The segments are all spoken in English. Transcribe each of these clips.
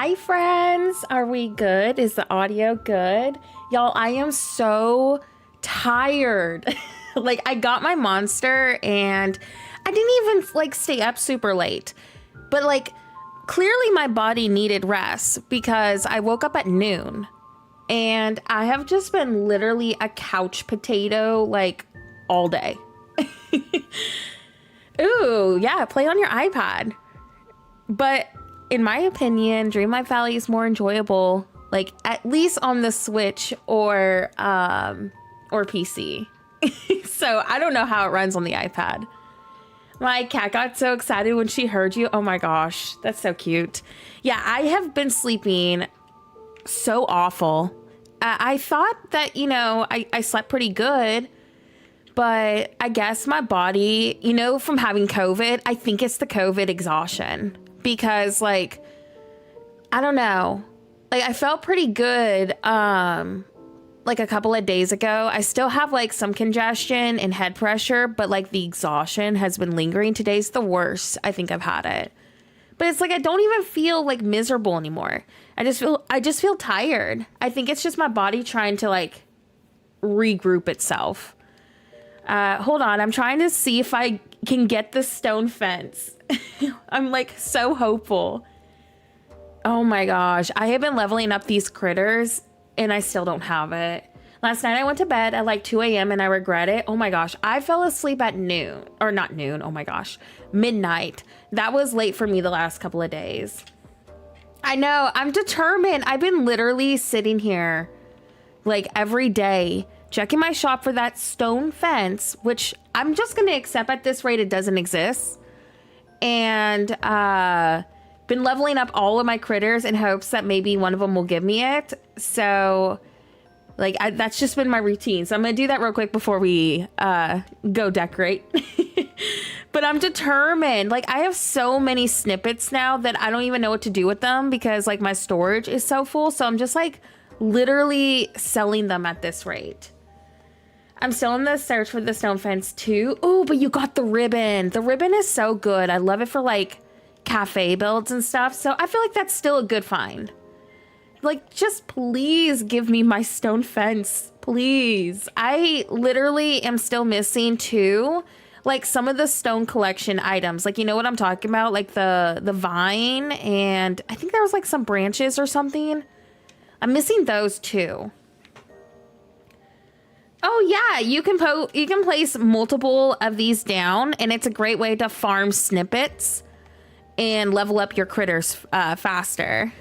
Hi, friends. Are we good? Is the audio good? Y'all, I am so tired. Like, I got my monster and I didn't even like stay up super late. But like, clearly my body needed rest because I woke up at noon and I have just been literally a couch potato like all day. Ooh, yeah, play on your iPad. But in my opinion, Dreamlight Valley is more enjoyable, like at least on the Switch or PC. So I don't know how it runs on the iPad. My cat got so excited when she heard you. Oh my gosh, that's so cute. Yeah, I have been sleeping so awful. I thought that, I slept pretty good, but I guess my body, from having COVID, I think it's the COVID exhaustion. Because like, I don't know, like I felt pretty good like a couple of days ago. I still have like some congestion and head pressure, but like the exhaustion has been lingering. Today's the worst I think I've had it. But it's like I don't even feel like miserable anymore. I just feel tired. I think it's just my body trying to like regroup itself. Hold on, I'm trying to see if I can get the stone fence. I'm like so hopeful. Oh my gosh, I have been leveling up these critters and I still don't have it. Last night I went to bed at like 2 a.m. and I regret it. Oh my gosh, I fell asleep at noon, or not noon, oh my gosh, midnight. That was late for me the last couple of days. I know, I'm determined. I've been literally sitting here like every day checking my shop for that stone fence, which I'm just gonna accept at this rate it doesn't exist. And been leveling up all of my critters in hopes that maybe one of them will give me it. So like that's just been my routine. So I'm gonna do that real quick before we go decorate. But I'm determined. Like I have so many snippets now that I don't even know what to do with them because like my storage is so full. So I'm just like literally selling them at this rate. I'm still in the search for the stone fence too. Oh, but you got the ribbon. The ribbon is so good. I love it for like cafe builds and stuff. So I feel like that's still a good find. Like, just please give me my stone fence, please. I literally am still missing too, like some of the stone collection items. Like, you know what I'm talking about? Like the vine, and I think there was like some branches or something. I'm missing those too. Oh yeah, you can place multiple of these down, and it's a great way to farm snippets and level up your critters faster.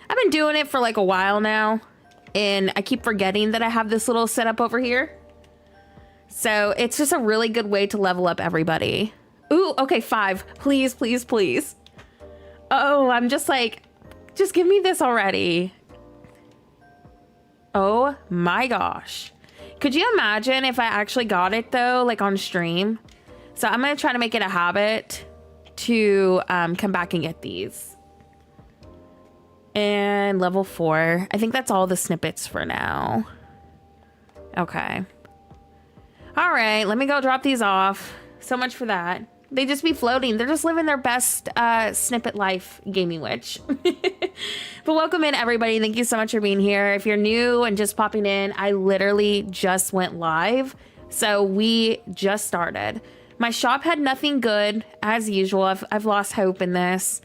I've been doing it for like a while now, and I keep forgetting that I have this little setup over here. So it's just a really good way to level up everybody. Ooh, okay, 5. Please, please, please. Oh, I'm just like, just give me this already. Oh my gosh. Could you imagine if I actually got it though, like on stream? So I'm gonna try to make it a habit to come back and get these. And level 4. I think that's all the snippets for now. Okay. All right, let me go drop these off. So much for that. They just be floating. They're just living their best snippet life, Gaming Witch. But welcome in, everybody. Thank you so much for being here. If you're new and just popping in, I literally just went live. So we just started. My shop had nothing good, as usual. I've lost hope in this.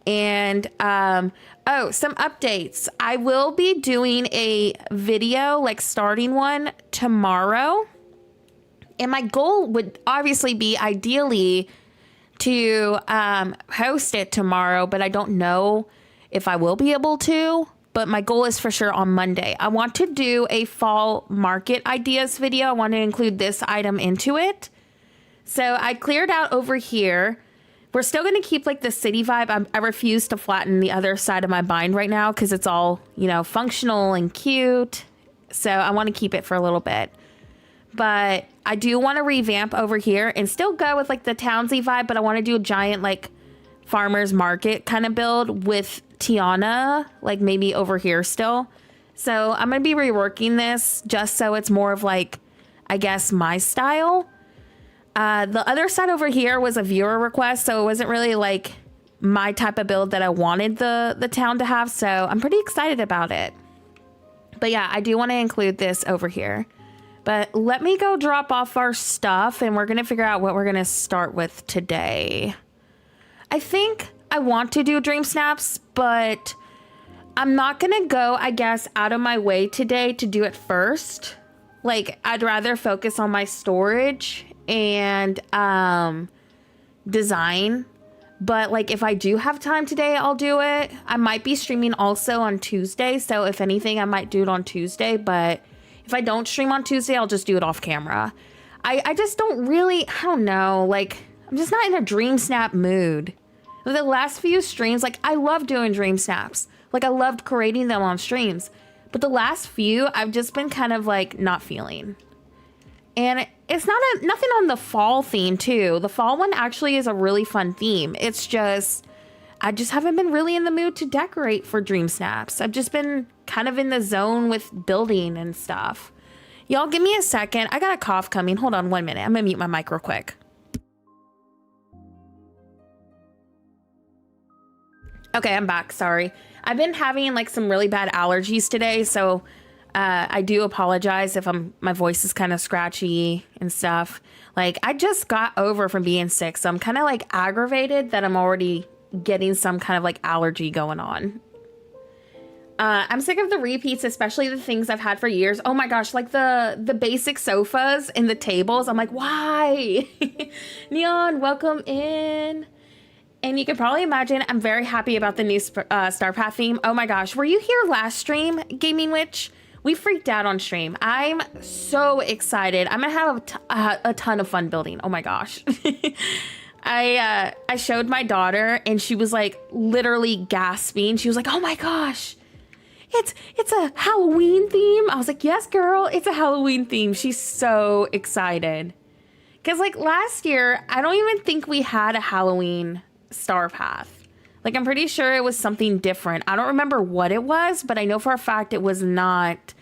And, oh, some updates. I will be doing a video, like starting one tomorrow. And my goal would obviously be ideally to host it tomorrow, but I don't know if I will be able to. But my goal is for sure on Monday. I want to do a fall market ideas video. I want to include this item into it. So I cleared out over here. We're still going to keep like the city vibe. I refuse to flatten the other side of my bind right now because it's all, functional and cute. So I want to keep it for a little bit. But I do want to revamp over here and still go with like the townsy vibe, but I want to do a giant like farmer's market kind of build with Tiana, like maybe over here still. So I'm going to be reworking this just so it's more of like, I guess, my style. The other side over here was a viewer request, so it wasn't really like my type of build that I wanted the town to have. So I'm pretty excited about it. But yeah, I do want to include this over here. But let me go drop off our stuff and we're going to figure out what we're going to start with today. I think I want to do dream snaps, but I'm not going to go, I guess, out of my way today to do it first. Like, I'd rather focus on my storage and design. But like, if I do have time today, I'll do it. I might be streaming also on Tuesday. So if anything, I might do it on Tuesday. But if I don't stream on Tuesday, I'll just do it off camera. I just don't really, I don't know. Like, I'm just not in a dream snap mood. The last few streams, like, I love doing dream snaps. Like, I loved creating them on streams. But the last few, I've just been kind of like not feeling. And it's nothing on the fall theme too. The fall one actually is a really fun theme. It's just, I just haven't been really in the mood to decorate for dream snaps. I've just been kind of in the zone with building and stuff. Y'all give me a second. I got a cough coming. Hold on 1 minute. I'm gonna mute my mic real quick. Okay, I'm back. Sorry. I've been having like some really bad allergies today, so I do apologize if my voice is kind of scratchy and stuff. Like, I just got over from being sick, so I'm kind of like aggravated that I'm already getting some kind of like allergy going on. I'm sick of the repeats, especially the things I've had for years. Oh my gosh, like the basic sofas and the tables. I'm like, why? Neon, welcome in. And you can probably imagine I'm very happy about the new Star Path theme. Oh my gosh, were you here last stream, Gaming Witch? We freaked out on stream. I'm so excited. I'm gonna have a ton of fun building. Oh my gosh. I showed my daughter and she was like literally gasping. She was like, oh my gosh, it's a Halloween theme. I was like, yes, girl, it's a Halloween theme. She's so excited. Cause like last year, I don't even think we had a Halloween Star Path. Like, I'm pretty sure it was something different. I don't remember what it was, but I know for a fact it was not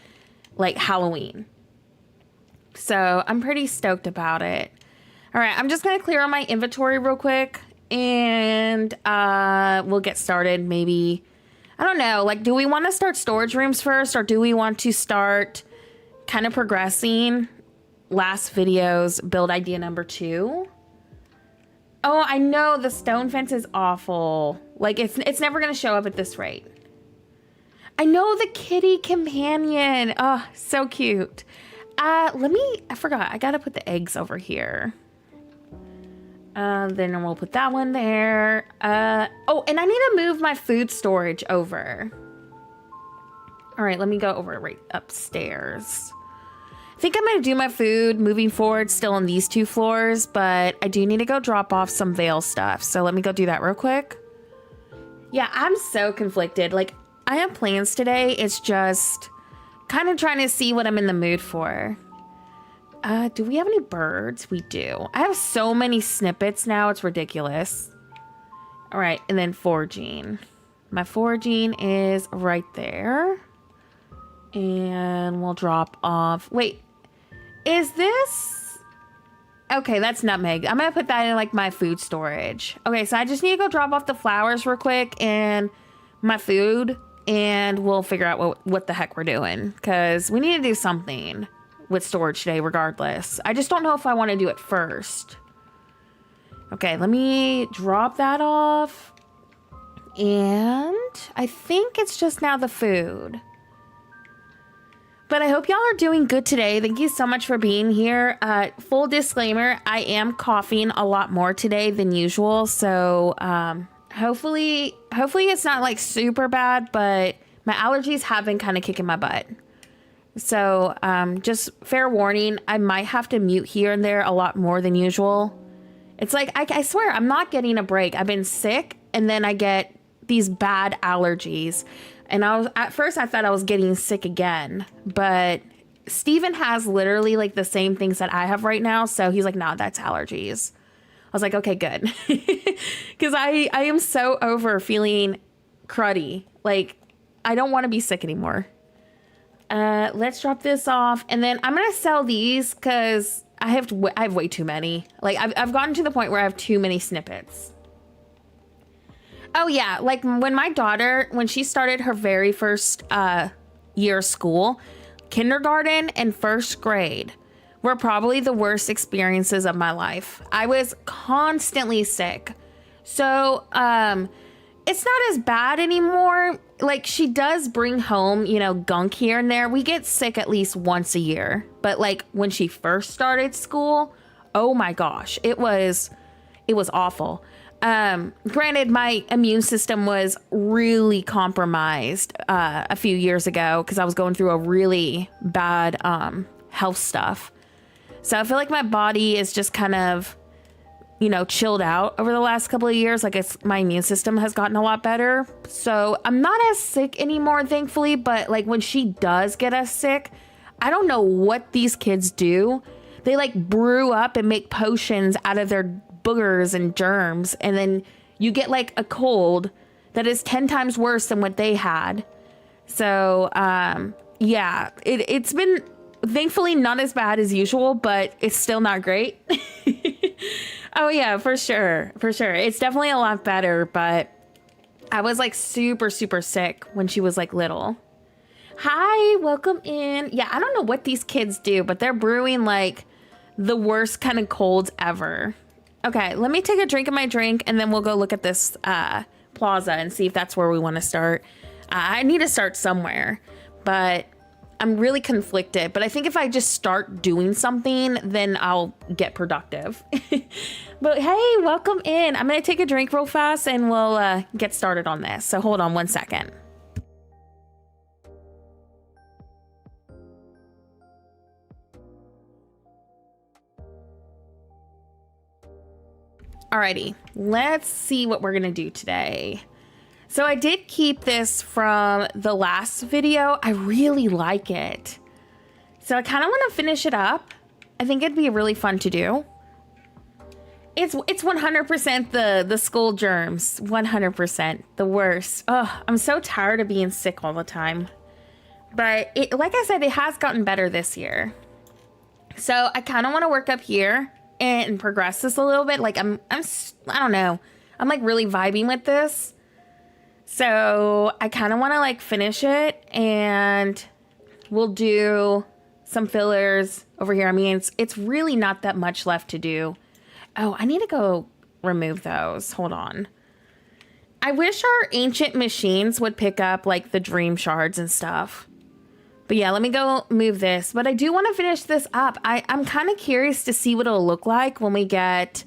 like Halloween. So I'm pretty stoked about it. All right, I'm just gonna clear on my inventory real quick and we'll get started. Maybe, I don't know, like, do we want to start storage rooms first, or do we want to start kind of progressing last video's build idea number 2? Oh, I know the stone fence is awful. Like, it's never going to show up at this rate. I know the kitty companion. Oh, so cute. I forgot. I got to put the eggs over here. Then we'll put that one there. Oh, and I need to move my food storage over. All right, let me go over right upstairs. I think I'm going to do my food moving forward still on these 2 floors, but I do need to go drop off some Veil stuff. So let me go do that real quick. Yeah, I'm so conflicted. Like, I have plans today. It's just kind of trying to see what I'm in the mood for. Do we have any birds? We do. I have so many snippets now. It's ridiculous. All right. And then foraging. My foraging is right there. And we'll drop off. Wait. Is this? Okay, that's nutmeg. I'm gonna put that in like my food storage. Okay, so I just need to go drop off the flowers real quick and my food, and we'll figure out what the heck we're doing, because we need to do something with storage today regardless. I just don't know if I want to do it first. Okay, let me drop that off. And I think it's just now the food. But I hope y'all are doing good today. Thank you so much for being here. Full disclaimer, I am coughing a lot more today than usual. So hopefully it's not like super bad, but my allergies have been kind of kicking my butt. So just fair warning, I might have to mute here and there a lot more than usual. It's like, I swear, I'm not getting a break. I've been sick and then I get these bad allergies. And at first I thought I was getting sick again, but Steven has literally like the same things that I have right now. So he's like, nah, that's allergies. I was like, okay, good. Cause I am so over feeling cruddy. Like, I don't want to be sick anymore. Let's drop this off. And then I'm going to sell these cause I have way too many. Like I've gotten to the point where I have too many snippets. Oh yeah, like when my daughter, when she started her very first year of school, kindergarten and first grade were probably the worst experiences of my life. I was constantly sick. So, it's not as bad anymore. Like, she does bring home, you know, gunk here and there. We get sick at least once a year. But like when she first started school, oh my gosh, it was awful. Granted, my immune system was really compromised a few years ago because I was going through a really bad health stuff. So I feel like my body is just kind of, you know, chilled out over the last couple of years. Like my immune system has gotten a lot better. So I'm not as sick anymore, thankfully. But like when she does get us sick, I don't know what these kids do. They like brew up and make potions out of their boogers and germs. And then you get like a cold that is 10 times worse than what they had. So, yeah, it's been thankfully not as bad as usual, but it's still not great. Oh yeah, for sure. For sure. It's definitely a lot better, but I was like super, super sick when she was like little. Hi, welcome in. Yeah, I don't know what these kids do, but they're brewing like the worst kind of colds ever. Okay, let me take a drink of my drink and then we'll go look at this plaza and see if that's where we want to start. I need to start somewhere, but I'm really conflicted. But I think if I just start doing something, then I'll get productive. But hey, welcome in. I'm going to take a drink real fast and we'll get started on this. So hold on one second. Alrighty, let's see what we're gonna do today. So I did keep this from the last video. I really like it. So I kind of want to finish it up. I think it'd be really fun to do. It's 100% the school germs. 100%. The worst. Oh, I'm so tired of being sick all the time. But it, like I said, it has gotten better this year. So I kind of want to work up here and progress this a little bit. Like I don't know. I'm like really vibing with this. So I kind of want to like finish it and we'll do some fillers over here. I mean, it's really not that much left to do. Oh, I need to go remove those. Hold on. I wish our ancient machines would pick up like the dream shards and stuff. But yeah, let me go move this. But I do want to finish this up. I'm kind of curious to see what it'll look like when we get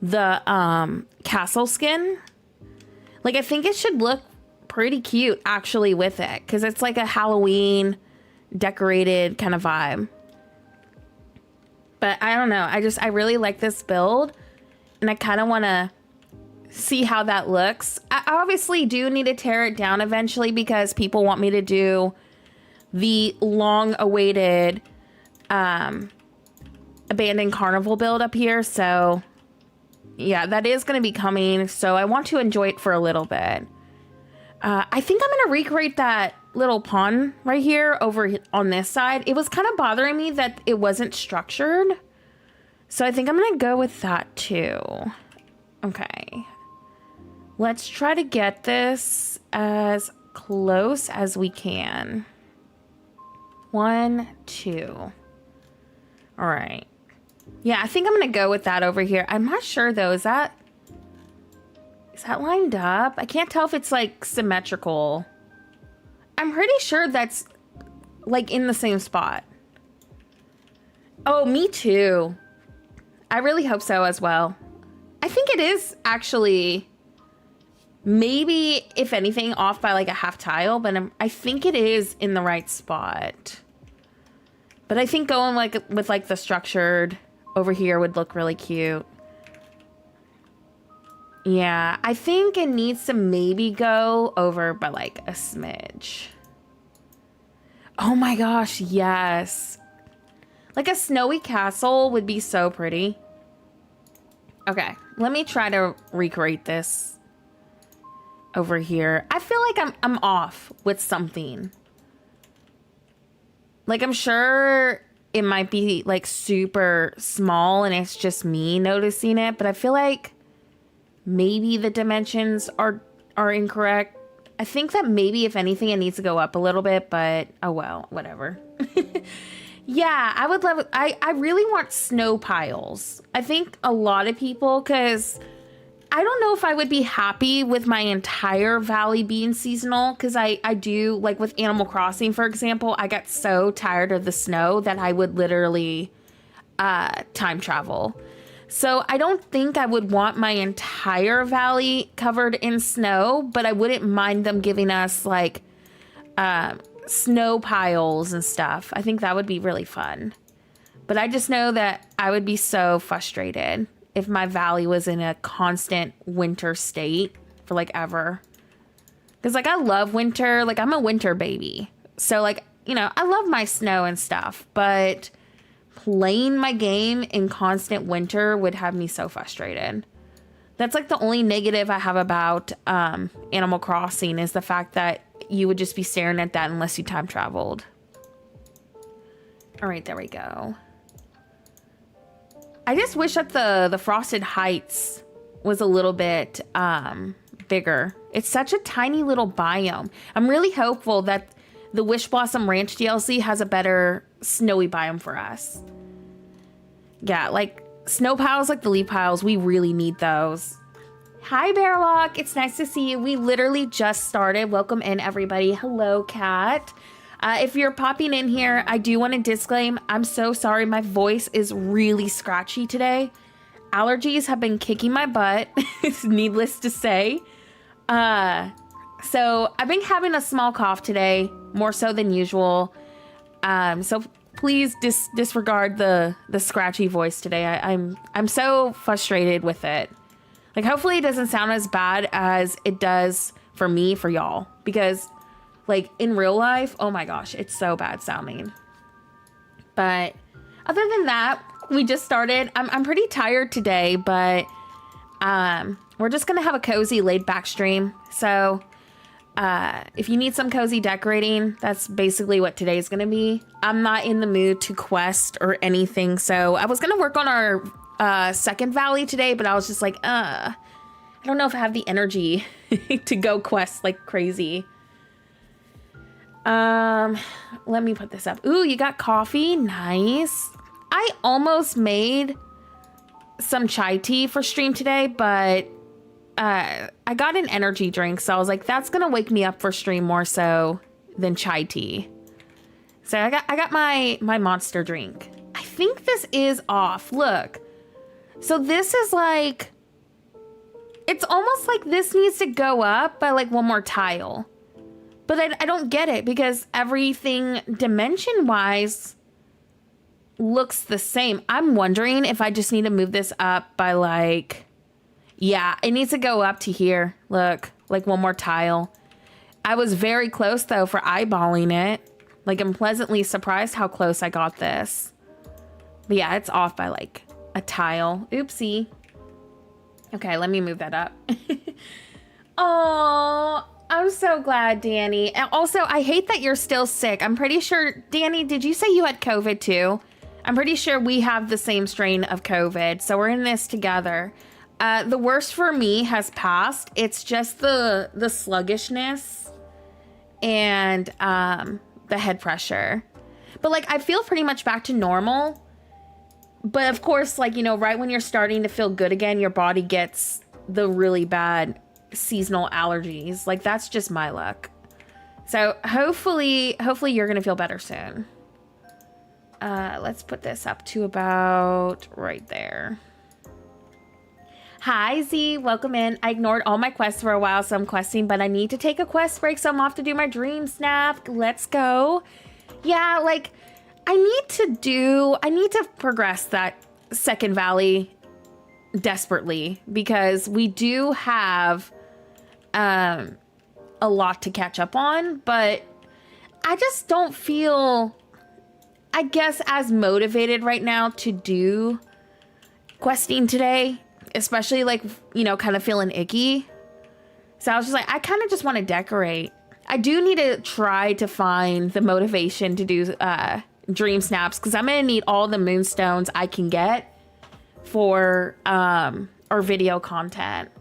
the castle skin. Like, I think it should look pretty cute actually with it. Because it's like a Halloween decorated kind of vibe. But I don't know. I really like this build. And I kind of want to see how that looks. I obviously do need to tear it down eventually because people want me to do the long-awaited abandoned carnival build up here. So yeah, that is going to be coming. So I want to enjoy it for a little bit. I think I'm going to recreate that little pond right here over on this side. It was kind of bothering me that it wasn't structured. So I think I'm going to go with that too. Okay. Let's try to get this as close as we can. 1, 2. All right. Yeah, I think I'm going to go with that over here. I'm not sure though. Is that lined up? I can't tell if it's like symmetrical. I'm pretty sure that's like in the same spot. Oh, me too. I really hope so as well. I think it is actually maybe, if anything, off by like a half tile, but I think it is in the right spot. But I think going like with like the structured over here would look really cute. Yeah, I think it needs to maybe go over by like a smidge. Oh my gosh, yes. Like a snowy castle would be so pretty. Okay, let me try to recreate this over here. I feel like I'm off with something. Like, I'm sure it might be like super small and it's just me noticing it, but I feel like maybe the dimensions are are incorrect. I think that maybe, if anything, it needs to go up a little bit, but oh well, whatever. Yeah, I would love it. I really want snow piles. I think a lot of people, because I don't know if I would be happy with my entire valley being seasonal, because I do, like with Animal Crossing, for example, I got so tired of the snow that I would literally time travel. So I don't think I would want my entire valley covered in snow, but I wouldn't mind them giving us like snow piles and stuff. I think that would be really fun. But I just know that I would be so frustrated if my valley was in a constant winter state for like ever. Because like I love winter, like I'm a winter baby. So like, you know, I love my snow and stuff, but playing my game in constant winter would have me so frustrated. That's like the only negative I have about Animal Crossing, is the fact that you would just be staring at that unless you time traveled. All right, there we go. I just wish that the Frosted Heights was a little bit bigger. It's such a tiny little biome. I'm really hopeful that the Wish Blossom Ranch DLC has a better snowy biome for us. Yeah, like snow piles like the leaf piles, we really need those. Hi, Bearlock. It's nice to see you. We literally just started. Welcome in, everybody. Hello, Kat. If you're popping in here, I do want to disclaim, I'm so sorry. My voice is really scratchy today. Allergies have been kicking my butt. It's needless to say. So I've been having a small cough today, more so than usual. So please disregard the scratchy voice today. I'm so frustrated with it. Like, hopefully it doesn't sound as bad as it does for me, for y'all. Because, like, in real life, oh my gosh, it's so bad sounding. But other than that, we just started. I'm pretty tired today, but we're just going to have a cozy, laid-back stream. So if you need some cozy decorating, that's basically what today's going to be. I'm not in the mood to quest or anything. So I was going to work on our second valley today, but I was just like, I don't know if I have the energy to go quest like crazy. Let me put this up. Ooh, you got coffee. Nice. I almost made some chai tea for stream today, but I got an energy drink, so I was like, that's gonna wake me up for stream more so than chai tea. So I got my monster drink. I think this is off. Look. So this is like, it's almost like this needs to go up by like one more tile. But I don't get it, because everything dimension-wise looks the same. I'm wondering if I just need to move this up by like, yeah, it needs to go up to here. Look, like one more tile. I was very close though for eyeballing it. Like, I'm pleasantly surprised how close I got this. But yeah, it's off by like a tile. Oopsie. Okay, let me move that up. Oh, I'm so glad, Danny. And also, I hate that you're still sick. I'm pretty sure, Danny, did you say you had COVID too? I'm pretty sure we have the same strain of COVID, so we're in this together. The worst for me has passed. It's just the sluggishness and the head pressure. But like, I feel pretty much back to normal. But of course, like, you know, right when you're starting to feel good again, your body gets the really bad seasonal allergies. Like, that's just my luck. So hopefully you're gonna feel better soon. Let's put this up to about right there. Hi Z, welcome in. I ignored all my quests for a while, so I'm questing, but I need to take a quest break, so I'm off to do my dream snap. Let's go. Yeah, like, I need to progress that second valley desperately, because we do have a lot to catch up on, but I just don't feel, I guess, as motivated right now to do questing today, especially like, you know, kind of feeling icky. So I was just like, I kind of just want to decorate. I do need to try to find the motivation to do dream snaps, because I'm gonna need all the moonstones I can get for our video content.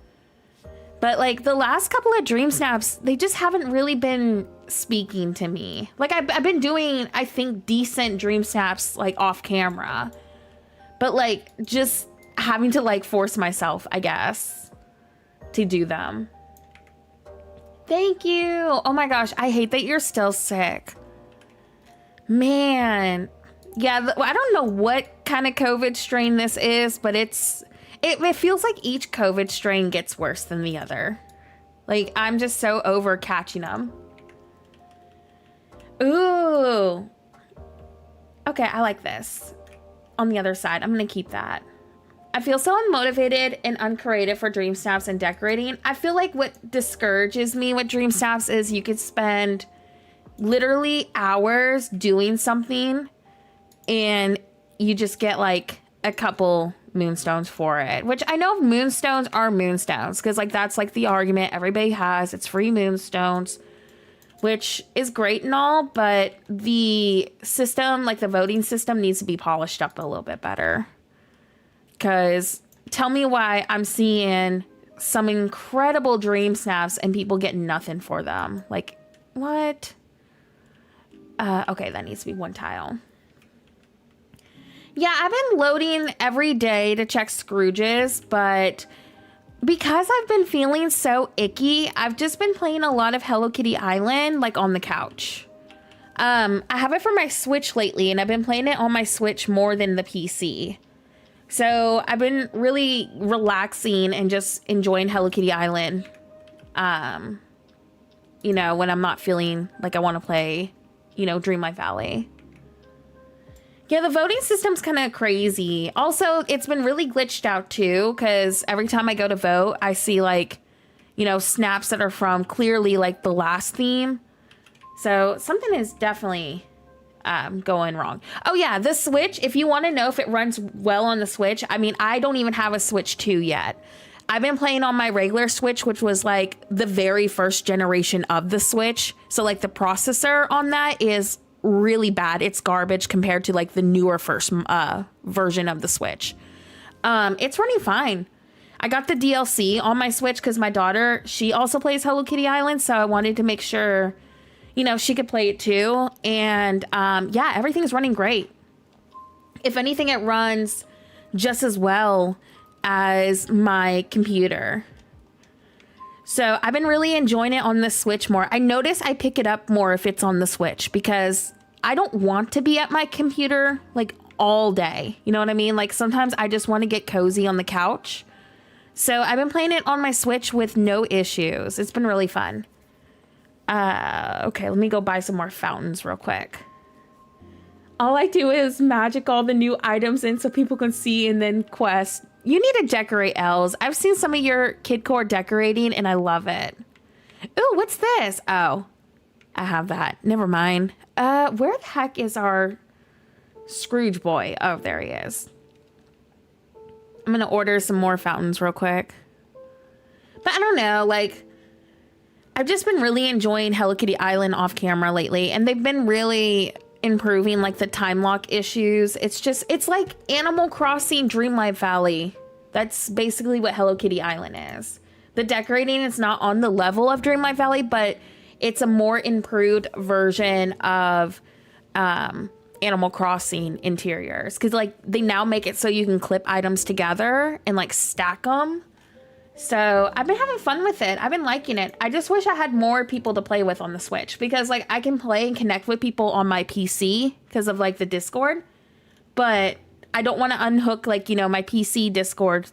But like the last couple of dream snaps, they just haven't really been speaking to me. Like I've been doing, I think, decent dream snaps like off camera, but like just having to like force myself, I guess, to do them. Thank you. Oh my gosh, I hate that you're still sick. Man. Yeah, I don't know what kind of COVID strain this is, but it feels like each COVID strain gets worse than the other. Like, I'm just so over catching them. Ooh. Okay, I like this. On the other side, I'm gonna keep that. I feel so unmotivated and uncreative for dream snaps and decorating. I feel like what discourages me with dream snaps is you could spend literally hours doing something and you just get like a couple moonstones for it, which I know moonstones are moonstones because like that's like the argument everybody has. It's free moonstones, which is great and all, but the system, like the voting system, needs to be polished up a little bit better. Because tell me why I'm seeing some incredible dream snaps and people get nothing for them. Like, what? Okay, that needs to be one tile. Yeah, I've been loading every day to check Scrooge's, but because I've been feeling so icky, I've just been playing a lot of Hello Kitty Island, like on the couch. I have it for my Switch lately, and I've been playing it on my Switch more than the PC. So I've been really relaxing and just enjoying Hello Kitty Island. You know, when I'm not feeling like I want to play, you know, Dreamlight Valley. Yeah, the voting system's kind of crazy. Also, it's been really glitched out too, because every time I go to vote, I see like, you know, snaps that are from clearly like the last theme. So something is definitely going wrong. Oh yeah, the Switch, if you want to know if it runs well on the Switch, I mean, I don't even have a Switch 2 yet. I've been playing on my regular Switch, which was like the very first generation of the Switch. So like the processor on that is really bad. It's garbage compared to like the newer first version of the Switch. It's running fine. I got the DLC on my Switch because my daughter, she also plays Hello Kitty Island, so I wanted to make sure, you know, she could play it too. And yeah, everything's running great. If anything, it runs just as well as my computer. So I've been really enjoying it on the Switch more. I notice I pick it up more if it's on the Switch because I don't want to be at my computer like all day. You know what I mean? Like sometimes I just want to get cozy on the couch. So I've been playing it on my Switch with no issues. It's been really fun. Okay, let me go buy some more fountains real quick. All I do is magic all the new items in so people can see and then quest. You need to decorate, Els. I've seen some of your kidcore decorating and I love it. Ooh, what's this? Oh, I have that. Never mind. Where the heck is our Scrooge boy? Oh, there he is. I'm gonna order some more fountains real quick. But I don't know, like, I've just been really enjoying Hello Kitty Island off camera lately, and they've been really improving like the time lock issues. It's like Animal Crossing Dreamlight Valley. That's basically what Hello Kitty Island is. The decorating is not on the level of Dreamlight Valley, but it's a more improved version of Animal Crossing interiors. Because like they now make it so you can clip items together and like stack them. So I've been having fun with it. I've been liking it. I just wish I had more people to play with on the Switch because like I can play and connect with people on my PC because of like the Discord, but I don't want to unhook like, you know, my PC Discord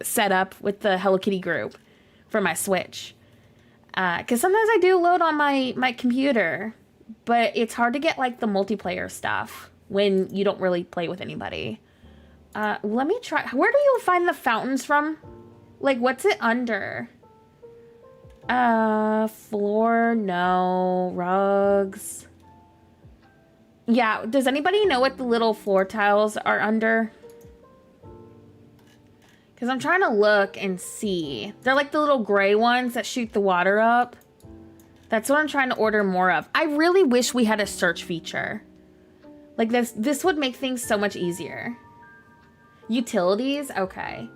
setup with the Hello Kitty group for my Switch. Because sometimes I do load on my computer, but it's hard to get like the multiplayer stuff when you don't really play with anybody. Let me try. Where do you find the fountains from? Like, what's it under? Floor, no. Rugs. Yeah, does anybody know what the little floor tiles are under? Because I'm trying to look and see. They're like the little gray ones that shoot the water up. That's what I'm trying to order more of. I really wish we had a search feature. Like this would make things so much easier. Utilities? Okay.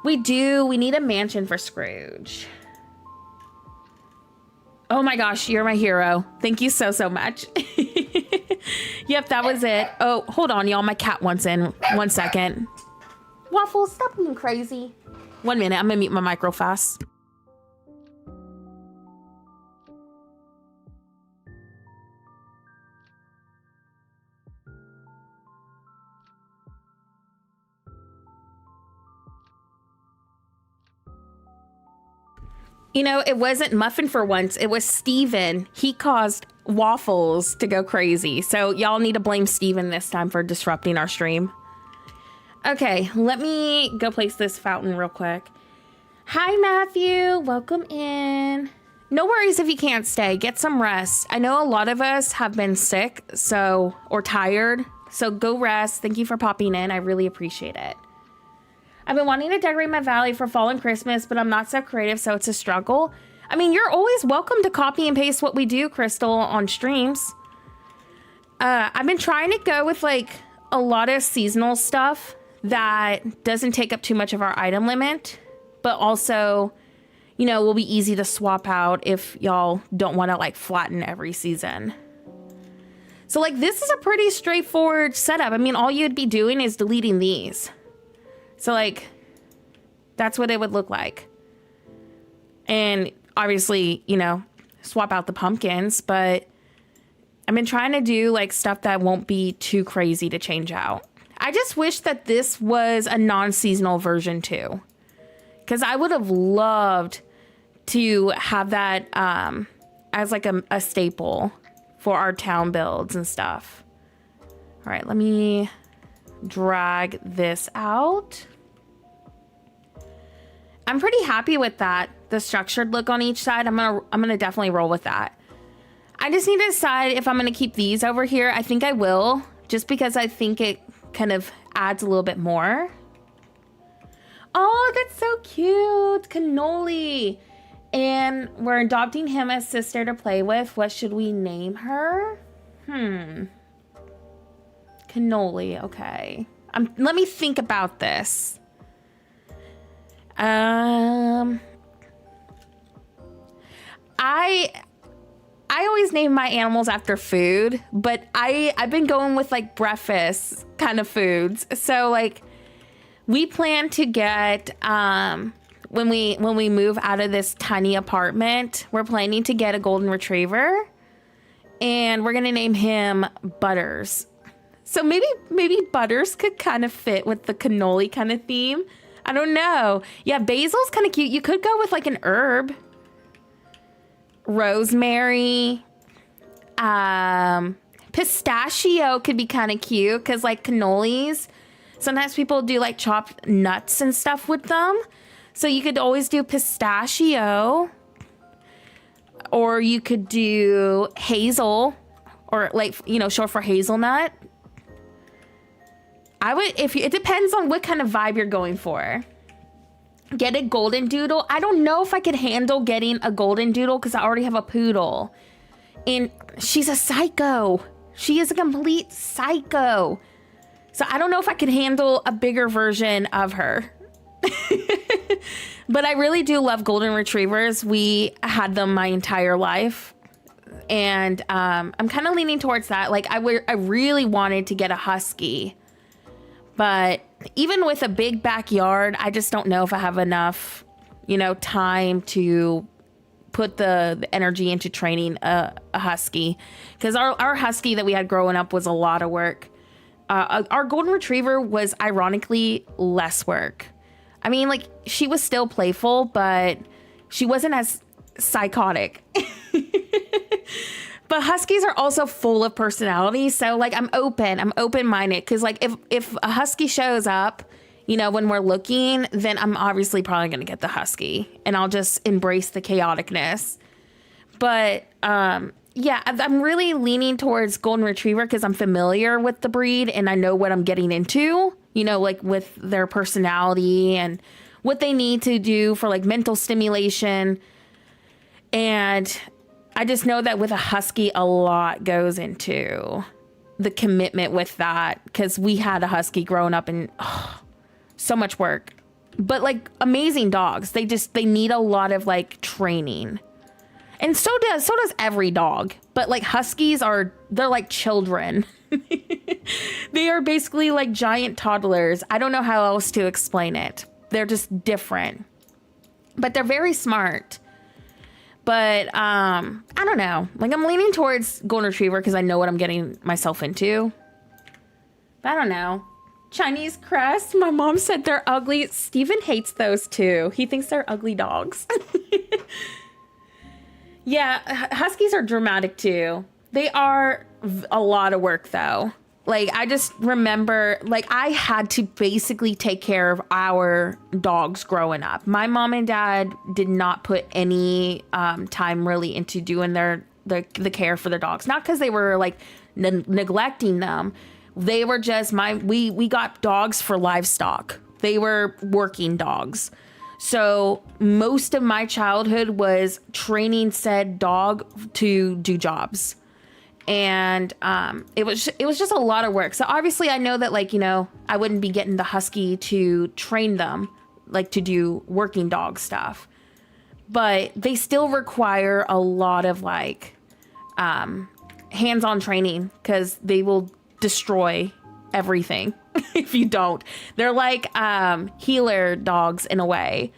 We do. We need a mansion for Scrooge. Oh my gosh, you're my hero. Thank you so, so much. Yep, that was it. Oh, hold on, y'all. My cat wants in. 1 second. Waffles, stop being crazy. 1 minute. I'm gonna mute my micro fast. You know, it wasn't Muffin for once. It was Steven. He caused Waffles to go crazy. So y'all need to blame Steven this time for disrupting our stream. Okay, let me go place this fountain real quick. Hi, Matthew. Welcome in. No worries if you can't stay. Get some rest. I know a lot of us have been sick, or tired. So go rest. Thank you for popping in. I really appreciate it. I've been wanting to decorate my valley for fall and Christmas, but I'm not so creative, so it's a struggle. I mean, you're always welcome to copy and paste what we do, Crystal, on streams. I've been trying to go with like a lot of seasonal stuff that doesn't take up too much of our item limit, but also, you know, will be easy to swap out if y'all don't want to like flatten every season. So like this is a pretty straightforward setup. I mean, all you'd be doing is deleting these. So like, that's what it would look like. And obviously, you know, swap out the pumpkins, but I've been trying to do like stuff that won't be too crazy to change out. I just wish that this was a non-seasonal version too, because I would have loved to have that as like a staple for our town builds and stuff. All right, let me drag this out. I'm pretty happy with that. The structured look on each side. I'm gonna definitely roll with that. I just need to decide if I'm gonna keep these over here. I think I will, just because I think it kind of adds a little bit more. Oh, that's so cute. Cannoli. And we're adopting him as sister to play with. What should we name her? Cannoli, okay. Let me think about this. I always name my animals after food, but I've been going with like breakfast kind of foods. So like we plan to get when we move out of this tiny apartment, we're planning to get a golden retriever, and we're gonna name him Butters. So maybe Butters could kind of fit with the cannoli kind of theme. I don't know. Yeah, basil's kind of cute. You could go with like an herb. Rosemary. Pistachio could be kind of cute because like cannolis, sometimes people do like chopped nuts and stuff with them. So you could always do pistachio, or you could do hazel, or like, you know, short for hazelnut. It depends on what kind of vibe you're going for. Get a golden doodle. I don't know if I could handle getting a golden doodle because I already have a poodle. And she's a psycho. She is a complete psycho. So I don't know if I could handle a bigger version of her. But I really do love golden retrievers. We had them my entire life. And I'm kind of leaning towards that. Like I really wanted to get a husky. But even with a big backyard, I just don't know if I have enough, you know, time to put the energy into training a husky. Because our husky that we had growing up was a lot of work. Our golden retriever was ironically less work. I mean, like, she was still playful, but she wasn't as psychotic. But huskies are also full of personality. So like, I'm open-minded. Cause like if a husky shows up, you know, when we're looking, then I'm obviously probably going to get the husky and I'll just embrace the chaoticness. But, yeah, I'm really leaning towards golden retriever cause I'm familiar with the breed and I know what I'm getting into, you know, like with their personality and what they need to do for like mental stimulation. And I just know that with a husky, a lot goes into the commitment with that because we had a husky growing up and so much work. but like amazing dogs. They need a lot of like training. And so does every dog. But like huskies they're like children. They are basically like giant toddlers. I don't know how else to explain it. They're just different. But they're very smart. But I don't know. Like I'm leaning towards golden retriever because I know what I'm getting myself into. But I don't know. Chinese crest. My mom said they're ugly. Steven hates those too. He thinks they're ugly dogs. Yeah, huskies are dramatic too. They are a lot of work though. Like I just remember, like I had to basically take care of our dogs growing up. My mom and dad did not put any time really into doing the care for their dogs. Not because they were like neglecting them. They were just we got dogs for livestock. They were working dogs. So most of my childhood was training said dog to do jobs. And it was just a lot of work. So obviously I know that like, you know, I wouldn't be getting the husky to train them like to do working dog stuff. But they still require a lot of like hands-on training because they will destroy everything if you don't. They're like healer dogs in a way.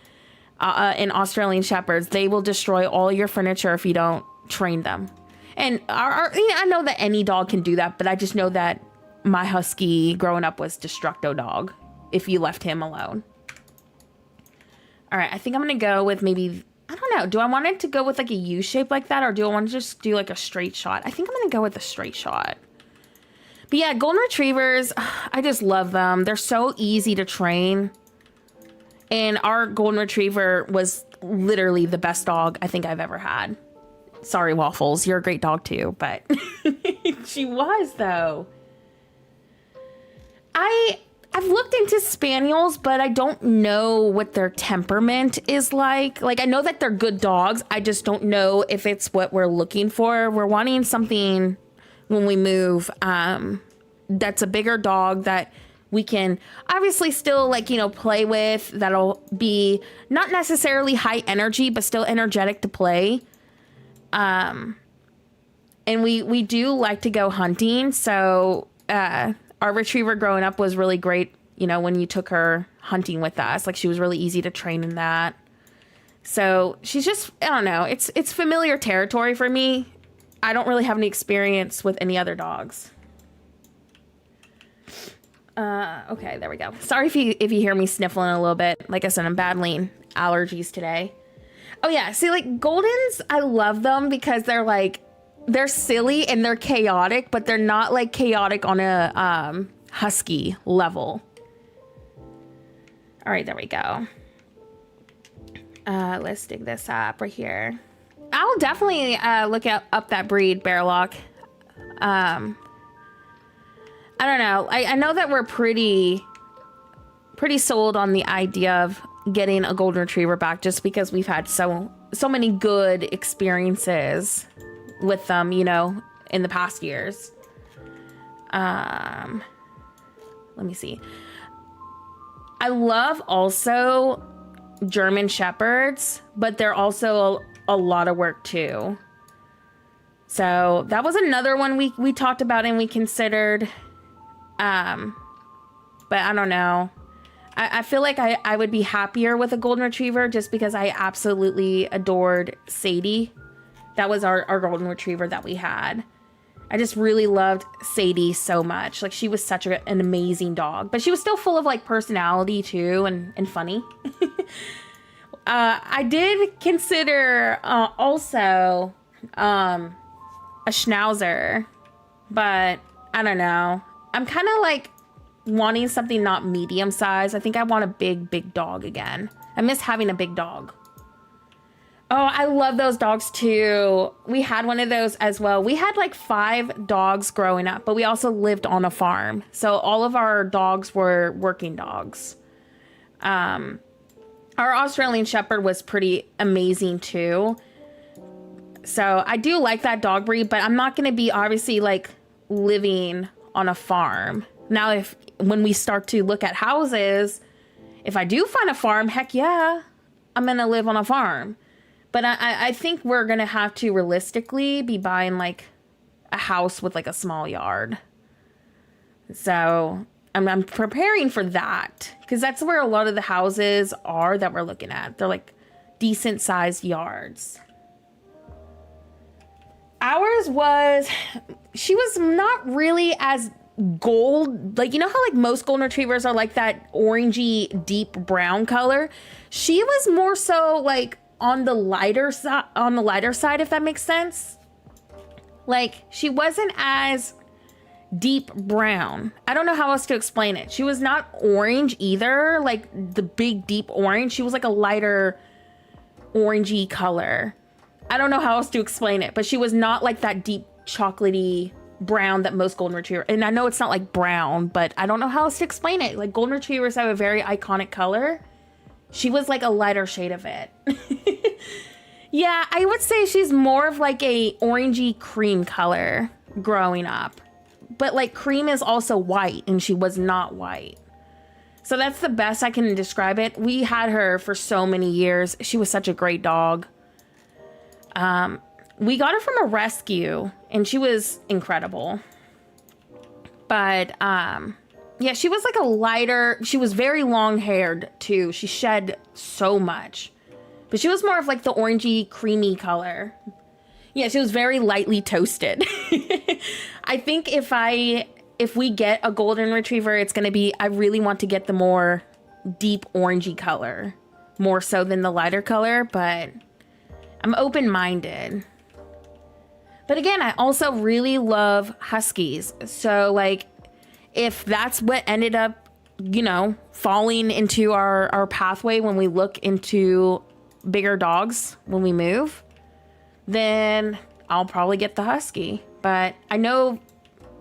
In Australian Shepherds, they will destroy all your furniture if you don't train them. And I know that any dog can do that, but I just know that my husky growing up was destructo dog if you left him alone. All right, I think I'm gonna go with maybe, I don't know. Do I want it to go with like a U shape like that, or do I want to just do like a straight shot? I think I'm gonna go with a straight shot. But yeah, golden retrievers, I just love them. They're so easy to train. And our golden retriever was literally the best dog I think I've ever had. Sorry, Waffles, you're a great dog too, but she was though. I've looked into spaniels, but I don't know what their temperament is like. Like I know that they're good dogs. I just don't know if it's what we're looking for. We're wanting something when we move that's a bigger dog that we can obviously still like, you know, play with. That'll be not necessarily high energy, but still energetic to play. And we do like to go hunting. So our retriever growing up was really great, you know, when you took her hunting with us. Like she was really easy to train in that. So she's just, I don't know, it's familiar territory for me. I don't really have any experience with any other dogs. Okay, there we go. Sorry if you hear me sniffling a little bit. Like I said, I'm battling allergies today. Oh yeah, see like Goldens, I love them because they're silly and they're chaotic, but they're not like chaotic on a husky level. All right, there we go. Let's dig this up right here. I'll definitely look up that breed, Bearlock. I don't know. I know that we're pretty sold on the idea of getting a golden retriever back just because we've had so many good experiences with them, you know, in the past years. Let me see. I love also German Shepherds, but they're also a lot of work too. So that was another one we talked about and we considered. But I don't know. I feel like I would be happier with a golden retriever just because I absolutely adored Sadie. That was our golden retriever that we had. I just really loved Sadie so much. Like she was such an amazing dog, but she was still full of like personality too and funny. I did consider also a Schnauzer, but I don't know. I'm kind of like wanting something not medium size. I think I want a big dog again. I miss having a big dog. Oh, I love those dogs too. We had one of those as well. We had like 5 dogs growing up, but we also lived on a farm. So all of our dogs were working dogs. Our Australian Shepherd was pretty amazing too. So I do like that dog breed, but I'm not going to be obviously like living on a farm. Now, when we start to look at houses, If I do find a farm, heck yeah, I'm going to live on a farm. But I think we're going to have to realistically be buying like a house with like a small yard. So I'm preparing for that because that's where a lot of the houses are that we're looking at. They're like decent sized yards. Ours was, she was not really as gold, like, you know how like most golden retrievers are like that orangey deep brown color. She was more so like on the lighter side, if that makes sense. Like she wasn't as deep brown. I don't know how else to explain it. She was not orange either, like the big deep orange. She was like a lighter orangey color. I don't know how else to explain it, but she was not like that deep chocolatey brown that most golden retriever, and I know it's not like brown, but I don't know how else to explain it. Like golden retrievers have a very iconic color. She was like a lighter shade of it. Yeah, I would say she's more of like a orangey cream color growing up, but like cream is also white and she was not white. So that's the best I can describe it. We had her for so many years. She was such a great dog. We got her from a rescue and she was incredible. But, yeah, she was like a lighter, she was very long haired too. She shed so much, but she was more of like the orangey creamy color. Yeah, she was very lightly toasted. I think if we get a golden retriever, it's going to be, I really want to get the more deep orangey color, more so than the lighter color, but I'm open-minded. But again, I also really love huskies. So like, if that's what ended up, you know, falling into our pathway when we look into bigger dogs when we move, then I'll probably get the husky. But I know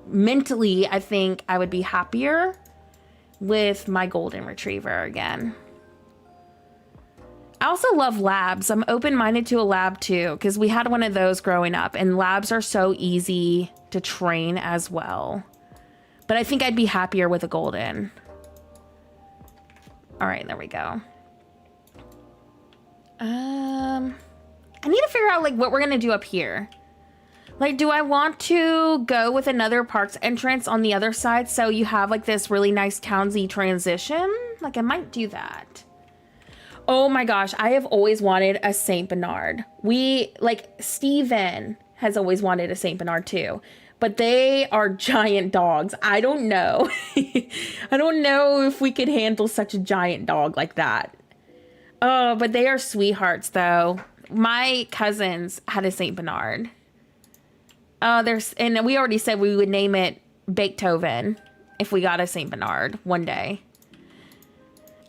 mentally, I think I would be happier with my golden retriever again. I also love labs. I'm open-minded to a lab too, because we had one of those growing up, and labs are so easy to train as well. But I think I'd be happier with a golden. All right, there we go. I need to figure out like what we're gonna do up here. Like, do I want to go with another parks entrance on the other side so you have like this really nice townsy transition? Like, I might do that. Oh my gosh, I have always wanted a Saint Bernard. Steven has always wanted a Saint Bernard too, but they are giant dogs. I don't know. I don't know if we could handle such a giant dog like that. Oh, but they are sweethearts though. My cousins had a Saint Bernard. And we already said we would name it Beethoven if we got a Saint Bernard one day.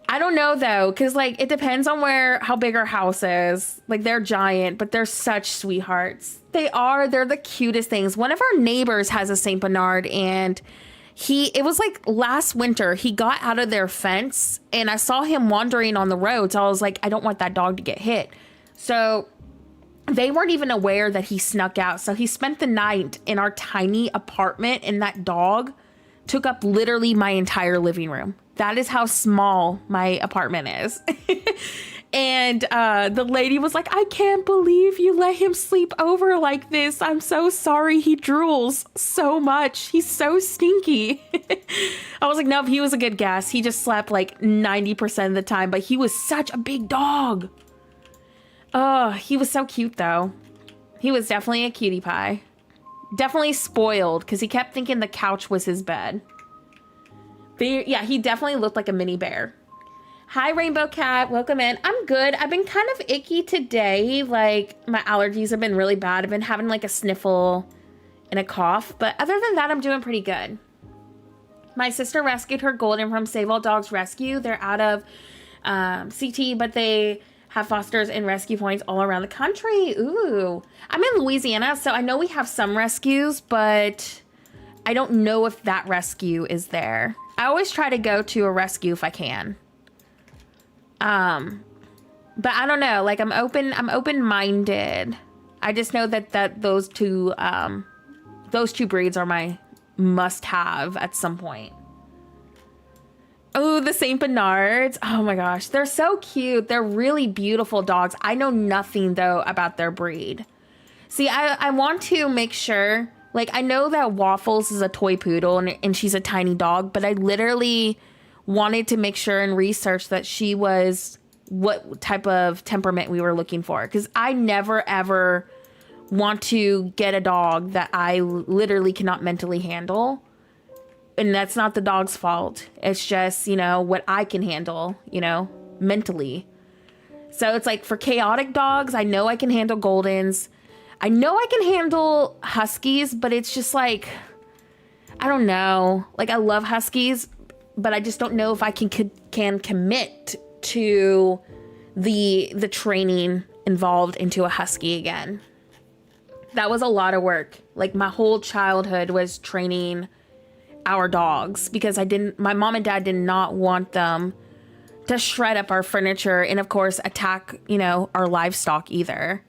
I don't know though, because like it depends on how big our house is. Like they're giant, but they're such sweethearts. They're the cutest things. One of our neighbors has a Saint Bernard, and it was like last winter, he got out of their fence and I saw him wandering on the road. So I was like, I don't want that dog to get hit. So they weren't even aware that he snuck out. So he spent the night in our tiny apartment, and that dog took up literally my entire living room. That is how small my apartment is. And the lady was like, I can't believe you let him sleep over like this. I'm so sorry. He drools so much. He's so stinky. I was like, no, he was a good guess. He just slept like 90% of the time, but he was such a big dog. Oh, he was so cute though. He was definitely a cutie pie. Definitely spoiled because he kept thinking the couch was his bed. But yeah, he definitely looked like a mini bear. Hi, Rainbow Cat. Welcome in. I'm good. I've been kind of icky today. Like, my allergies have been really bad. I've been having like a sniffle and a cough. But other than that, I'm doing pretty good. My sister rescued her golden from Save All Dogs Rescue. They're out of CT, but they have fosters and rescue points all around the country. Ooh. I'm in Louisiana, so I know we have some rescues, but I don't know if that rescue is there. I always try to go to a rescue if I can. But I don't know, like I'm open-minded. I just know that those two breeds are my must-have at some point. Oh, the St. Bernards. Oh my gosh. They're so cute. They're really beautiful dogs. I know nothing though about their breed. See, I want to make sure, like, I know that Waffles is a toy poodle and she's a tiny dog, but I literally wanted to make sure and research that she was what type of temperament we were looking for. Because I never, ever want to get a dog that I literally cannot mentally handle. And that's not the dog's fault. It's just, what I can handle, mentally. So it's like for chaotic dogs, I know I can handle Goldens. I know I can handle Huskies, but it's just like, I don't know. Like, I love Huskies, but I just don't know if I can commit to the training involved into a Husky again. That was a lot of work. Like, my whole childhood was training our dogs because my mom and dad did not want them to shred up our furniture and of course attack, our livestock either.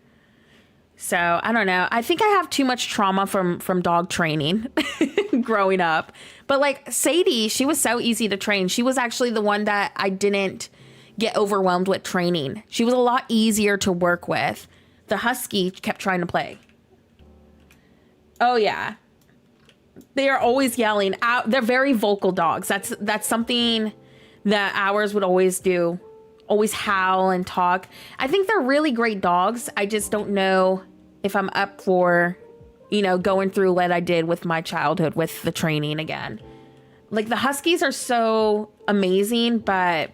So I don't know. I think I have too much trauma from dog training growing up. But like Sadie, she was so easy to train. She was actually the one that I didn't get overwhelmed with training. She was a lot easier to work with. The Husky kept trying to play. Oh yeah. They are always yelling out. They're very vocal dogs. That's something that ours would always do. Always howl and talk. I think they're really great dogs. I just don't know if I'm up for, going through what I did with my childhood with the training again. Like the Huskies are so amazing, but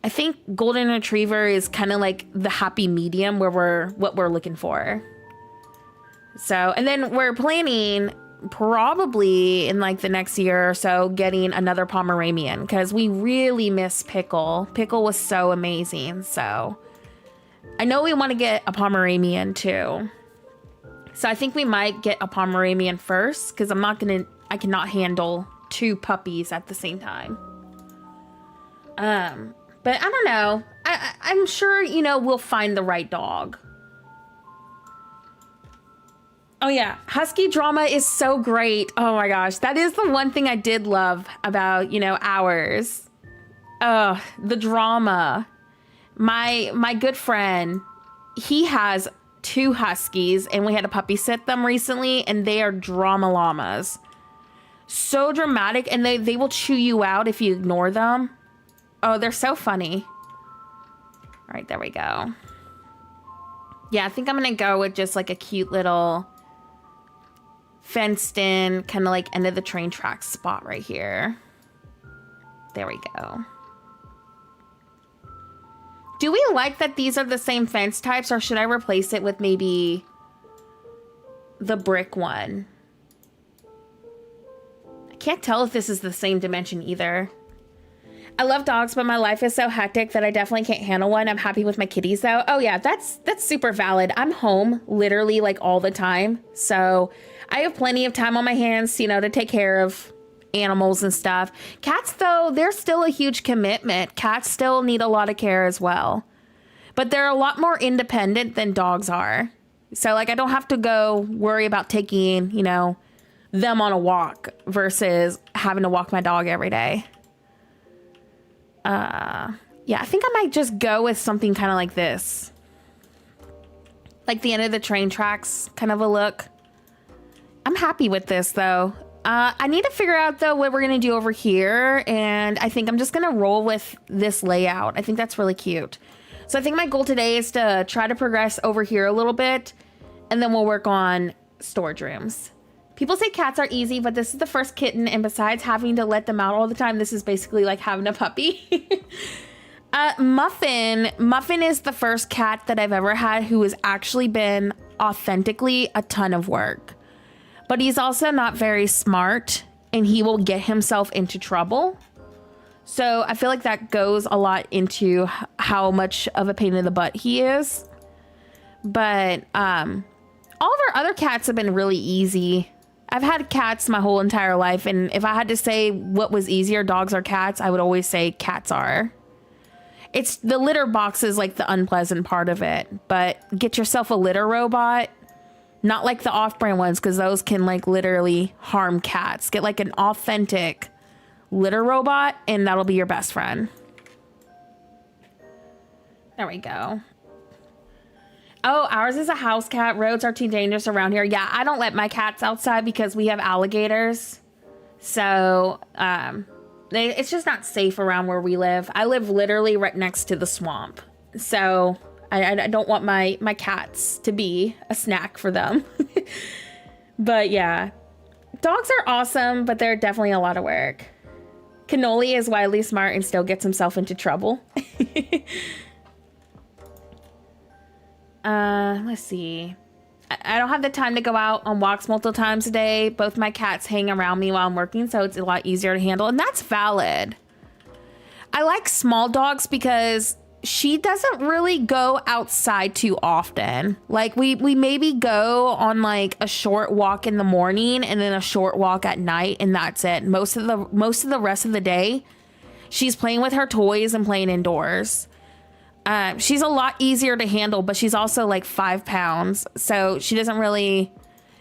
I think Golden Retriever is kind of like the happy medium where what we're looking for. So, and then we're planning probably in like the next year or so getting another Pomeranian because we really miss Pickle. Pickle was so amazing. So I know we want to get a Pomeranian too. So I think we might get a Pomeranian first because I cannot handle two puppies at the same time. But I don't know. I'm sure, we'll find the right dog. Oh yeah, Husky drama is so great. Oh my gosh, that is the one thing I did love about, ours. The drama. My good friend, he has 2 Huskies and we had a puppy sit them recently and they are drama llamas. So dramatic and they will chew you out if you ignore them. Oh, they're so funny. All right, there we go. Yeah, I think I'm gonna go with just like a cute little fenced in kind of like end of the train track spot right here. There we go. Do we like that these are the same fence types or should I replace it with maybe the brick one? I can't tell if this is the same dimension either. I love dogs, but my life is so hectic that I definitely can't handle one. I'm happy with my kitties though. Oh yeah, that's super valid. I'm home literally like all the time. So I have plenty of time on my hands, to take care of animals and stuff. Cats though, they're still a huge commitment. Cats still need a lot of care as well. But they're a lot more independent than dogs are. So like I don't have to go worry about taking, them on a walk versus having to walk my dog every day. Yeah, I think I might just go with something kind of like this. Like the end of the train tracks kind of a look. I'm happy with this though. I need to figure out though what we're going to do over here. And I think I'm just going to roll with this layout. I think that's really cute. So I think my goal today is to try to progress over here a little bit. And then we'll work on storage rooms. People say cats are easy, but this is the first kitten. And besides having to let them out all the time, this is basically like having a puppy. Muffin is the first cat that I've ever had who has actually been authentically a ton of work. But he's also not very smart and he will get himself into trouble. So I feel like that goes a lot into how much of a pain in the butt he is. But all of our other cats have been really easy. I've had cats my whole entire life. And if I had to say what was easier, dogs or cats, I would always say cats are. It's the litter box is like the unpleasant part of it. But get yourself a litter robot. Not like the off-brand ones, because those can like literally harm cats. Get like an authentic litter robot, and that'll be your best friend. There we go. Oh, ours is a house cat. Roads are too dangerous around here. Yeah, I don't let my cats outside because we have alligators. So, it's just not safe around where we live. I live literally right next to the swamp. So, I don't want my cats to be a snack for them. But yeah, dogs are awesome, but they're definitely a lot of work. Cannoli is wildly smart and still gets himself into trouble. Let's see. I don't have the time to go out on walks multiple times a day. Both my cats hang around me while I'm working, so it's a lot easier to handle. And that's valid. I like small dogs because she doesn't really go outside too often. Like we maybe go on like a short walk in the morning and then a short walk at night, and that's it. Most of the rest of the day, she's playing with her toys and playing indoors. She's a lot easier to handle, but she's also like 5 pounds, so she doesn't really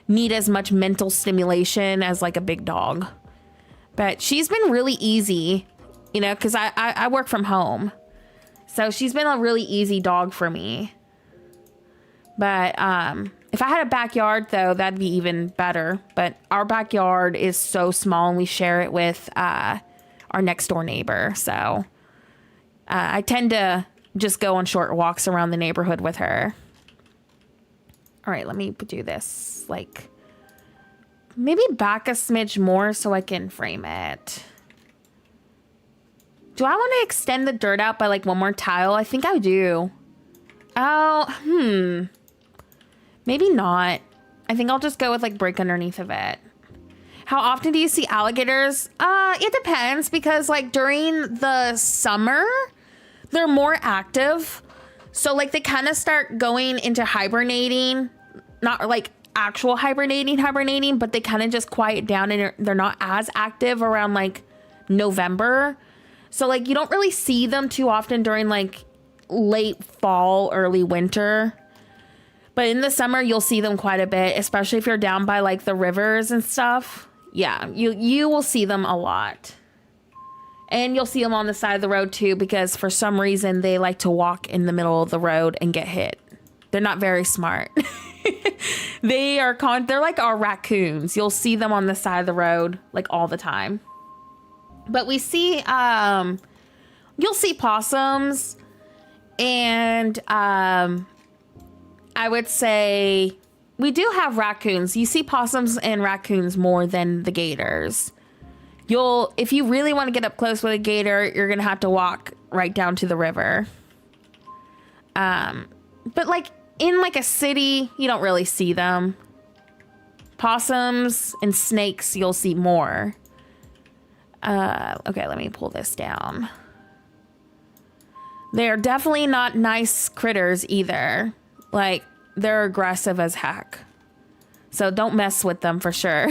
need as much mental stimulation as like a big dog. But she's been really easy, you know, because I work from home. So she's been a really easy dog for me. But if I had a backyard, though, that'd be even better. But our backyard is so small, and we share it with our next door neighbor. So I tend to just go on short walks around the neighborhood with her. All right, let me do this. Like, maybe back a smidge more so I can frame it. Do I want to extend the dirt out by like one more tile? I think I do. Oh, maybe not. I think I'll just go with like brick underneath of it. How often do you see alligators? It depends, because like during the summer, they're more active. So like they kind of start going into hibernating, not like actual hibernating, but they kind of just quiet down and they're not as active around like November. So like you don't really see them too often during like late fall, early winter. But in the summer, you'll see them quite a bit, especially if you're down by like the rivers and stuff. Yeah, you will see them a lot. And you'll see them on the side of the road too, because for some reason they like to walk in the middle of the road and get hit. They're not very smart. They're like our raccoons. You'll see them on the side of the road like all the time. But we see, you'll see possums, and I would say we do have raccoons. You see possums and raccoons more than the gators. If you really want to get up close with a gator, you're going to have to walk right down to the river. But like in like a city, you don't really see them. Possums and snakes, you'll see more. Okay, let me pull this down. They're definitely not nice critters either. Like, they're aggressive as heck. So don't mess with them for sure.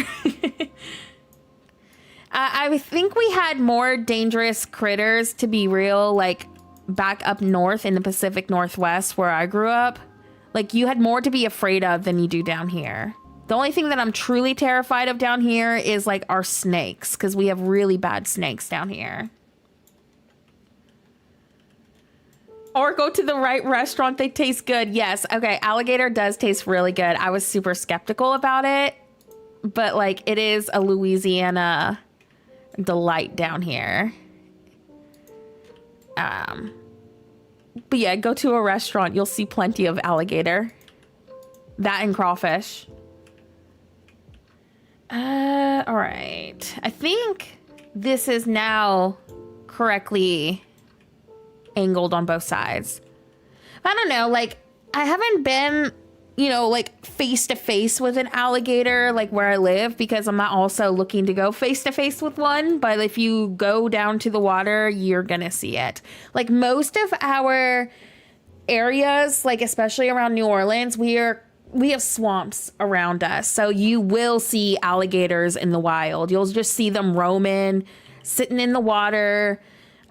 I think we had more dangerous critters, to be real, like back up north in the Pacific Northwest where I grew up. Like, you had more to be afraid of than you do down here. The only thing that I'm truly terrified of down here is like our snakes, because we have really bad snakes down here. Or go to the right restaurant. They taste good. Yes. Okay. Alligator does taste really good. I was super skeptical about it, but like it is a Louisiana delight down here. But yeah, go to a restaurant. You'll see plenty of alligator. That and crawfish. All right. I think this is now correctly angled on both sides. I don't know, like I haven't been, like face to face with an alligator like where I live, because I'm not also looking to go face to face with one. But if you go down to the water, you're gonna see it. Like most of our areas, like especially around New Orleans, we have swamps around us. So you will see alligators in the wild. You'll just see them roaming, sitting in the water.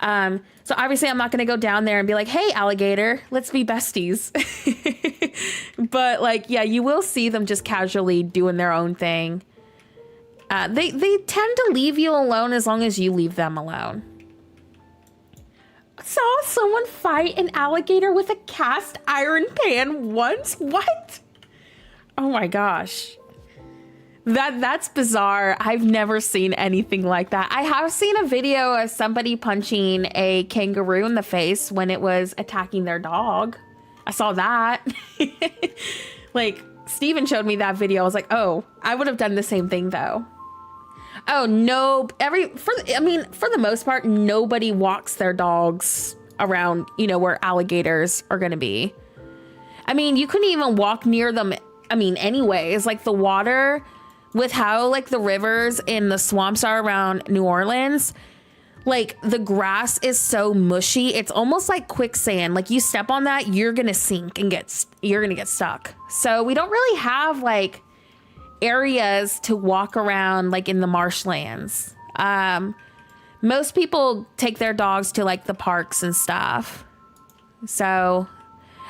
So obviously I'm not going to go down there and be like, hey, alligator, let's be besties. But like, yeah, you will see them just casually doing their own thing. They tend to leave you alone as long as you leave them alone. Saw someone fight an alligator with a cast iron pan once. What? Oh my gosh. That's bizarre. I've never seen anything like that. I have seen a video of somebody punching a kangaroo in the face when it was attacking their dog. I saw that. Like, Steven showed me that video. I was like, oh, I would have done the same thing though. Oh no, for the most part, nobody walks their dogs around, where alligators are going to be. I mean, you couldn't even walk near them. I mean, anyways, like the water with how like the rivers and the swamps are around New Orleans, like the grass is so mushy. It's almost like quicksand. Like you step on that, you're going to sink and you're going to get stuck. So we don't really have like areas to walk around like in the marshlands. Most people take their dogs to like the parks and stuff. So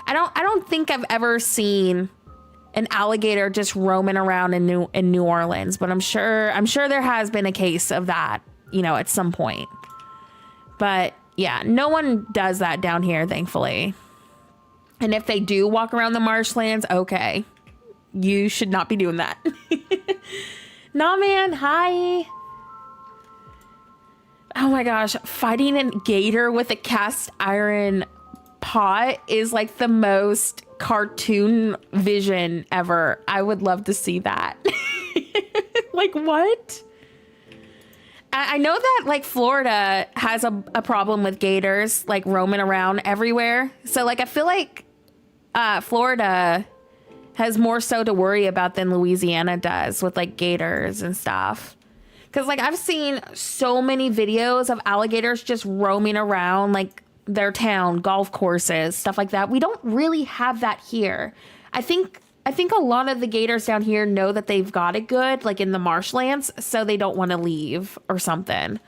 I don't think I've ever seen an alligator just roaming around in New Orleans, but I'm sure there has been a case of that, at some point. But yeah, no one does that down here, thankfully. And if they do walk around the marshlands, okay. You should not be doing that. Nah, man. Hi. Oh my gosh. Fighting a gator with a cast iron pot is like the most cartoon vision ever. I would love to see that. Like what? I know that like Florida has a problem with gators like roaming around everywhere. So like I feel like Florida has more so to worry about than Louisiana does with like gators and stuff. Cause like I've seen so many videos of alligators just roaming around like their town, golf courses, stuff like that. We don't really have that here. I think a lot of the gators down here know that they've got it good, like in the marshlands, so they don't want to leave or something.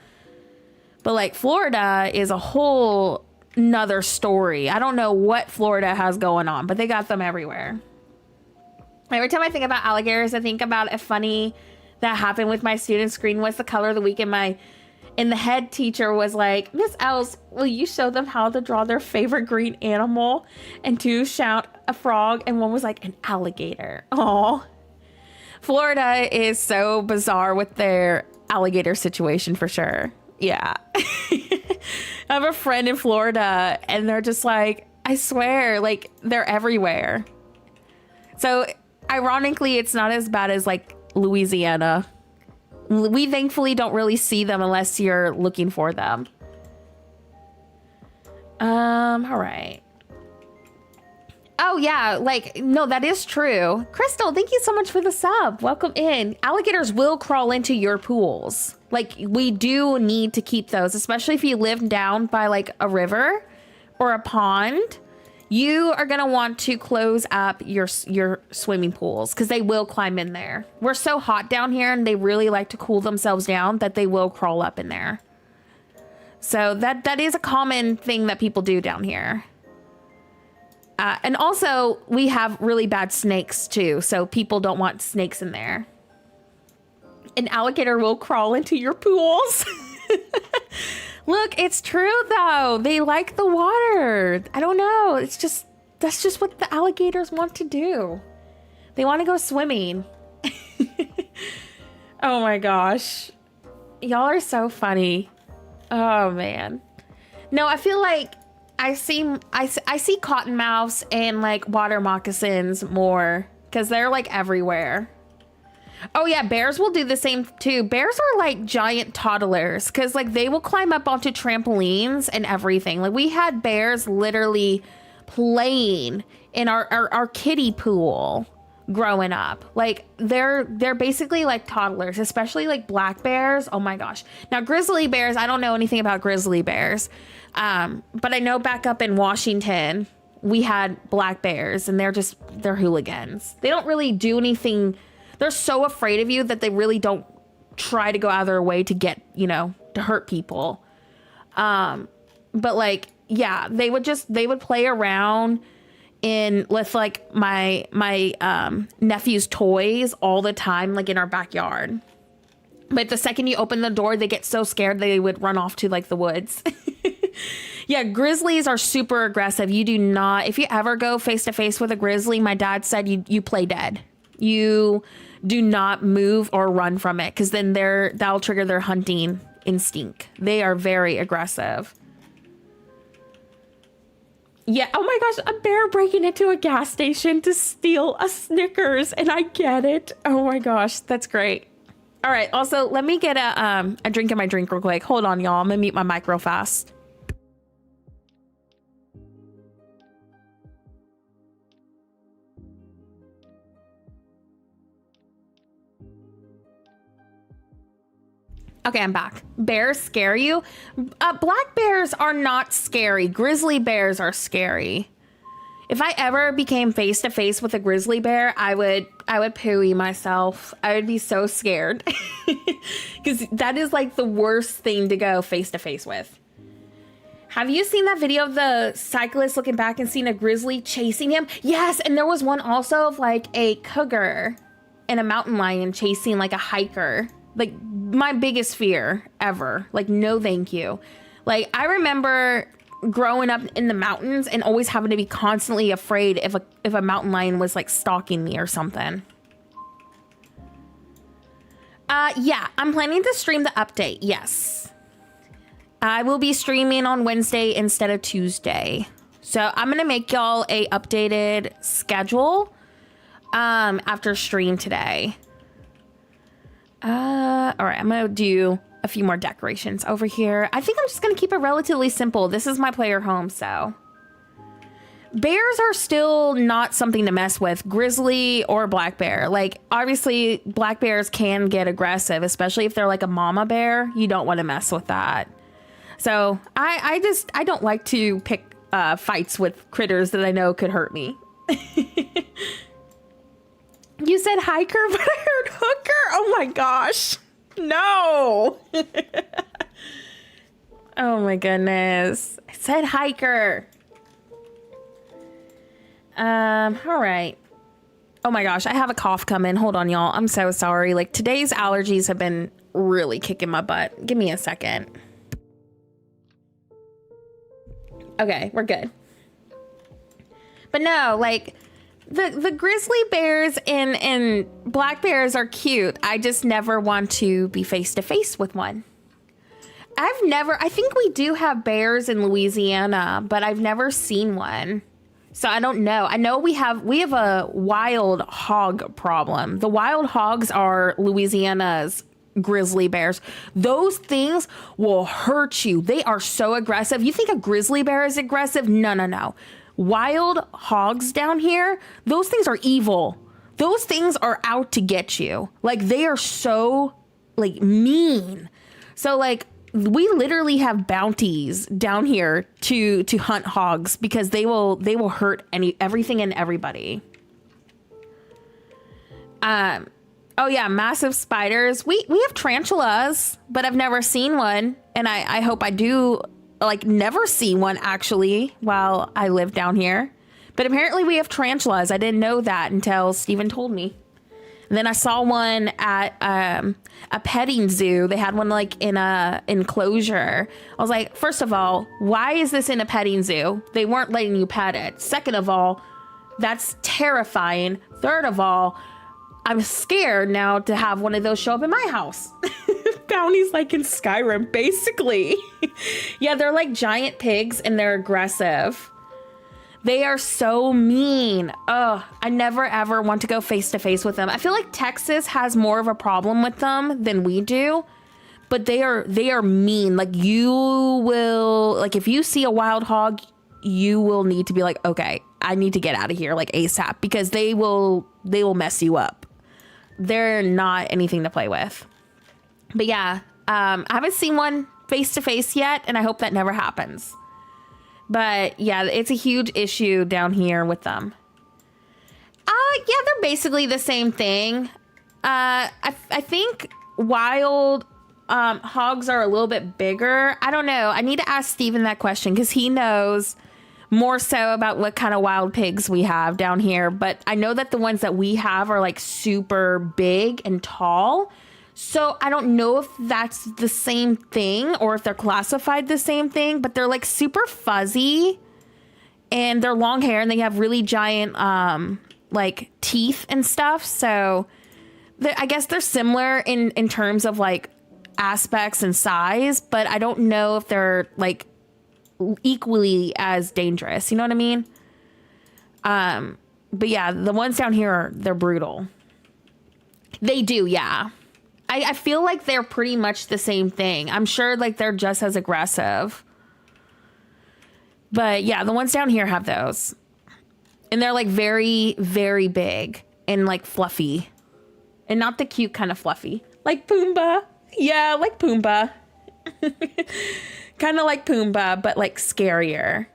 But like Florida is a whole nother story. I don't know what Florida has going on, but they got them everywhere. Every time I think about alligators, I think about a funny that happened with my student screen was the color of the week, and the head teacher was like, Miss Els, will you show them how to draw their favorite green animal? And two shout a frog, and one was like an alligator. Aw. Florida is so bizarre with their alligator situation for sure. Yeah. I have a friend in Florida, and they're just like, I swear, like they're everywhere. So ironically, it's not as bad as like Louisiana. We thankfully don't really see them unless you're looking for them. All right. Oh yeah, like, no, that is true. Crystal, thank you so much for the sub. Welcome in. Alligators will crawl into your pools. Like, we do need to keep those, especially if you live down by like a river or a pond. You are going to want to close up your swimming pools because they will climb in there. We're so hot down here and they really like to cool themselves down that they will crawl up in there. So that is a common thing that people do down here. And also we have really bad snakes too. So people don't want snakes in there. An alligator will crawl into your pools. Look, it's true though. They like the water. I don't know. That's just what the alligators want to do. They want to go swimming. Oh my gosh. Y'all are so funny. Oh man. No, I feel like I see cottonmouths and like water moccasins more because they're like everywhere. Oh yeah, bears will do the same too. Bears are like giant toddlers because like they will climb up onto trampolines and everything. Like we had bears literally playing in our kiddie pool growing up. Like they're basically like toddlers, especially like black bears. Oh my gosh. Now grizzly bears, I don't know anything about grizzly bears. But I know back up in Washington, we had black bears and they're hooligans. They don't really do anything. They're so afraid of you that they really don't try to go out of their way to get, to hurt people. But like, yeah, they would play around with like my nephew's toys all the time, like in our backyard. But the second you open the door, they get so scared they would run off to like the woods. Yeah, grizzlies are super aggressive. You do not, if you ever go face to face with a grizzly, my dad said you play dead. You do not move or run from it, because then that'll trigger their hunting instinct. They are very aggressive. Yeah, oh my gosh, a bear breaking into a gas station to steal a Snickers, and I get it. Oh my gosh, that's great. All right, also, let me get a drink in my drink real quick. Hold on, y'all. I'm gonna mute my mic real fast. Okay, I'm back. Bears scare you? Black bears are not scary. Grizzly bears are scary. If I ever became face to face with a grizzly bear, I would pooey myself. I would be so scared. Because that is like the worst thing to go face to face with. Have you seen that video of the cyclist looking back and seeing a grizzly chasing him? Yes, and there was one also of like a cougar and a mountain lion chasing like a hiker. Like my biggest fear ever. Like, no thank you. Like, I remember growing up in the mountains and always having to be constantly afraid if a mountain lion was like stalking me or something. Yeah, I'm planning to stream the update. Yes. I will be streaming on Wednesday instead of Tuesday. So I'm going to make y'all a updated schedule after stream today. All right, I'm gonna do a few more decorations over here. I think I'm just gonna keep it relatively simple. This is my player home, so. Bears are still not something to mess with, grizzly or black bear. Like, obviously, black bears can get aggressive, especially if they're like a mama bear. You don't want to mess with that. So, I don't like to pick fights with critters that I know could hurt me. You said hiker, but I heard hooker. Oh my gosh. No. Oh my goodness. I said hiker. All right. Oh my gosh, I have a cough coming. Hold on, y'all. I'm so sorry. Like, today's allergies have been really kicking my butt. Give me a second. Okay, we're good. But no, like, the grizzly bears and black bears are cute. I just never want to be face to face with one. I think we do have bears in Louisiana, but I've never seen one. So I don't know. I know we have a wild hog problem. The wild hogs are Louisiana's grizzly bears. Those things will hurt you. They are so aggressive. You think a grizzly bear is aggressive? No, no, no. Wild hogs down here, those things are evil. Those things are out to get you. Like, they are so like mean. So like, we literally have bounties down here to hunt hogs because they will hurt everything and everybody. Oh yeah, massive spiders. We have tarantulas, but I've never seen one, and I hope I do like never see one actually while I live down here. But apparently we have tarantulas. I didn't know that until Steven told me. And then I saw one at a petting zoo. They had one like in a enclosure. I was like, first of all, why is this in a petting zoo? They weren't letting you pet it. Second of all, that's terrifying. Third of all, I'm scared now to have one of those show up in my house. Bounties like in Skyrim, basically. Yeah, they're like giant pigs and they're aggressive. They are so mean. Ugh, I never ever want to go face to face with them. I feel like Texas has more of a problem with them than we do, but they are mean. Like, you will, like, if you see a wild hog, you will need to be like, okay, I need to get out of here like ASAP, because they will mess you up. They're not anything to play with. But yeah, I haven't seen one face to face yet, and I hope that never happens. But yeah, it's a huge issue down here with them. Yeah, they're basically the same thing. I think wild hogs are a little bit bigger. I don't know. I need to ask Steven that question because he knows more so about what kind of wild pigs we have down here. But I know that the ones that we have are like super big and tall. So I don't know if that's the same thing or if they're classified the same thing, but they're like super fuzzy and they're long hair and they have really giant like teeth and stuff. So I guess they're similar in terms of like aspects and size, but I don't know if they're like equally as dangerous. You know what I mean? But yeah, the ones down here, they're brutal. They do, yeah. I feel like they're pretty much the same thing. I'm sure like they're just as aggressive. But yeah, the ones down here have those. And they're like very, very big and like fluffy. And not the cute kind of fluffy. Like Pumbaa. Yeah, like Pumbaa. Kind of like Pumbaa, but like scarier.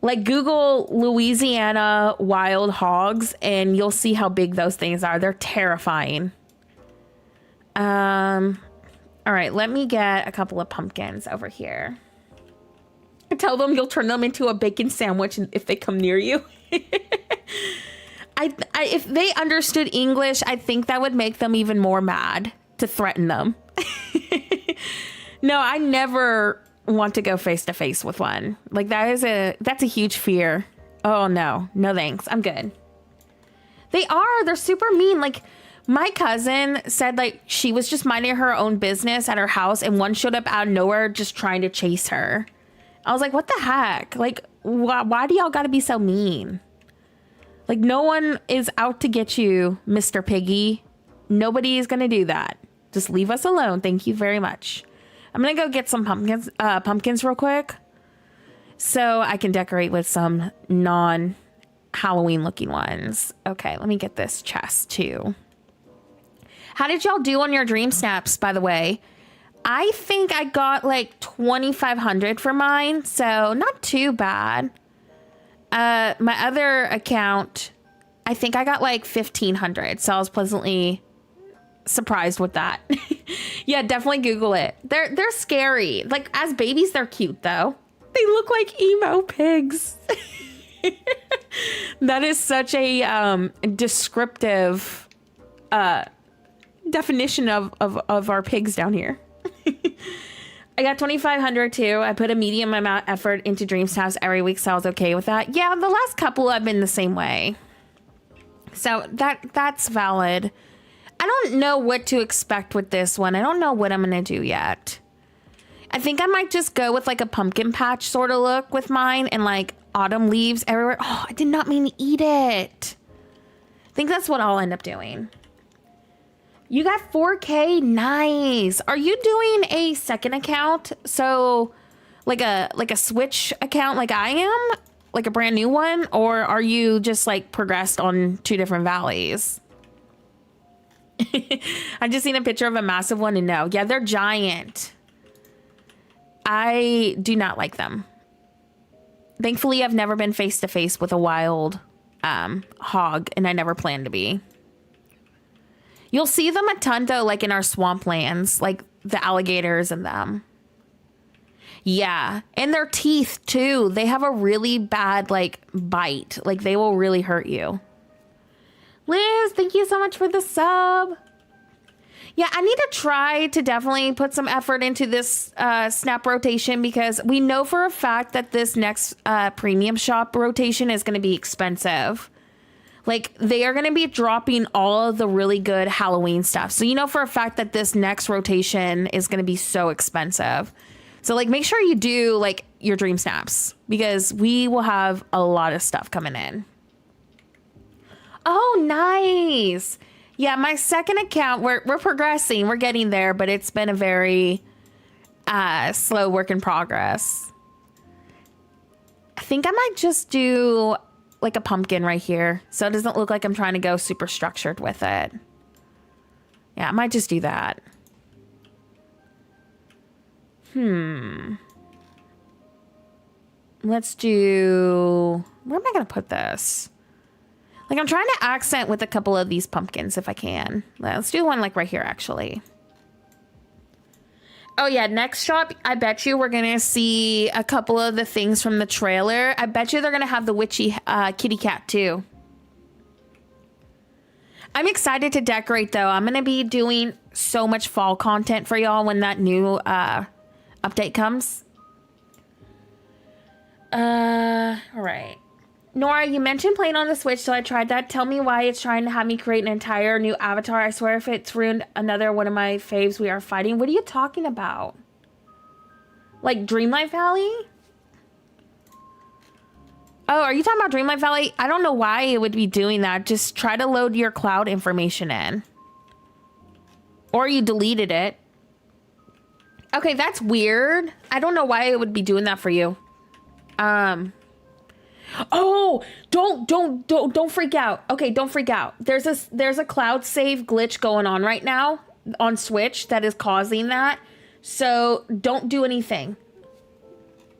Like Google Louisiana wild hogs and you'll see how big those things are. They're terrifying. All right, let me get a couple of pumpkins over here. Tell them you'll turn them into a bacon sandwich if they come near you. If they understood English, I think that would make them even more mad to threaten them. No, I never want to go face to face with one. Like that's a huge fear. Oh no thanks, I'm good. They're super mean. Like my cousin said like she was just minding her own business at her house and one showed up out of nowhere just trying to chase her. I was like, what the heck? Like why do y'all gotta be so mean? Like no one is out to get you, Mr. Piggy. Nobody is gonna do that. Just leave us alone, thank you very much. I'm gonna go get some pumpkins real quick so I can decorate with some non-Halloween looking ones. Okay, let me get this chest too. How did y'all do on your dream snaps, by the way? I think I got like 2,500 for mine, so not too bad. My other account, I think I got like 1,500, so I was pleasantly surprised with that. Yeah, definitely Google it. They're scary. Like as babies, they're cute though. They look like emo pigs. That is such a descriptive definition of our pigs down here. I got 2,500 too. I put a medium amount effort into dream snaps every week, so I was okay with that. Yeah, the last couple I've been the same way. So that's valid. I don't know what to expect with this one. I don't know what I'm going to do yet. I think I might just go with like a pumpkin patch sort of look with mine and like autumn leaves everywhere. Oh, I did not mean to eat it. I think that's what I'll end up doing. You got 4K? Nice. Are you doing a second account? So like a Switch account like I am? Like a brand new one? Or are you just like progressed on 2 different valleys? I just seen a picture of a massive one and no. Yeah, they're giant. I do not like them. Thankfully, I've never been face to face with a wild hog, and I never plan to be. You'll see them a ton though, like in our swamplands, like the alligators and them. Yeah, and their teeth too. They have a really bad like bite. Like they will really hurt you. Liz, thank you so much for the sub. Yeah, I need to try to definitely put some effort into this snap rotation because we know for a fact that this next premium shop rotation is going to be expensive. Like they are going to be dropping all of the really good Halloween stuff. So you know for a fact that this next rotation is going to be so expensive. So like make sure you do like your dream snaps because we will have a lot of stuff coming in. Oh, nice. Yeah, my second account, we're progressing. We're getting there, but it's been a very slow work in progress. I think I might just do like a pumpkin right here. So it doesn't look like I'm trying to go super structured with it. Yeah, I might just do that. Let's do... Where am I going to put this? Like, I'm trying to accent with a couple of these pumpkins if I can. Let's do one, like, right here, actually. Oh, yeah, next shop, I bet you we're going to see a couple of the things from the trailer. I bet you they're going to have the witchy kitty cat, too. I'm excited to decorate though. I'm going to be doing so much fall content for y'all when that new update comes. All right. Nora, you mentioned playing on the Switch, so I tried that. Tell me why it's trying to have me create an entire new avatar. I swear if it's ruined another one of my faves, we are fighting. What are you talking about? Like Dreamlight Valley? Oh, are you talking about Dreamlight Valley? I don't know why it would be doing that. Just try to load your cloud information in. Or you deleted it. Okay, that's weird. I don't know why it would be doing that for you. Oh, don't freak out. Okay, don't freak out. There's a cloud save glitch going on right now on Switch that is causing that. So don't do anything.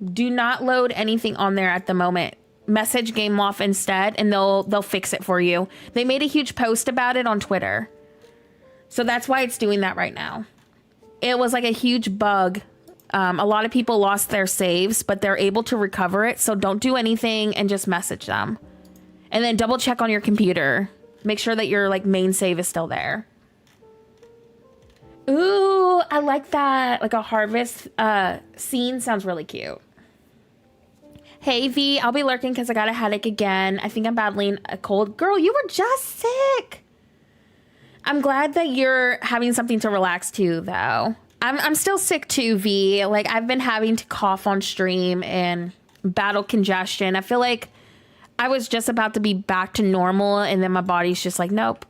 Do not load anything on there at the moment. Message Game Loft instead, and they'll fix it for you. They made a huge post about it on Twitter. So that's why it's doing that right now. It was like a huge bug. A lot of people lost their saves, but they're able to recover it. So don't do anything and just message them. And then double check on your computer. Make sure that your like main save is still there. Ooh, I like that. Like a harvest scene sounds really cute. Hey V, I'll be lurking because I got a headache again. I think I'm battling a cold. Girl, you were just sick. I'm glad that you're having something to relax to though. I'm still sick too, V. Like, I've been having to cough on stream and battle congestion. I feel like I was just about to be back to normal, and then my body's just like, nope.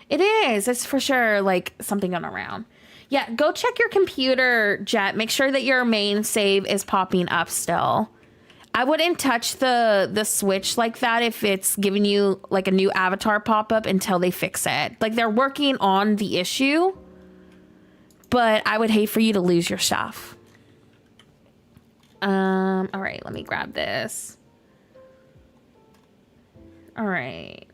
It is. It's for sure, like, something going around. Yeah, go check your computer, Jet. Make sure that your main save is popping up still. I wouldn't touch the Switch like that if it's giving you, like, a new avatar pop-up until they fix it. Like, they're working on the issue. But I would hate for you to lose your stuff. All right, let me grab this. All right.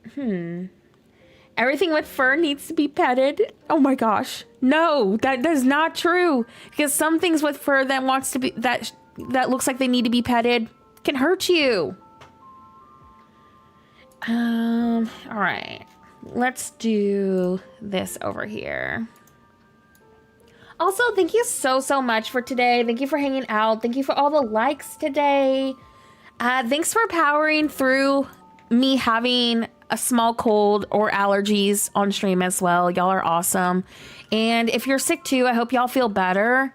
Everything with fur needs to be petted. Oh my gosh. No, that is not true. Because some things with fur that wants to be that looks like they need to be petted can hurt you. All right. Let's do this over here. Also, thank you so much for today. Thank you for hanging out. Thank you for all the likes today. Thanks for powering through me having a small cold or allergies on stream as well. Y'all are awesome. And if you're sick too, I hope y'all feel better.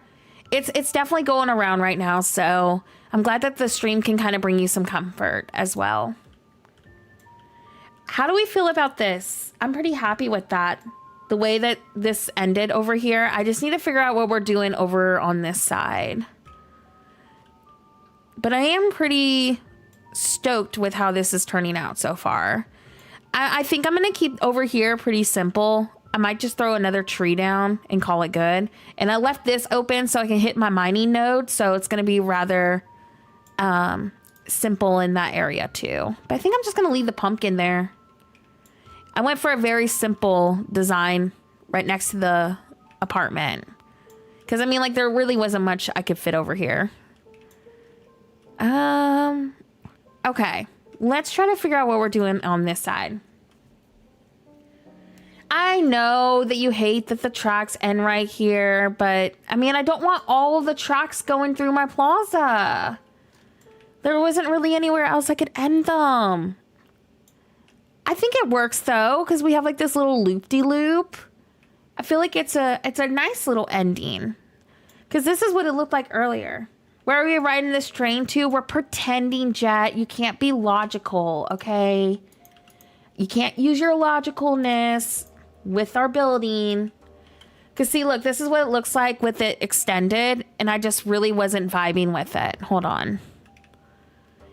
It's definitely going around right now. So I'm glad that the stream can kind of bring you some comfort as well. How do we feel about this? I'm pretty happy with that. The way that this ended over here, I just need to figure out what we're doing over on this side. But I am pretty stoked with how this is turning out so far. I think I'm going to keep over here pretty simple. I might just throw another tree down and call it good. And I left this open so I can hit my mining node. So it's going to be rather simple in that area too. But I think I'm just going to leave the pumpkin there. I went for a very simple design right next to the apartment. Because, I mean, like, there really wasn't much I could fit over here. Okay. Let's try to figure out what we're doing on this side. I know that you hate that the tracks end right here, but, I mean, I don't want all of the tracks going through my plaza. There wasn't really anywhere else I could end them. I think it works though, because we have like this little loop-de-loop. I feel like it's a nice little ending. Because this is what it looked like earlier. Where are we riding this train to? We're pretending, Jet. You can't be logical, okay? You can't use your logicalness with our building. Because see, look, this is what it looks like with it extended. And I just really wasn't vibing with it. Hold on.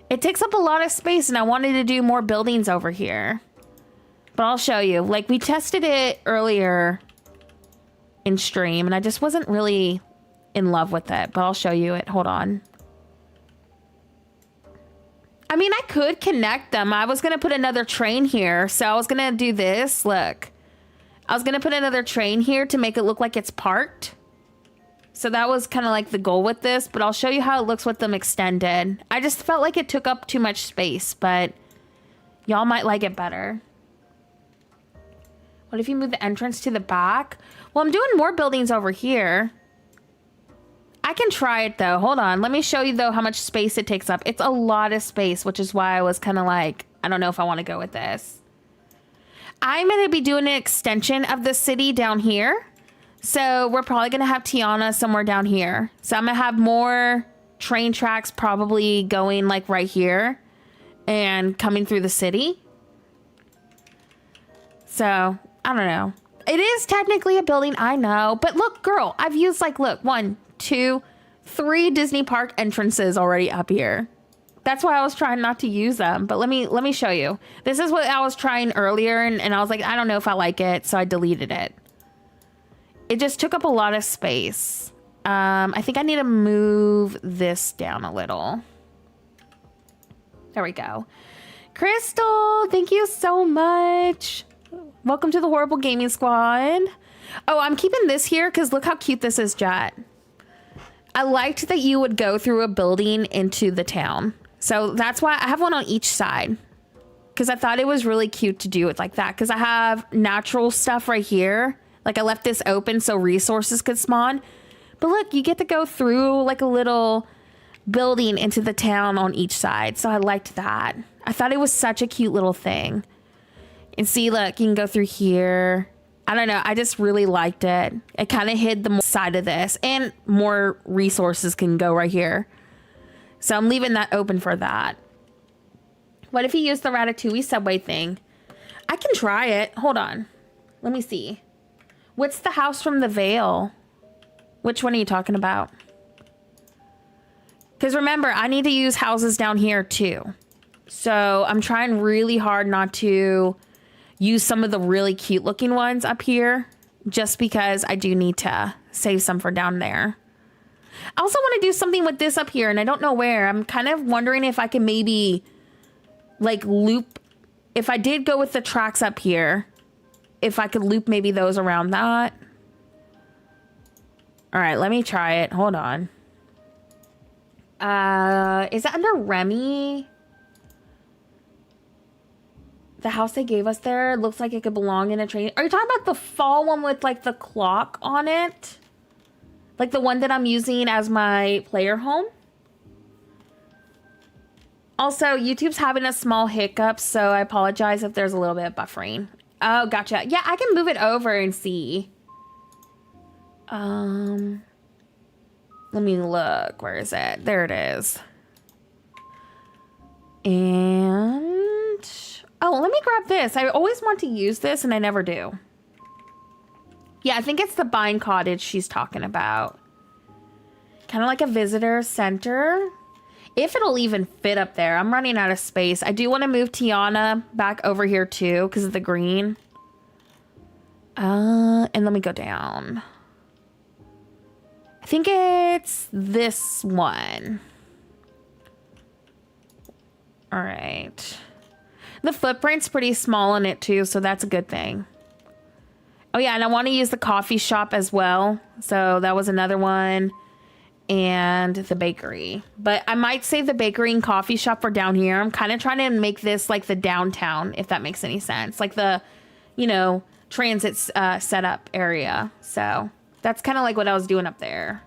It takes up a lot of space and I wanted to do more buildings over here. But I'll show you. Like, we tested it earlier in stream and I just wasn't really in love with it. But I'll show you it. Hold on. I mean, I could connect them. I was going to put another train here. So I was going to do this. Look. I was going to put another train here to make it look like it's parked. So that was kind of like the goal with this, but I'll show you how it looks with them extended. I just felt like it took up too much space, but y'all might like it better. What if you move the entrance to the back? Well, I'm doing more buildings over here. I can try it though. Hold on. Let me show you though how much space it takes up. It's a lot of space, which is why I was kind of like, I don't know if I want to go with this. I'm going to be doing an extension of the city down here. So we're probably going to have Tiana somewhere down here. So I'm going to have more train tracks probably going like right here and coming through the city. So I don't know. It is technically a building, I know. But look, girl, I've used like, look, 1, 2, 3 Disney park entrances already up here. That's why I was trying not to use them. But let me show you. This is what I was trying earlier. And I was like, I don't know if I like it. So I deleted it. It just took up a lot of space. I think I need to move this down a little. There we go. Crystal, thank you so much. Welcome to the Horrible Gaming Squad. Oh, I'm keeping this here because look how cute this is, Jet. I liked that you would go through a building into the town. So that's why I have one on each side. Because I thought it was really cute to do it like that. Because I have natural stuff right here. Like I left this open so resources could spawn. But look, you get to go through like a little building into the town on each side. So I liked that. I thought it was such a cute little thing. And see, look, you can go through here. I don't know. I just really liked it. It kind of hid the side of this. And more resources can go right here. So I'm leaving that open for that. What if you use the Ratatouille subway thing? I can try it. Hold on. Let me see. What's the house from the Vale? Which one are you talking about? Because remember, I need to use houses down here too. So I'm trying really hard not to use some of the really cute looking ones up here. Just because I do need to save some for down there. I also want to do something with this up here. And I don't know where. I'm kind of wondering if I can maybe like loop. If I did go with the tracks up here. If I could loop maybe those around that. All right, let me try it. Hold on. Is that under Remy? The house they gave us there looks like it could belong in a train. Are you talking about the fall one with like the clock on it? Like the one that I'm using as my player home? Also, YouTube's having a small hiccup, so I apologize if there's a little bit of buffering. Oh, gotcha. Yeah, I can move it over and see. Let me look. Where is it? There it is. And... oh, let me grab this. I always want to use this, and I never do. Yeah, I think it's the Bind Cottage she's talking about. Kind of like a visitor center. If it'll even fit up there. I'm running out of space. I do want to move Tiana back over here too because of the green. And let me go down. I think it's this one. All right. The footprint's pretty small on it too, so that's a good thing. Oh yeah, and I want to use the coffee shop as well. So that was another one. And the bakery. But I might save the bakery and coffee shop for down here. I'm kind of trying to make this like the downtown, if that makes any sense. Like the, you know, transit setup area. So that's kind of like what I was doing up there.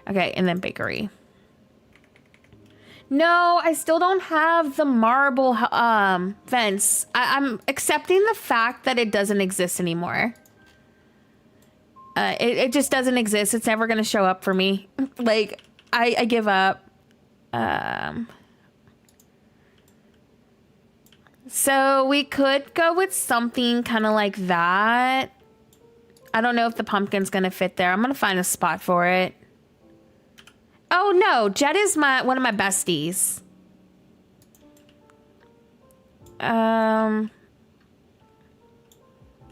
Okay, and then bakery. No, I still don't have the marble fence. I'm accepting the fact that it doesn't exist anymore. It just doesn't exist. It's never going to show up for me. Like, I give up. So we could go with something kind of like that. I don't know if the pumpkin's going to fit there. I'm going to find a spot for it. Oh, no. Jet is one of my besties.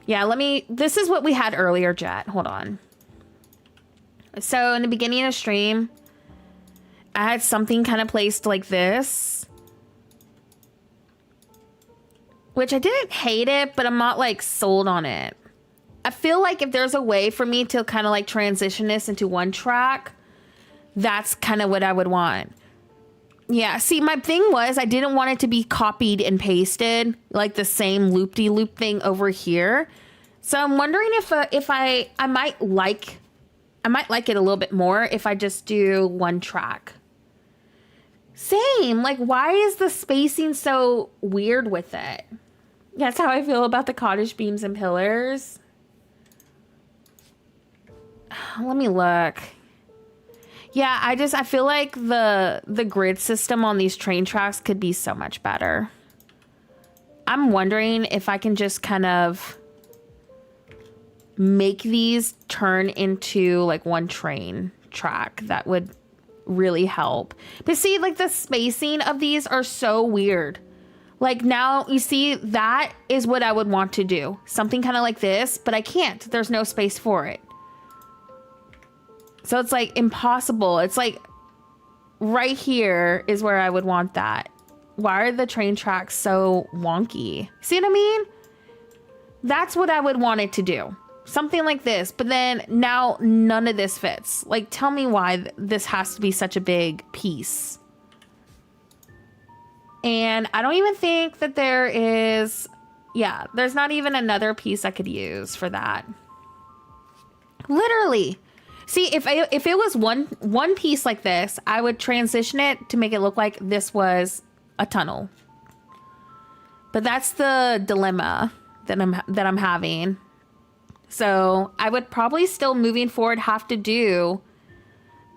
Yeah, this is what we had earlier, Jet. Hold on. So in the beginning of stream, I had something kind of placed like this. Which I didn't hate it, but I'm not like sold on it. I feel like if there's a way for me to kind of like transition this into one track, that's kind of what I would want. Yeah, see, my thing was I didn't want it to be copied and pasted like the same loop-de-loop thing over here. So I'm wondering if I might like it a little bit more if I just do one track. Same. Like, why is the spacing so weird with it? That's how I feel about the cottage beams and pillars. Let me look. Yeah, I feel like the grid system on these train tracks could be so much better. I'm wondering if I can just kind of make these turn into like one train track. That would really help. But see, like the spacing of these are so weird. Like now you see, that is what I would want to do. Something kind of like this, but I can't. There's no space for it. So it's like impossible. It's like right here is where I would want that. Why are the train tracks so wonky? See what I mean? That's what I would want it to do. Something like this, but then now none of this fits. Like, tell me why this has to be such a big piece. And I don't even think that there is, yeah, there's not even another piece I could use for that. Literally. See, if it was one piece like this, I would transition it to make it look like this was a tunnel. But that's the dilemma that I'm having. So I would probably still moving forward have to do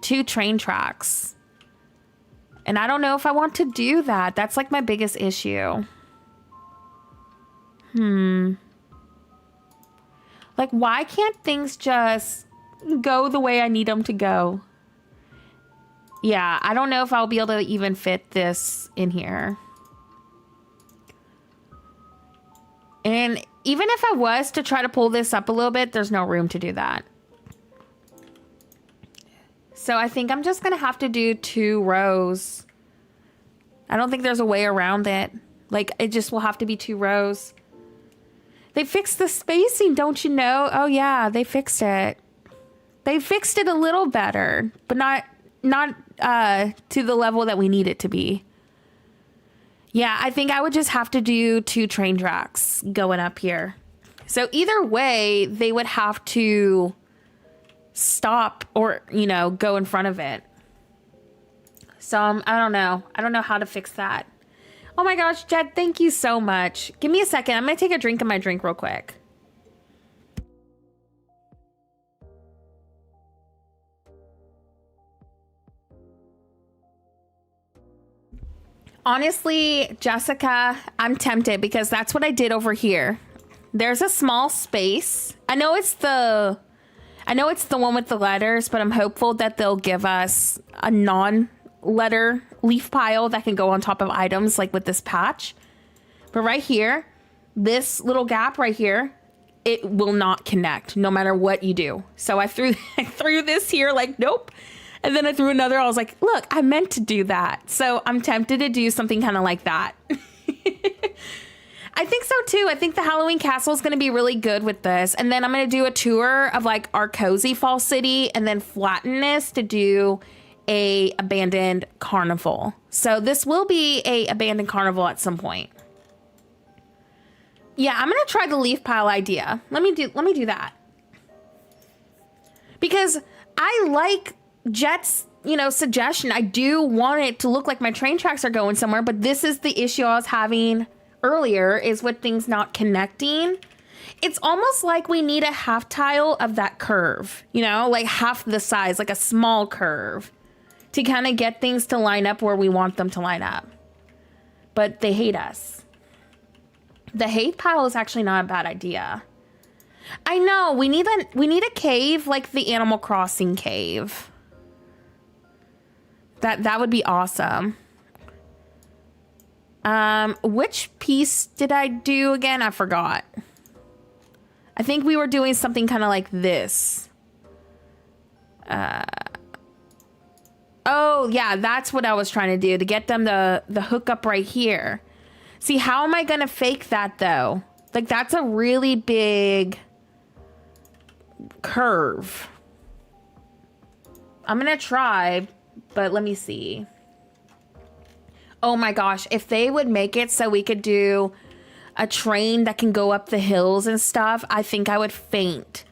2 train tracks. And I don't know if I want to do that. That's like my biggest issue. Like, why can't things just go the way I need them to go? Yeah, I don't know if I'll be able to even fit this in here. And even if I was to try to pull this up a little bit, there's no room to do that. So I think I'm just going to have to do 2 rows. I don't think there's a way around it. Like, it just will have to be 2 rows. They fixed the spacing, don't you know? Oh, yeah, they fixed it. They fixed it a little better, but not to the level that we need it to be. Yeah, I think I would just have to do 2 train tracks going up here. So either way, they would have to stop or, you know, go in front of it. So I don't know. I don't know how to fix that. Oh my gosh, Jed, thank you so much. Give me a second. I'm going to take a drink of my drink real quick. Honestly, Jessica, I'm tempted because that's what I did over here. There's a small space. I know it's the one with the letters, but I'm hopeful that they'll give us a non-letter leaf pile that can go on top of items like with this patch. But right here, this little gap right here, it will not connect no matter what you do. So I threw this here like, nope. And then I threw another. I was like, look, I meant to do that. So I'm tempted to do something kind of like that. I think so too. I think the Halloween castle is going to be really good with this. And then I'm going to do a tour of like our cozy fall city and then flatten this to do a abandoned carnival. So this will be a abandoned carnival at some point. Yeah, I'm going to try the leaf pile idea. Let me do that. Because I like Jet's, suggestion. I do want it to look like my train tracks are going somewhere, but this is the issue I was having earlier is with things not connecting. It's almost like we need a half tile of that curve, like half the size, like a small curve to kind of get things to line up where we want them to line up. But they hate us. The hate pile is actually not a bad idea. I know we need a cave like the Animal Crossing cave. That would be awesome. Which piece did I do again? I forgot. I think we were doing something kind of like this. Oh yeah, that's what I was trying to do to get them the hookup right here. See, how am I gonna fake that though? Like that's a really big curve. I'm gonna try, but let me see. Oh my gosh, if they would make it so we could do a train that can go up the hills and stuff, I think I would faint.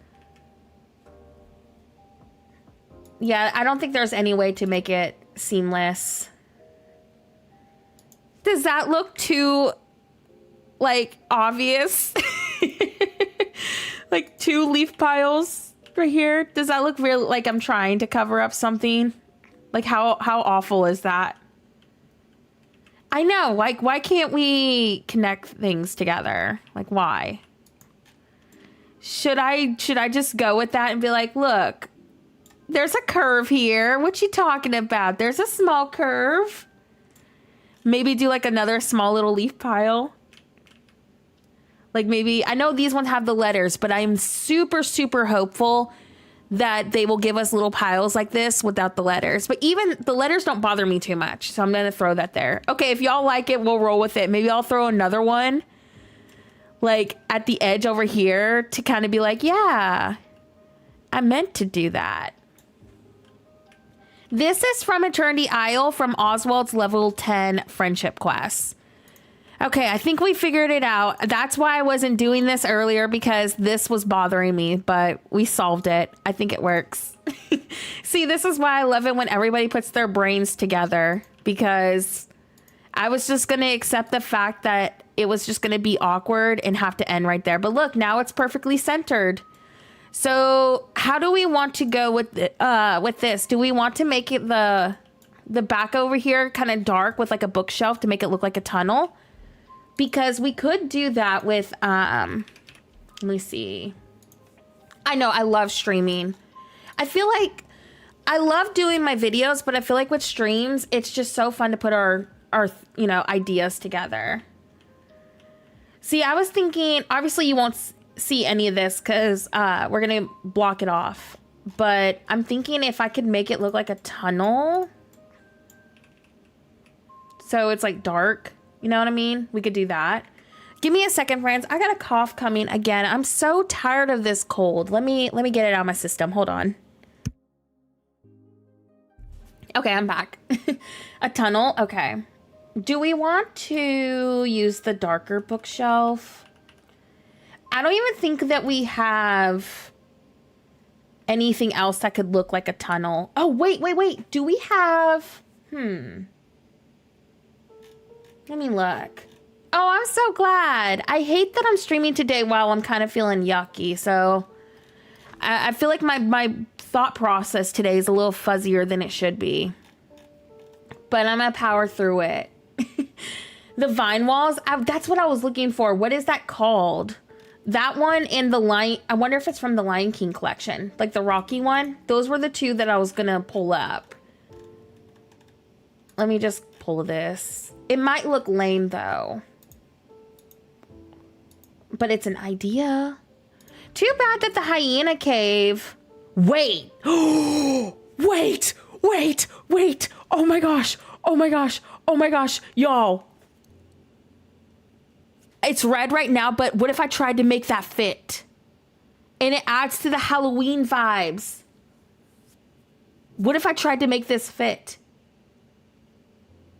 Yeah, I don't think there's any way to make it seamless. Does that look too, like, obvious? Like 2 leaf piles right here? Does that look real, like I'm trying to cover up something? Like, how awful is that? I know, like, why can't we connect things together? Like, why? Should I just go with that and be like, look, there's a curve here. What you talking about? There's a small curve. Maybe do like another small little leaf pile. Like maybe, I know these ones have the letters, but I'm super, super hopeful that they will give us little piles like this without the letters. But even the letters don't bother me too much. So I'm going to throw that there. Okay, if y'all like it, we'll roll with it. Maybe I'll throw another one like at the edge over here to kind of be like, yeah, I meant to do that. This is from Eternity Isle from Oswald's level 10 friendship quest. Okay, I think we figured it out. That's why I wasn't doing this earlier, because this was bothering me, but we solved it. I think it works. See, this is why I love it when everybody puts their brains together, because I was just going to accept the fact that it was just going to be awkward and have to end right there. But look, now it's perfectly centered. So how do we want to go with this? Do we want to make it the back over here kind of dark with like a bookshelf to make it look like a tunnel? Because we could do that with, let me see. I know, I love streaming. I feel like I love doing my videos, but I feel like with streams, it's just so fun to put our you know, ideas together. See, I was thinking, obviously you won't see any of this because we're going to block it off. But I'm thinking if I could make it look like a tunnel. So it's like dark. You know what I mean? We could do that. Give me a second, friends. I got a cough coming again. I'm so tired of this cold. Let me get it out of my system. Hold on. Okay, I'm back. A tunnel. Okay. Do we want to use the darker bookshelf? I don't even think that we have anything else that could look like a tunnel. Oh, wait. Do we have... Let me look. Oh, I'm so glad. I hate that I'm streaming today while I'm kind of feeling yucky. So I feel like my thought process today is a little fuzzier than it should be. But I'm going to power through it. The vine walls, that's what I was looking for. What is that called? That one and the Lion... I wonder if it's from the Lion King collection. Like the Rocky one. Those were the two that I was going to pull up. Let me just pull this. It might look lame, though. But it's an idea. Too bad that the hyena cave... Wait! Wait! Oh my gosh! Y'all. It's red right now, but what if I tried to make that fit? And it adds to the Halloween vibes. What if I tried to make this fit?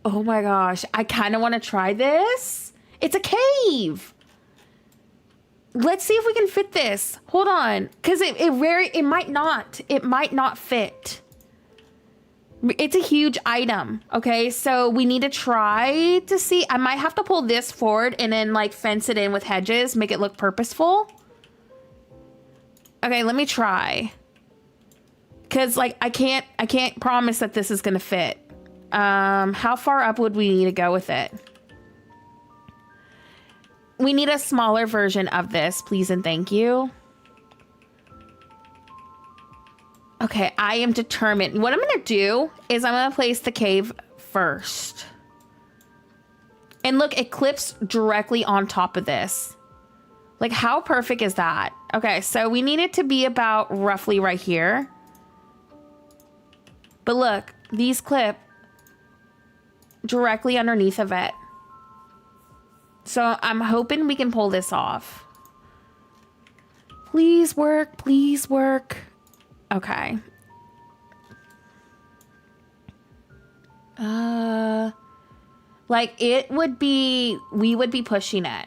Oh my gosh, I kind of want to try this. It's a cave. Let's see if we can fit this. Hold on, because it might not fit. It's a huge item. Okay, so we need to try to see. I might have to pull this forward and then like fence it in with hedges, make it look purposeful. Okay, let me try. Because like I can't promise that this is gonna fit. How far up would we need to go with it? We need a smaller version of this, please and thank you. Okay, I am determined. What I'm gonna do is I'm gonna place the cave first. And look, it clips directly on top of this. Like, how perfect is that? Okay, so we need it to be about roughly right here. But look, these clip directly underneath of it. So I'm hoping we can pull this off. Please work, please work. Okay. Like it would be, we would be pushing it.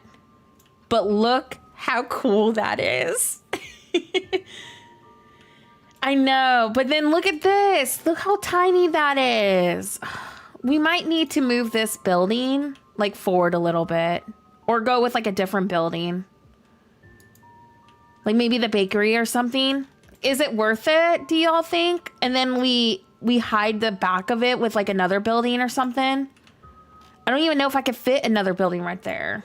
But look how cool that is. I know, but then look at this. Look how tiny that is. We might need to move this building like forward a little bit or go with like a different building. Like maybe the bakery or something. Is it worth it, do y'all think? And then we hide the back of it with like another building or something. I don't even know if I could fit another building right there.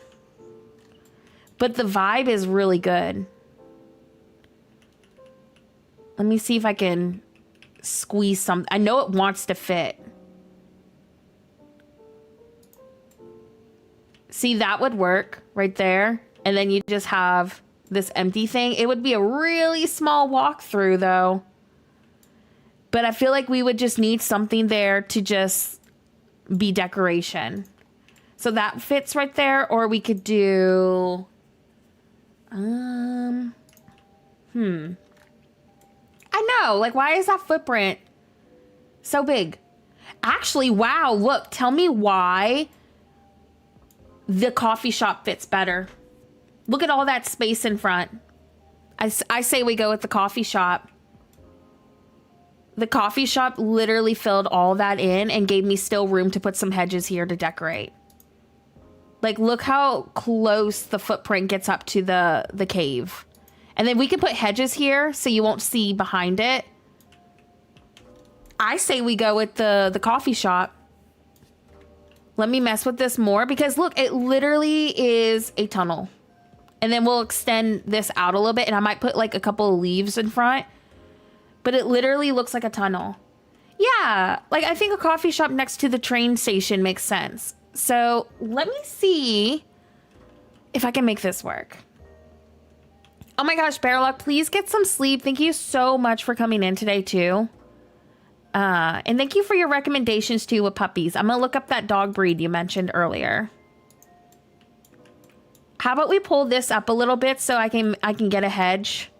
But the vibe is really good. Let me see if I can squeeze some. I know it wants to fit. See, that would work right there. And then you just have this empty thing. It would be a really small walkthrough though. But I feel like we would just need something there to just be decoration. So that fits right there. Or we could do... I know, like, why is that footprint so big? Actually, wow, look, tell me why the coffee shop fits better. Look at all that space in front. I say we go with the coffee shop. The coffee shop literally filled all that in and gave me still room to put some hedges here to decorate. Like, look how close the footprint gets up to the cave. And then we can put hedges here so you won't see behind it. I say we go with the coffee shop. Let me mess with this more because look, it literally is a tunnel. And then we'll extend this out a little bit and I might put like a couple of leaves in front. But it literally looks like a tunnel. Yeah, like I think a coffee shop next to the train station makes sense. So let me see if I can make this work. Oh my gosh, Bearlock, please get some sleep. Thank you so much for coming in today too. And thank you for your recommendations too with puppies. I'm gonna look up that dog breed you mentioned earlier. How about we pull this up a little bit so I can get a hedge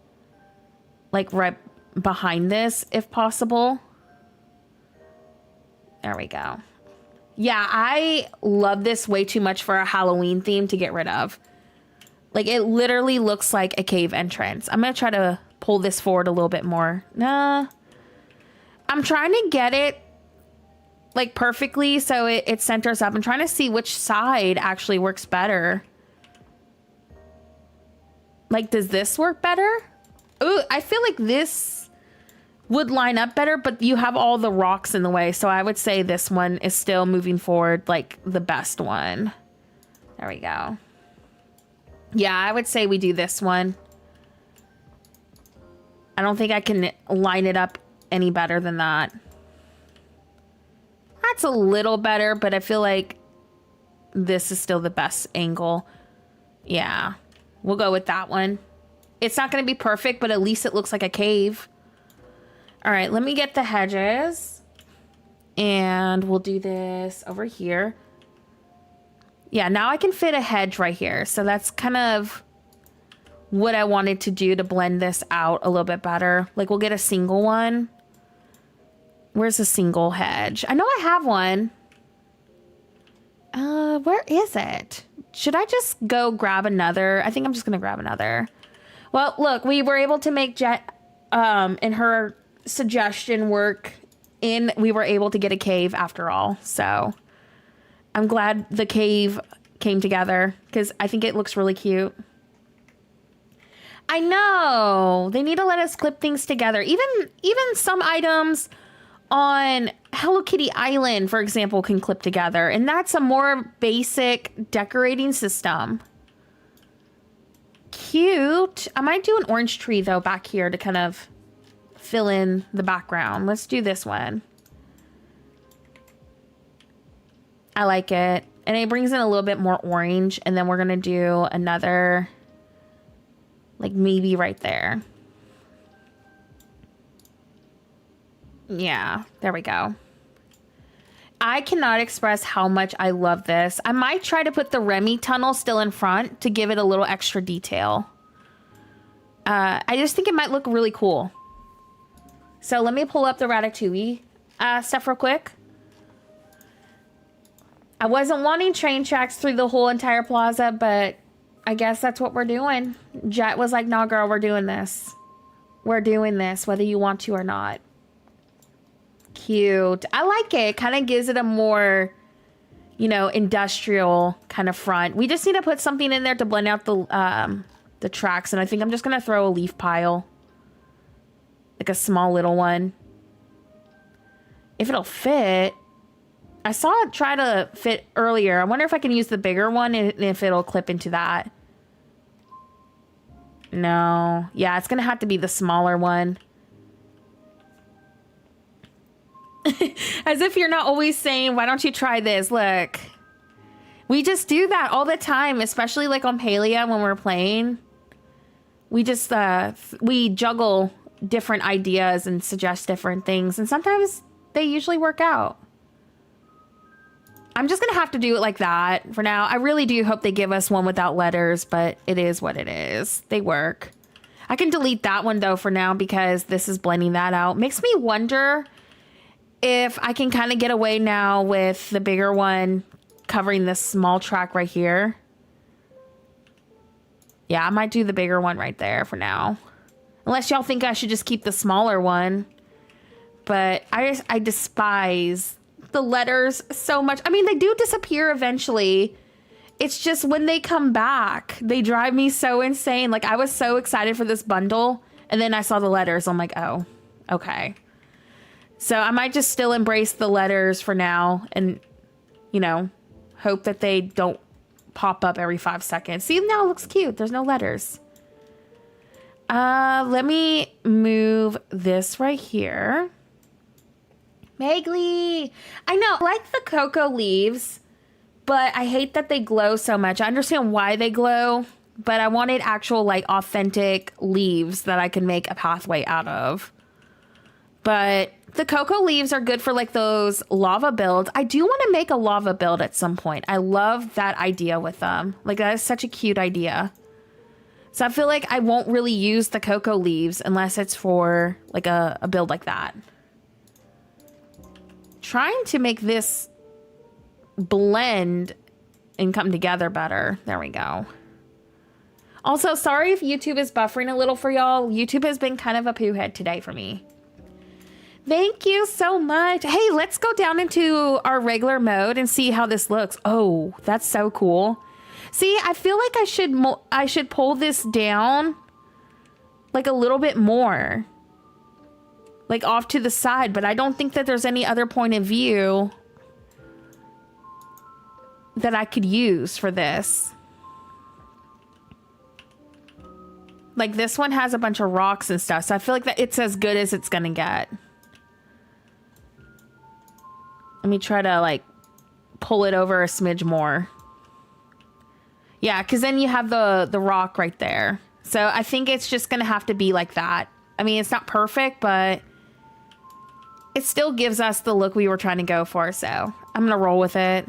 like right behind this if possible. There we go. Yeah, I love this way too much for a Halloween theme to get rid of. Like, it literally looks like a cave entrance. I'm going to try to pull this forward a little bit more. Nah. I'm trying to get it, like, perfectly so it centers up. I'm trying to see which side actually works better. Like, does this work better? Ooh, I feel like this would line up better, but you have all the rocks in the way. So I would say this one is still moving forward, like, the best one. There we go. Yeah, I would say we do this one. I don't think I can line it up any better than that. That's a little better, but I feel like this is still the best angle. Yeah, we'll go with that one. It's not going to be perfect, but at least it looks like a cave. All right, let me get the hedges. And we'll do this over here. Yeah, now I can fit a hedge right here. So that's kind of what I wanted to do to blend this out a little bit better. Like, we'll get a single one. Where's a single hedge? I know I have one. Where is it? Should I just go grab another? I think I'm just going to grab another. Well, look, we were able to make Jet, in her suggestion work in, we were able to get a cave after all. So I'm glad the cave came together because I think it looks really cute. I know they need to let us clip things together. Even some items on Hello Kitty Island, for example, can clip together. And that's a more basic decorating system. Cute. I might do an orange tree though back here to kind of fill in the background. Let's do this one. I like it. And it brings in a little bit more orange. And then we're going to do another, like maybe right there. Yeah, there we go. I cannot express how much I love this. I might try to put the Remy tunnel still in front to give it a little extra detail. I just think it might look really cool. So let me pull up the Ratatouille stuff real quick. I wasn't wanting train tracks through the whole entire plaza, but I guess that's what we're doing. Jet was like, nah, girl, we're doing this. We're doing this, whether you want to or not. Cute. I like it. It kind of gives it a more, you know, industrial kind of front. We just need to put something in there to blend out the tracks. And I think I'm just going to throw a leaf pile. Like a small little one. If it'll fit. I saw it try to fit earlier. I wonder if I can use the bigger one and if it'll clip into that. No. Yeah, it's going to have to be the smaller one. As if you're not always saying, why don't you try this? Look. We just do that all the time, especially like on Palia when we're playing. We just, we juggle different ideas and suggest different things. And sometimes they usually work out. I'm just going to have to do it like that for now. I really do hope they give us one without letters, but it is what it is. They work. I can delete that one though for now because this is blending that out. Makes me wonder if I can kind of get away now with the bigger one covering this small track right here. Yeah, I might do the bigger one right there for now. Unless y'all think I should just keep the smaller one. But I despise the letters so much. I mean, they do disappear eventually. It's just when they come back, they drive me so insane. Like, I was so excited for this bundle, and then I saw the letters. I'm like, oh, okay. So I might just still embrace the letters for now and, you know, hope that they don't pop up every 5 seconds. See, now it looks cute. There's no letters. Let me move this right here. Megly, I know, I like the cocoa leaves, but I hate that they glow so much. I understand why they glow, but I wanted actual, like, authentic leaves that I can make a pathway out of. But the cocoa leaves are good for, like, those lava builds. I do want to make a lava build at some point. I love that idea with them. Like, that is such a cute idea. So I feel like I won't really use the cocoa leaves unless it's for, like, a build like that. Trying to make this blend and come together better. There we go. Also, sorry if YouTube is buffering a little for y'all. YouTube has been kind of a poo head today for me. Thank you so much. Hey, let's go down into our regular mode and see how this looks. Oh, that's so cool. See, I feel like I should pull this down like a little bit more. Like off to the side, but I don't think that there's any other point of view that I could use for this. Like this one has a bunch of rocks and stuff, so I feel like that it's as good as it's gonna get. Let me try to like pull it over a smidge more. Yeah, because then you have the rock right there. So I think it's just gonna have to be like that. I mean, it's not perfect, but it still gives us the look we were trying to go for, so I'm gonna roll with it.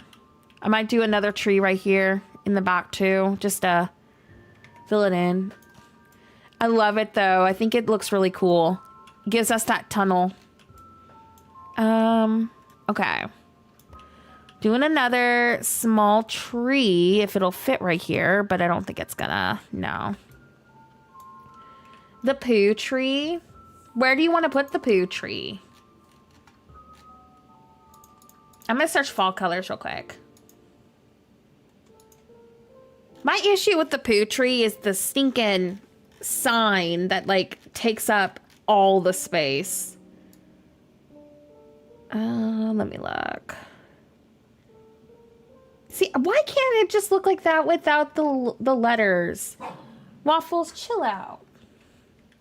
I might do another tree right here in the back too, just to fill it in. I love it though. I think it looks really cool. It gives us that tunnel. Okay. Doing another small tree if it'll fit right here, but I don't think it's gonna, no. The poo tree. Where do you want to put the poo tree? I'm gonna search fall colors real quick. My issue with the poo tree is the stinking sign that like takes up all the space. Let me look. See, why can't it just look like that without the letters? Waffles, chill out.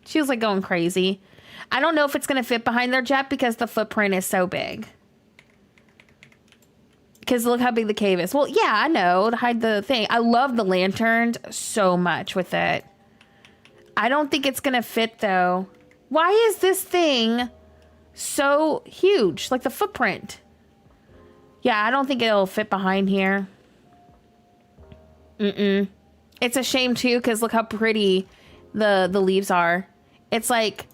She was like going crazy. I don't know if it's gonna fit behind their jet because the footprint is so big. Because look how big the cave is. Well, yeah, I know, to hide the thing. I love the lantern so much with it. I don't think it's going to fit, though. Why is this thing so huge? Like the footprint. Yeah, I don't think it'll fit behind here. It's a shame, too, because look how pretty the leaves are. It's like,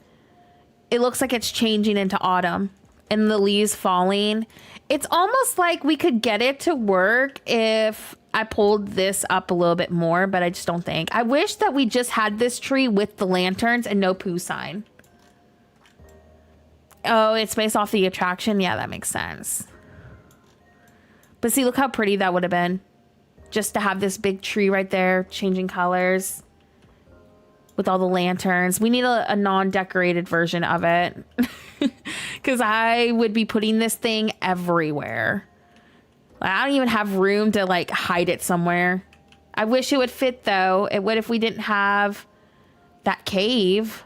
it looks like it's changing into autumn. And the leaves falling. It's almost like we could get it to work if I pulled this up a little bit more, but I just don't think. I wish that we just had this tree with the lanterns and no poo sign. Oh, it's based off the attraction? Yeah, that makes sense. But see, look how pretty that would have been. Just to have this big tree right there, changing colors. With all the lanterns. We need a non-decorated version of it. Because I would be putting this thing everywhere. I don't even have room to like hide it somewhere. I wish it would fit though. It would if we didn't have that cave.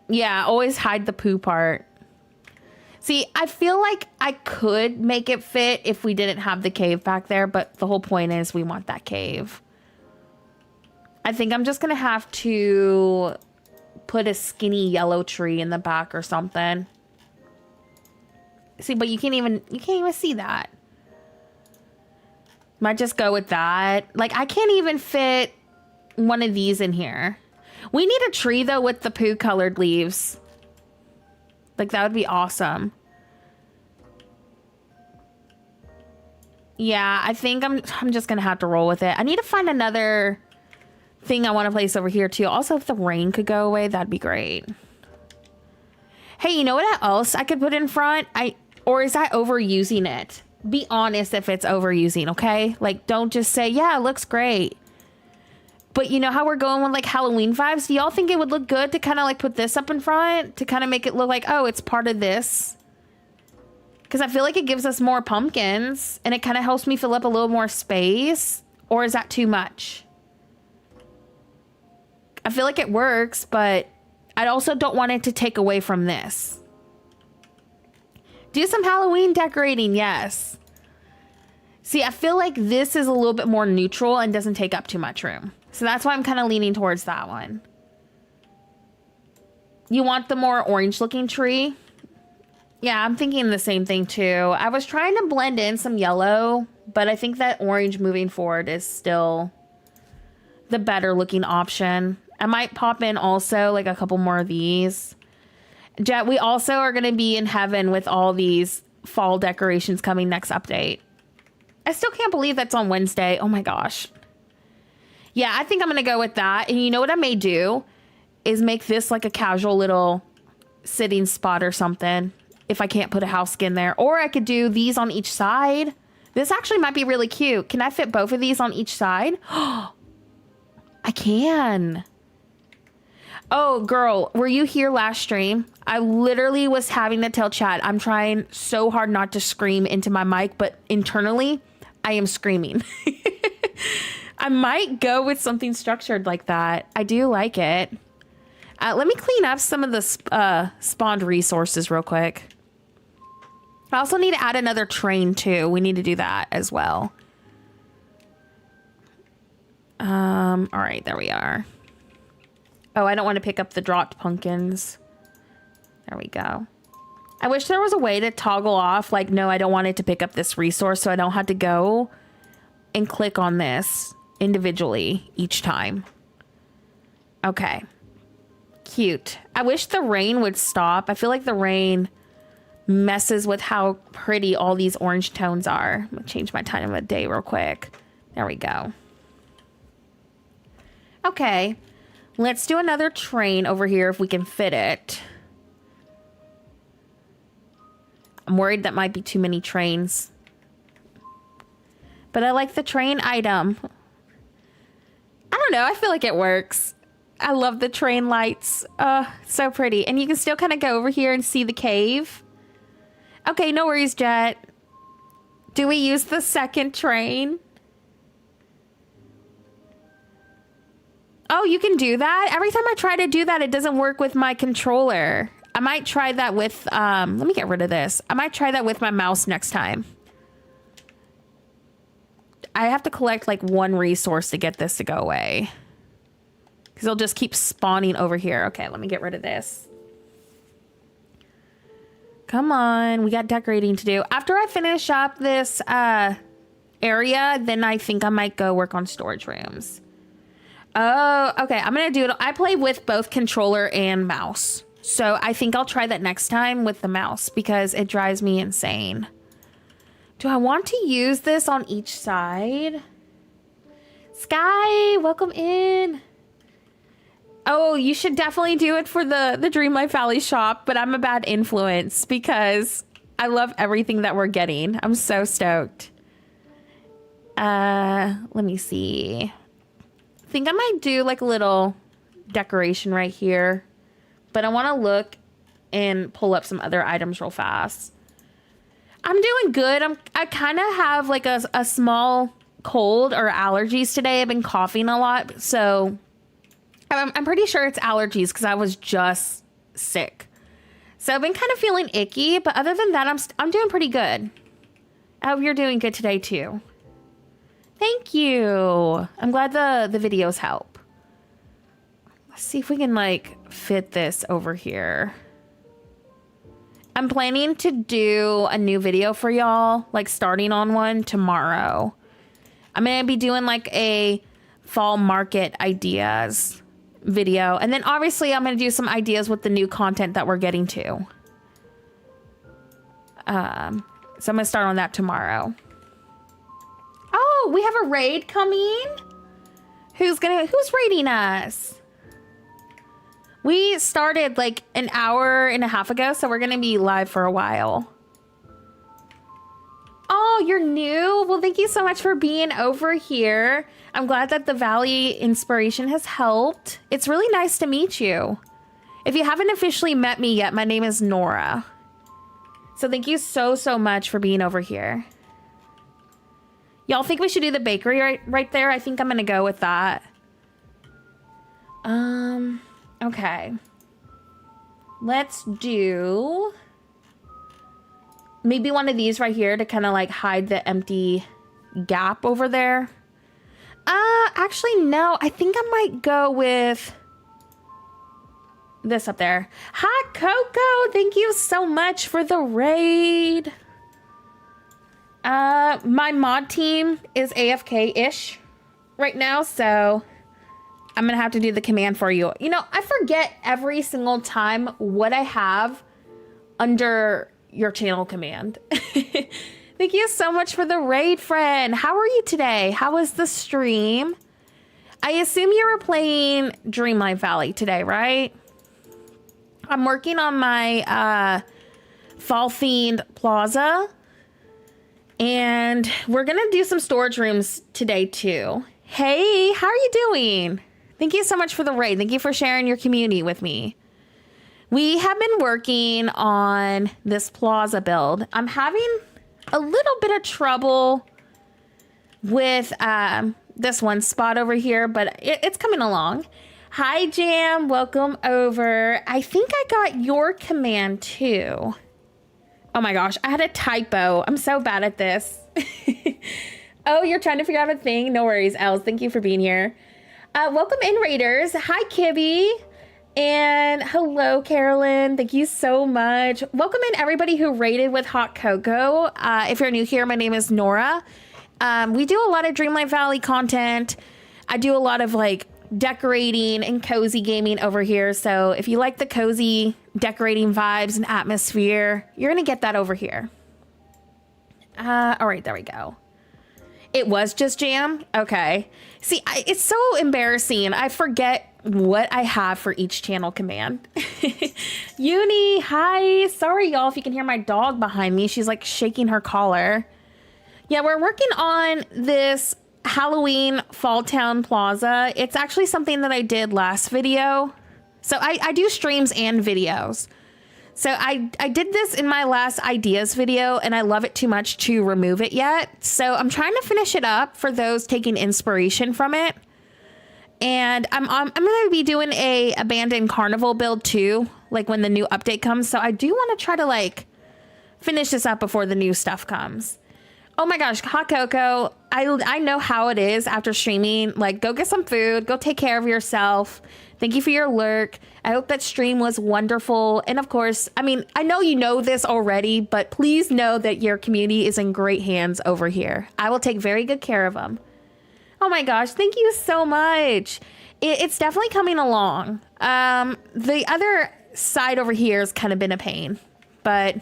Yeah, always hide the poo part. See, I feel like I could make it fit if we didn't have the cave back there, but the whole point is we want that cave. I think I'm just gonna have to put a skinny yellow tree in the back or something. See, but you can't even see that. Might just go with that. Like, I can't even fit one of these in here. We need a tree, though, with the poo colored leaves. Like, that would be awesome. Yeah, I think I'm just going to have to roll with it. I need to find another thing I want to place over here, too. Also, if the rain could go away, that'd be great. Hey, you know what else I could put in front? Or is that overusing it? Be honest if it's overusing, okay? Like, don't just say, yeah, it looks great. But you know how we're going with like Halloween vibes? Do y'all think it would look good to kind of like put this up in front to kind of make it look like, oh, it's part of this? Because I feel like it gives us more pumpkins and it kind of helps me fill up a little more space. Or is that too much? I feel like it works, but I also don't want it to take away from this. Do some Halloween decorating, yes. See, I feel like this is a little bit more neutral and doesn't take up too much room. So that's why I'm kind of leaning towards that one. You want the more orange looking tree? Yeah, I'm thinking the same thing too. I was trying to blend in some yellow, but I think that orange moving forward is still the better looking option. I might pop in also like a couple more of these. Jet, we also are going to be in heaven with all these fall decorations coming next update. I still can't believe that's on Wednesday. Oh my gosh. Yeah, I think I'm going to go with that. And you know what I may do is make this like a casual little sitting spot or something if I can't put a house skin there. Or I could do these on each side. This actually might be really cute. Can I fit both of these on each side? I can. Oh, girl, were you here last stream? I literally was having to tell chat. I'm trying so hard not to scream into my mic, but internally, I am screaming. I might go with something structured like that. I do like it. Let me clean up some of the spawned resources real quick. I also need to add another train too. We need to do that as well. All right, there we are. Oh, I don't want to pick up the dropped pumpkins. There we go. I wish there was a way to toggle off, like, no, I don't want it to pick up this resource, so I don't have to go and click on this individually each time. Okay. Cute. I wish the rain would stop. I feel like the rain messes with how pretty all these orange tones are. I'm gonna change my time of day real quick. There we go. Okay. Let's do another train over here if we can fit it. I'm worried that might be too many trains. But I like the train item. I don't know. I feel like it works. I love the train lights. So pretty. And you can still kind of go over here and see the cave. Okay, no worries, Jet. Do we use the second train? Oh, you can do that? Every time I try to do that, it doesn't work with my controller. I might try that with, let me get rid of this. I might try that with my mouse next time. I have to collect like one resource to get this to go away. Because it'll just keep spawning over here. Okay, let me get rid of this. Come on, we got decorating to do. After I finish up this area, then I think I might go work on storage rooms. Oh, okay. I'm going to do it. I play with both controller and mouse. So I think I'll try that next time with the mouse because it drives me insane Do I want to use this on each side? Sky, welcome in. Oh, you should definitely do it for the Dreamlight Valley shop, but I'm a bad influence because I love everything that we're getting. I'm so stoked. Let me see. I think I might do like a little decoration right here, but I want to look and pull up some other items real fast. I'm doing good. I kind of have like a small cold or allergies today. I've been coughing a lot, so I'm pretty sure it's allergies because I was just sick. So I've been kind of feeling icky, but other than that, I'm doing pretty good. I hope you're doing good today too. Thank you. I'm glad the videos help. Let's see if we can like fit this over here. I'm planning to do a new video for y'all, like starting on one tomorrow. I'm going to be doing like a fall market ideas video. And then obviously I'm going to do some ideas with the new content that we're getting to. So I'm going to start on that tomorrow. Oh, we have a raid coming. Who's raiding us? We started like an hour and a half ago, so we're going to be live for a while. Oh, you're new? Well, thank you so much for being over here. I'm glad that the Valley inspiration has helped. It's really nice to meet you. If you haven't officially met me yet, my name is Nora. So thank you so much for being over here. Y'all think we should do the bakery right there? I think I'm going to go with that. Okay. Let's do maybe one of these right here to kind of like hide the empty gap over there. Actually, no. I think I might go with this up there. Hi, Coco. Thank you so much for the raid. My mod team is AFK-ish right now, so I'm gonna have to do the command for you. You know, I forget every single time what I have under your channel command. Thank you so much for the raid, friend. How are you today? How was the stream? I assume you were playing Dreamlight Valley today, right? I'm working on my fall-themed Plaza. And we're gonna do some storage rooms today too. Hey, how are you doing? Thank you so much for the raid. Thank you for sharing your community with me. We have been working on this Plaza build. I'm having a little bit of trouble with this one spot over here, but it's coming along. Hi, Jam. Welcome over. I think I got your command too. Oh my gosh, I had a typo. I'm so bad at this. Oh, you're trying to figure out a thing? No worries, Els. Thank you for being here. Welcome in, Raiders. Hi, Kibby. And hello, Carolyn. Thank you so much. Welcome in, everybody who raided with Hot Cocoa. If you're new here, my name is Nora. We do a lot of Dreamlight Valley content. I do a lot of like decorating and cozy gaming over here. So if you like the cozy decorating vibes and atmosphere, you're gonna get that over here. All right, there we go. It was just Jam. Okay. See, it's so embarrassing. I forget what I have for each channel command. Uni, hi. Sorry, y'all, if you can hear my dog behind me. She's like shaking her collar. Yeah, we're working on this Halloween Fall Town Plaza. It's actually something that I did last video. So I do streams and videos. So I did this in my last ideas video and I love it too much to remove it yet. So I'm trying to finish it up for those taking inspiration from it. And I'm going to be doing a abandoned carnival build too, like when the new update comes. So I do want to try to like finish this up before the new stuff comes. Oh my gosh, Hot Cocoa, I know how it is after streaming. Like, go get some food, go take care of yourself. Thank you for your lurk. I hope that stream was wonderful. And of course, I mean, I know you know this already, but please know that your community is in great hands over here. I will take very good care of them. Oh my gosh, thank you so much. It's definitely coming along. The other side over here has kind of been a pain, but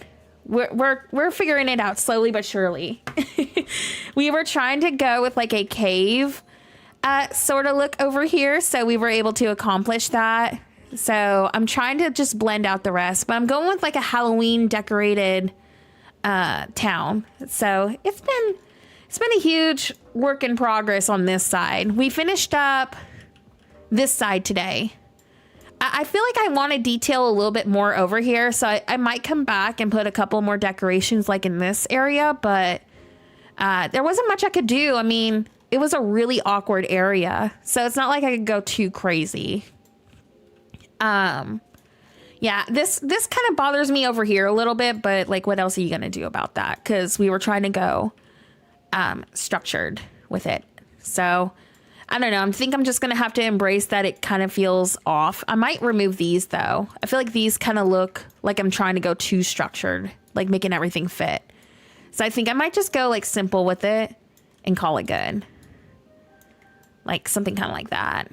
We're figuring it out slowly but surely. We were trying to go with like a cave sort of look over here, so we were able to accomplish that. So I'm trying to just blend out the rest, but I'm going with like a Halloween decorated town. So it's been a huge work in progress on this side. We finished up this side today. I feel like I want to detail a little bit more over here, so I might come back and put a couple more decorations like in this area, but there wasn't much I could do. I mean, it was a really awkward area, so it's not like I could go too crazy. Yeah, this kind of bothers me over here a little bit, but like, what else are you going to do about that? Because we were trying to go structured with it. So I don't know. I think I'm just going to have to embrace that it kind of feels off. I might remove these though. I feel like these kind of look like I'm trying to go too structured, like making everything fit. So I think I might just go like simple with it and call it good. Like something kind of like that.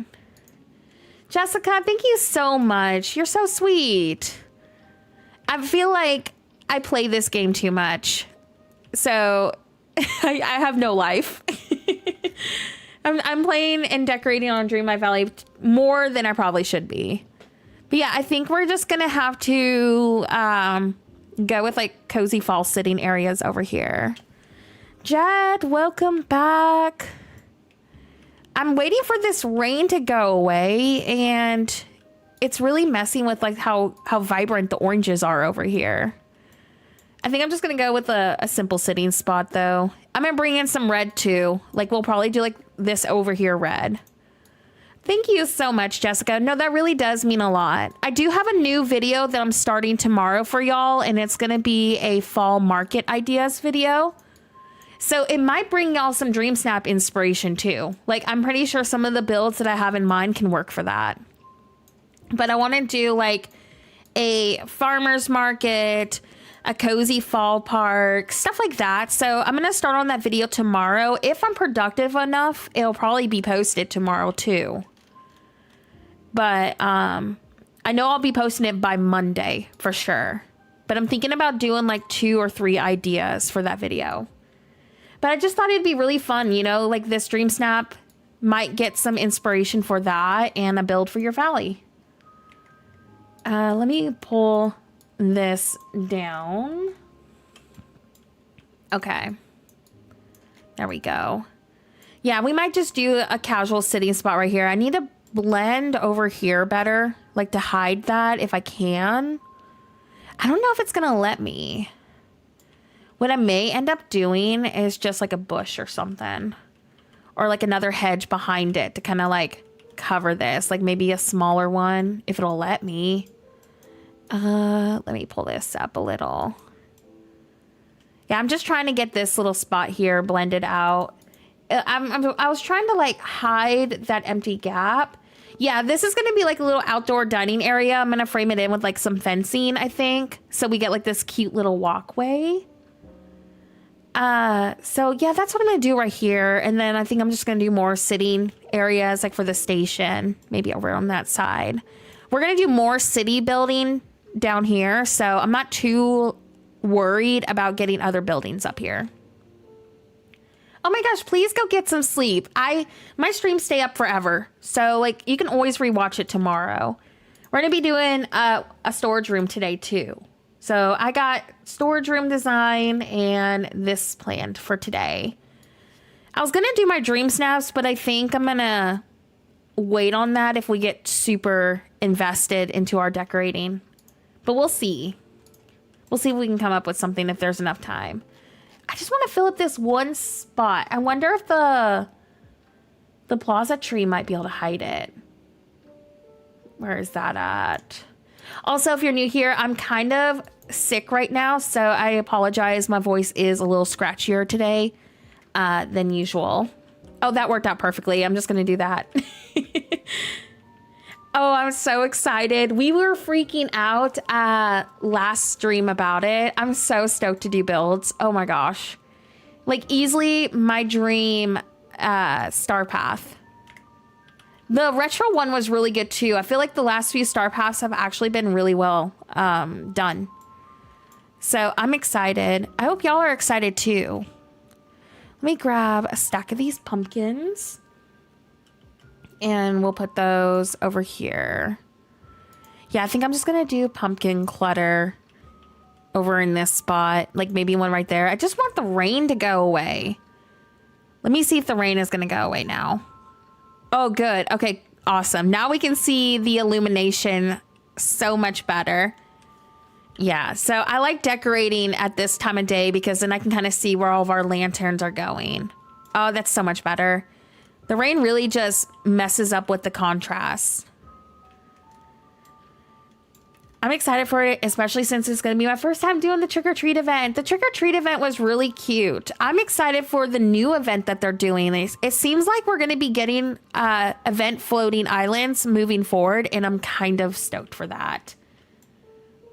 Jessica, thank you so much. You're so sweet. I feel like I play this game too much. So I have no life. I'm playing and decorating on Dreamlight Valley more than I probably should be. But yeah, I think we're just going to have to go with like cozy fall sitting areas over here. Jed, welcome back. I'm waiting for this rain to go away, and it's really messing with like how vibrant the oranges are over here. I think I'm just going to go with a simple sitting spot though. I'm going to bring in some red too. Like we'll probably do like this over here red. Thank you so much, Jessica. No, that really does mean a lot. I do have a new video that I'm starting tomorrow for y'all, and it's going to be a fall market ideas video. So it might bring y'all some Dream Snap inspiration too. Like I'm pretty sure some of the builds that I have in mind can work for that. But I want to do like a farmer's market, a cozy fall park, stuff like that. So I'm going to start on that video tomorrow. If I'm productive enough, it'll probably be posted tomorrow too. But I know I'll be posting it by Monday for sure. But I'm thinking about doing like 2 or 3 ideas for that video. But I just thought it'd be really fun, you know, like this Dream Snap might get some inspiration for that and a build for your valley. Let me pull this down. Okay. There we go. Yeah, we might just do a casual sitting spot right here. I need to blend over here better, like to hide that if I can. I don't know if it's going to let me. What I may end up doing is just like a bush or something. Or like another hedge behind it to kind of like cover this. Like maybe a smaller one if it'll let me. Let me pull this up a little. Yeah, I'm just trying to get this little spot here blended out. I was trying to like hide that empty gap. Yeah, this is going to be like a little outdoor dining area. I'm going to frame it in with like some fencing, I think. So we get like this cute little walkway. So yeah, that's what I'm going to do right here. And then I think I'm just going to do more sitting areas like for the station, maybe over on that side. We're going to do more city building down here. So I'm not too worried about getting other buildings up here. Oh my gosh, please go get some sleep. My streams stay up forever. So like you can always rewatch it tomorrow. We're going to be doing a storage room today too. So I got storage room design and this planned for today. I was going to do my dream snaps, but I think I'm going to wait on that if we get super invested into our decorating. But we'll see. We'll see if we can come up with something if there's enough time. I just want to fill up this one spot. I wonder if the Plaza tree might be able to hide it. Where is that at? Also, if you're new here, I'm kind of sick right now, so I apologize. My voice is a little scratchier today than usual. Oh, that worked out perfectly. I'm just going to do that. Oh, I'm so excited. We were freaking out last stream about it. I'm so stoked to do builds. Oh my gosh. Like easily my dream star path. The retro one was really good too. I feel like the last few star paths have actually been really well done. So I'm excited. I hope y'all are excited too. Let me grab a stack of these pumpkins. And we'll put those over here. Yeah, I think I'm just going to do pumpkin clutter over in this spot. Like maybe one right there. I just want the rain to go away. Let me see if the rain is going to go away now. Oh, good. Okay, awesome. Now we can see the illumination so much better. Yeah, so I like decorating at this time of day because then I can kind of see where all of our lanterns are going. Oh, that's so much better. The rain really just messes up with the contrast. I'm excited for it, especially since it's going to be my first time doing the trick-or-treat event. The trick-or-treat event was really cute. I'm excited for the new event that they're doing. It seems like we're going to be getting event floating islands moving forward, and I'm kind of stoked for that.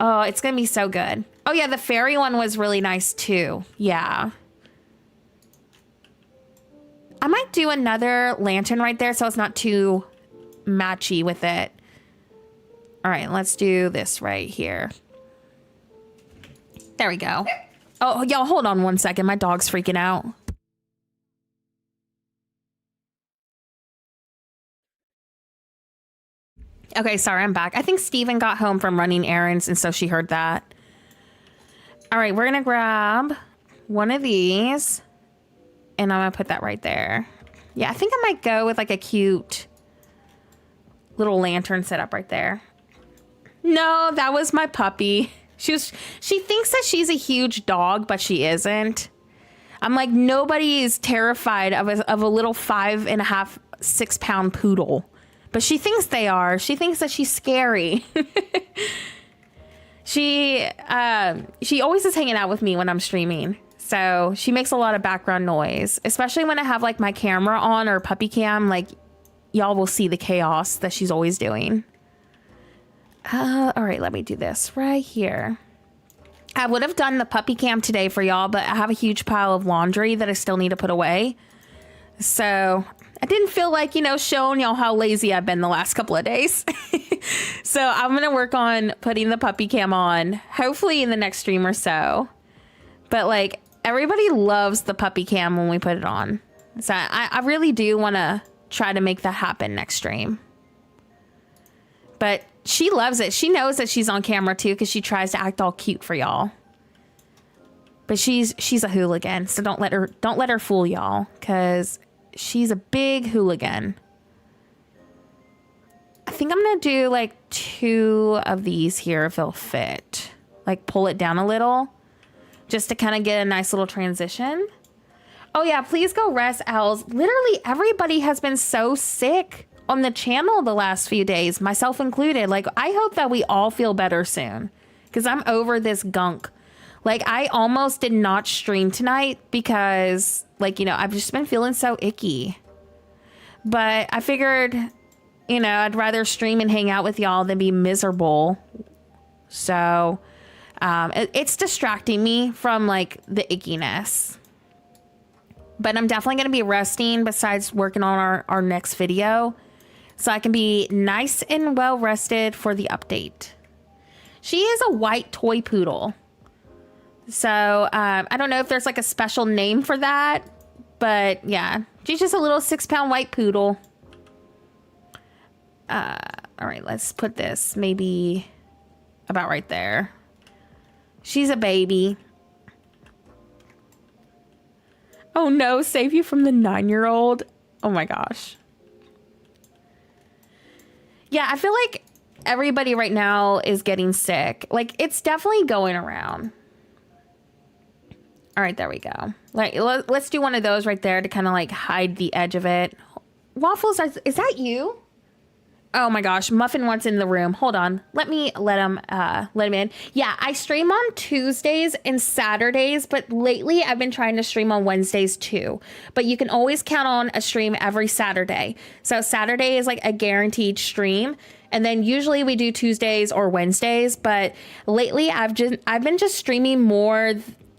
Oh, it's going to be so good. Oh, yeah, the fairy one was really nice, too. Yeah. I might do another lantern right there so it's not too matchy with it. All right, let's do this right here. There we go. Oh, y'all, hold on one second. My dog's freaking out. Okay, sorry, I'm back. I think Steven got home from running errands, and so she heard that. All right, we're going to grab one of these, and I'm going to put that right there. Yeah, I think I might go with like a cute little lantern setup right there. No, that was my puppy. She thinks that she's a huge dog, but she isn't. I'm like, nobody is terrified of a little 5.5, 6 pound poodle. But she thinks they are. She thinks that she's scary. She always is hanging out with me when I'm streaming. So she makes a lot of background noise, especially when I have like my camera on or puppy cam. Like y'all will see the chaos that she's always doing. All right, let me do this right here. I would have done the puppy cam today for y'all, but I have a huge pile of laundry that I still need to put away. So I didn't feel like, showing y'all how lazy I've been the last couple of days. So I'm going to work on putting the puppy cam on, hopefully in the next stream or so. But like everybody loves the puppy cam when we put it on. So I really do want to try to make that happen next stream. But she loves it. She knows that she's on camera too because she tries to act all cute for y'all. But she's a hooligan, so don't let her fool y'all because she's a big hooligan. I think I'm gonna do like 2 of these here if they'll fit. Like pull it down a little just to kind of get a nice little transition. Oh yeah, please go rest, owls. Literally everybody has been so sick on the channel the last few days, myself included. Like I hope that we all feel better soon because I'm over this gunk. Like I almost did not stream tonight because like, I've just been feeling so icky. But I figured, I'd rather stream and hang out with y'all than be miserable. So it's distracting me from like the ickiness. But I'm definitely going to be resting besides working on our next video. So I can be nice and well rested for the update. She is a white toy poodle. So I don't know if there's like a special name for that. But yeah, she's just a little 6 pound white poodle. All right, let's put this maybe about right there. She's a baby. Oh no, save you from the 9-year-old. Oh my gosh. Yeah, I feel like everybody right now is getting sick. Like it's definitely going around. All right, there we go. Like let's do one of those right there to kind of like hide the edge of it. Waffles, is that you? Oh my gosh, Muffin wants in the room. Hold on. Let him in. Yeah, I stream on Tuesdays and Saturdays, but lately I've been trying to stream on Wednesdays too. But you can always count on a stream every Saturday. So Saturday is like a guaranteed stream. And then usually we do Tuesdays or Wednesdays, but lately I've been just streaming more,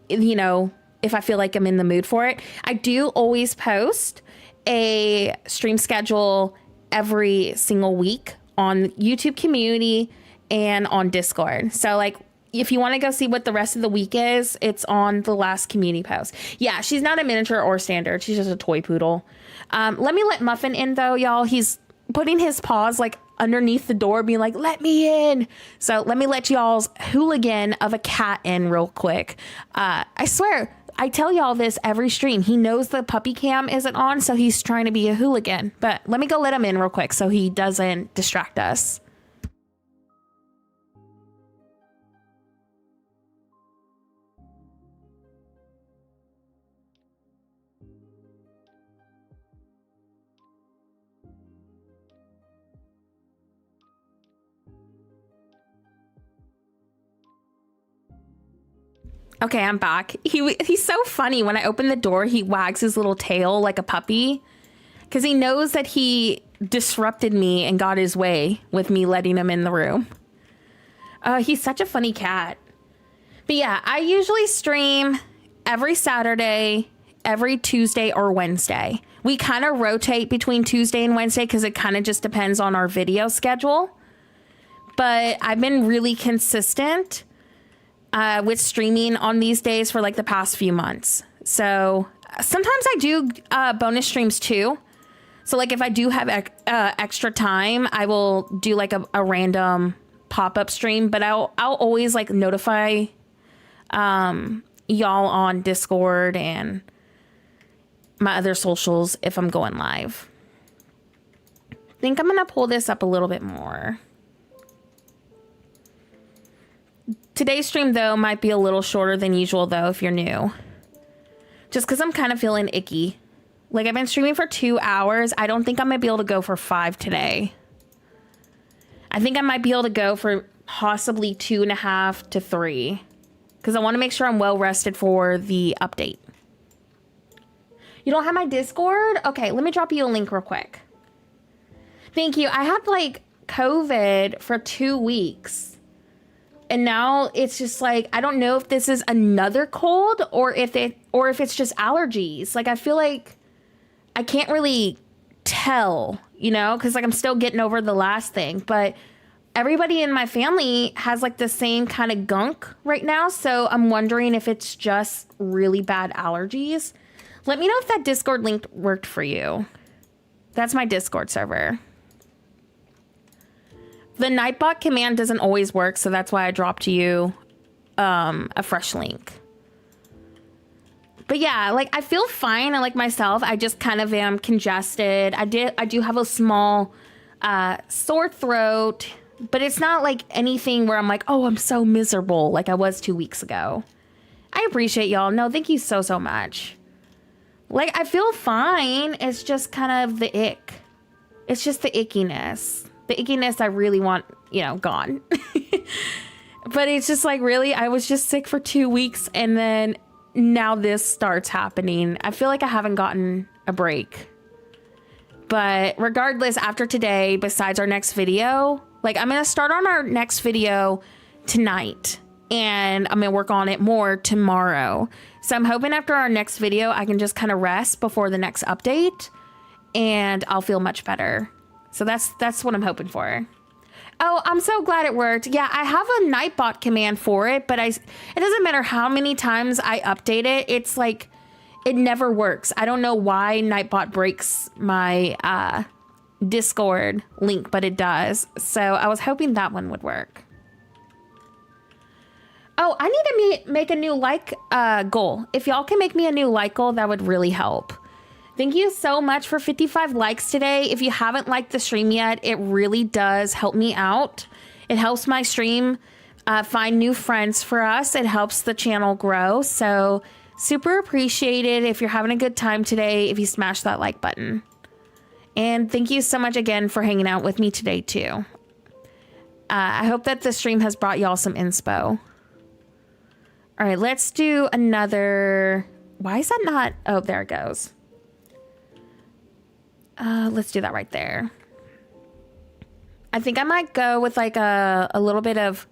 if I feel like I'm in the mood for it. I do always post a stream schedule every single week on YouTube community and on Discord. So like if you want to go see what the rest of the week is, it's on the last community post. Yeah, she's not a miniature or standard. She's just a toy poodle. Let me let Muffin in, though, y'all. He's putting his paws, like, underneath the door, being like, let me in. So let me let y'all's hooligan of a cat in real quick. I swear, I tell y'all this every stream. He knows the puppy cam isn't on, so he's trying to be a hooligan. But let me go let him in real quick so he doesn't distract us. Okay, I'm back. He's so funny. When I open the door, he wags his little tail like a puppy because he knows that he disrupted me and got his way with me letting him in the room. He's such a funny cat. But yeah, I usually stream every Saturday, every Tuesday or Wednesday. We kind of rotate between Tuesday and Wednesday because it kind of just depends on our video schedule. But I've been really consistent with streaming on these days for like the past few months. So sometimes I do bonus streams too. So like if I do have extra time, I will do like a random pop-up stream, but I'll always like notify y'all on Discord and my other socials if I'm going live. I think I'm gonna pull this up a little bit more. Today's stream, though, might be a little shorter than usual, though, if you're new. Just because I'm kind of feeling icky. Like, I've been streaming for 2 hours. I don't think I'm going to be able to go for 5 today. I think I might be able to go for possibly 2.5 to 3. Because I want to make sure I'm well rested for the update. You don't have my Discord? Okay, let me drop you a link real quick. Thank you. I had, like, COVID for 2 weeks. And now it's just like, I don't know if this is another cold or if it's just allergies. Like, I feel like I can't really tell, you know, because like I'm still getting over the last thing. But everybody in my family has like the same kind of gunk right now. So I'm wondering if it's just really bad allergies. Let me know if that Discord link worked for you. That's my Discord server. The Nightbot command doesn't always work, so that's why I dropped you a fresh link. But yeah, like I feel fine. I like myself. I just kind of am congested. I do have a small sore throat, but it's not like anything where I'm like, oh, I'm so miserable like I was 2 weeks ago. I appreciate y'all. No, thank you so, so much. Like, I feel fine. It's just kind of the ick. It's just the ickiness. The ickiness I really want, you know, gone. But it's just like, really, I was just sick for 2 weeks and then now this starts happening. I feel like I haven't gotten a break. But regardless, after today, besides our next video, like I'm going to start on our next video tonight and I'm going to work on it more tomorrow. So I'm hoping after our next video, I can just kind of rest before the next update and I'll feel much better. So that's what I'm hoping for. Oh, I'm so glad it worked. Yeah, I have a Nightbot command for it, but it doesn't matter how many times I update it. It's like, it never works. I don't know why Nightbot breaks my Discord link, but it does. So I was hoping that one would work. Oh, I need to make a new like goal. If y'all can make me a new like goal, that would really help. Thank you so much for 55 likes today. If you haven't liked the stream yet, it really does help me out. It helps my stream find new friends for us. It helps the channel grow. So super appreciated if you're having a good time today, if you smash that like button. And thank you so much again for hanging out with me today too. I hope that the stream has brought y'all some inspo. All right, let's do another. Why is that not? Oh, there it goes. Let's do that right there. I think I might go with like a little bit of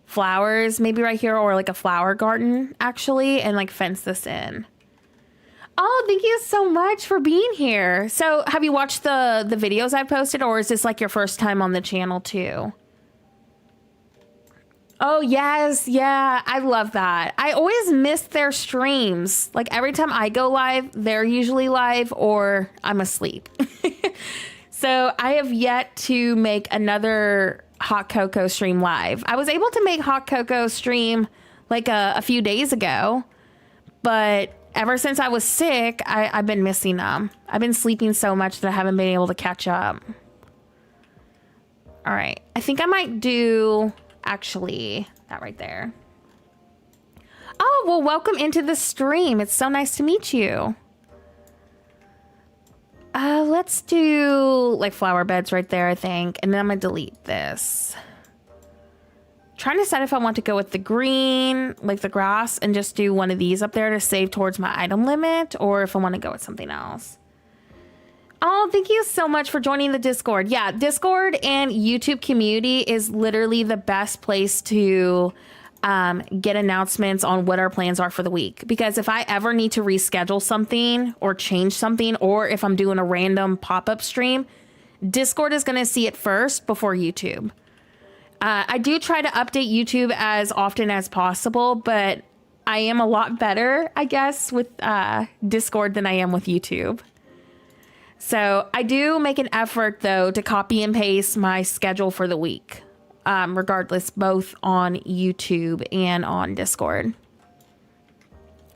flowers, maybe right here, or like a flower garden actually, and like fence this in. Oh, thank you so much for being here. So have you watched the videos I've posted, or is this like your first time on the channel too? Oh, yes. Yeah. I love that. I always miss their streams. Like every time I go live, they're usually live or I'm asleep. So I have yet to make another Hot Cocoa stream live. I was able to make Hot Cocoa stream like a few days ago, but ever since I was sick, I've been missing them. I've been sleeping so much that I haven't been able to catch up. All right. I think I might do actually that right there. Oh, well, welcome into the stream. It's so nice to meet you. Let's do like flower beds right there, I think. And then I'm gonna delete this. Trying to decide if I want to go with the green, like the grass, and just do one of these up there to save towards my item limit, or if I want to go with something else. Oh, thank you so much for joining the Discord. Yeah, Discord and YouTube community is literally the best place to get announcements on what our plans are for the week. Because if I ever need to reschedule something or change something, or if I'm doing a random pop-up stream, Discord is going to see it first before YouTube. I do try to update YouTube as often as possible, but I am a lot better, I guess, with Discord than I am with YouTube. So I do make an effort, though, to copy and paste my schedule for the week, regardless, both on YouTube and on Discord.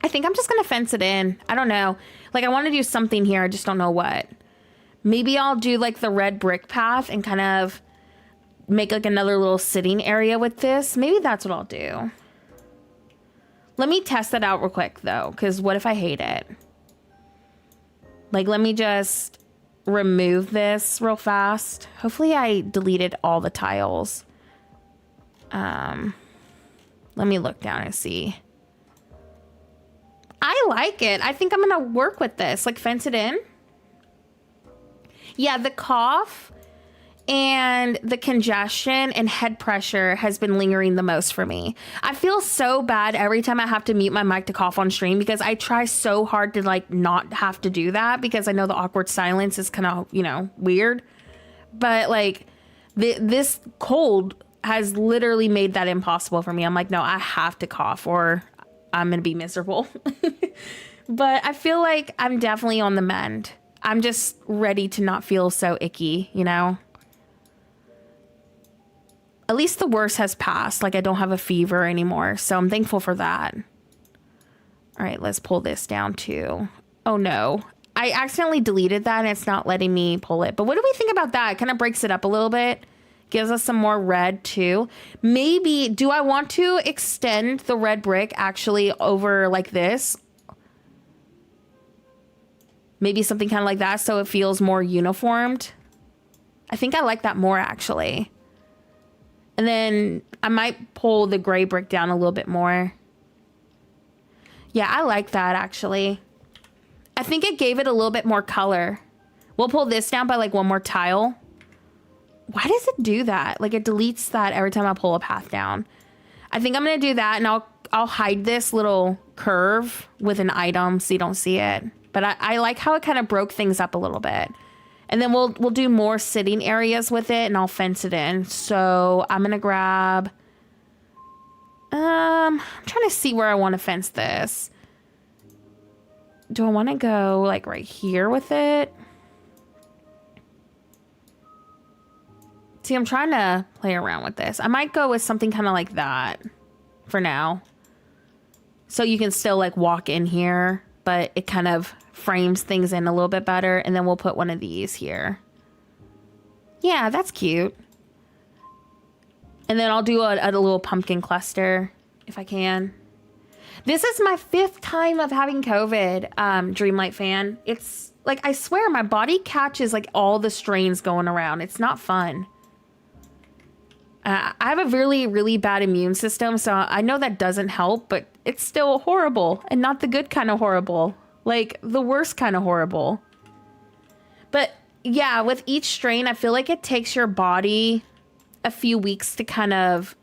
I think I'm just going to fence it in. I don't know. Like, I want to do something here. I just don't know what. Maybe I'll do, like, the red brick path and kind of make, like, another little sitting area with this. Maybe that's what I'll do. Let me test that out real quick, though, because what if I hate it? Like, let me just remove this real fast. Hopefully I deleted all the tiles. Let me look down and see. I like it. I think I'm going to work with this. Like, fence it in. Yeah, the cough and the congestion and head pressure has been lingering the most for me. I feel so bad every time I have to mute my mic to cough on stream because I try so hard to like not have to do that because I know the awkward silence is kind of, you know, weird. But like this cold has literally made that impossible for me. I'm like, no, I have to cough or I'm going to be miserable. But I feel like I'm definitely on the mend. I'm just ready to not feel so icky, you know? At least the worst has passed. Like, I don't have a fever anymore. So I'm thankful for that. All right, let's pull this down too. Oh, no. I accidentally deleted that and it's not letting me pull it. But what do we think about that? It kind of breaks it up a little bit. Gives us some more red too. Maybe, do I want to extend the red brick actually over like this? Maybe something kind of like that so it feels more uniformed. I think I like that more actually. And then I might pull the gray brick down a little bit more. Yeah, I like that actually. I think it gave it a little bit more color. We'll pull this down by like one more tile. Why does it do that? Like it deletes that every time I pull a path down. I think I'm gonna do that and I'll hide this little curve with an item so you don't see it. But I like how it kind of broke things up a little bit. And then we'll do more sitting areas with it and I'll fence it in. So I'm going to grab, I'm trying to see where I want to fence this. Do I want to go like right here with it? See, I'm trying to play around with this. I might go with something kind of like that for now. So you can still like walk in here, but it kind of frames things in a little bit better. And then we'll put one of these here. Yeah, that's cute. And then I'll do a little pumpkin cluster if I can. This is my 5th time of having COVID, Dreamlight fan. It's like, I swear my body catches like all the strains going around. It's not fun. I have a really, really bad immune system. So I know that doesn't help, but it's still horrible and not the good kind of horrible. Like the worst kind of horrible. But yeah, with each strain, I feel like it takes your body a few weeks to kind of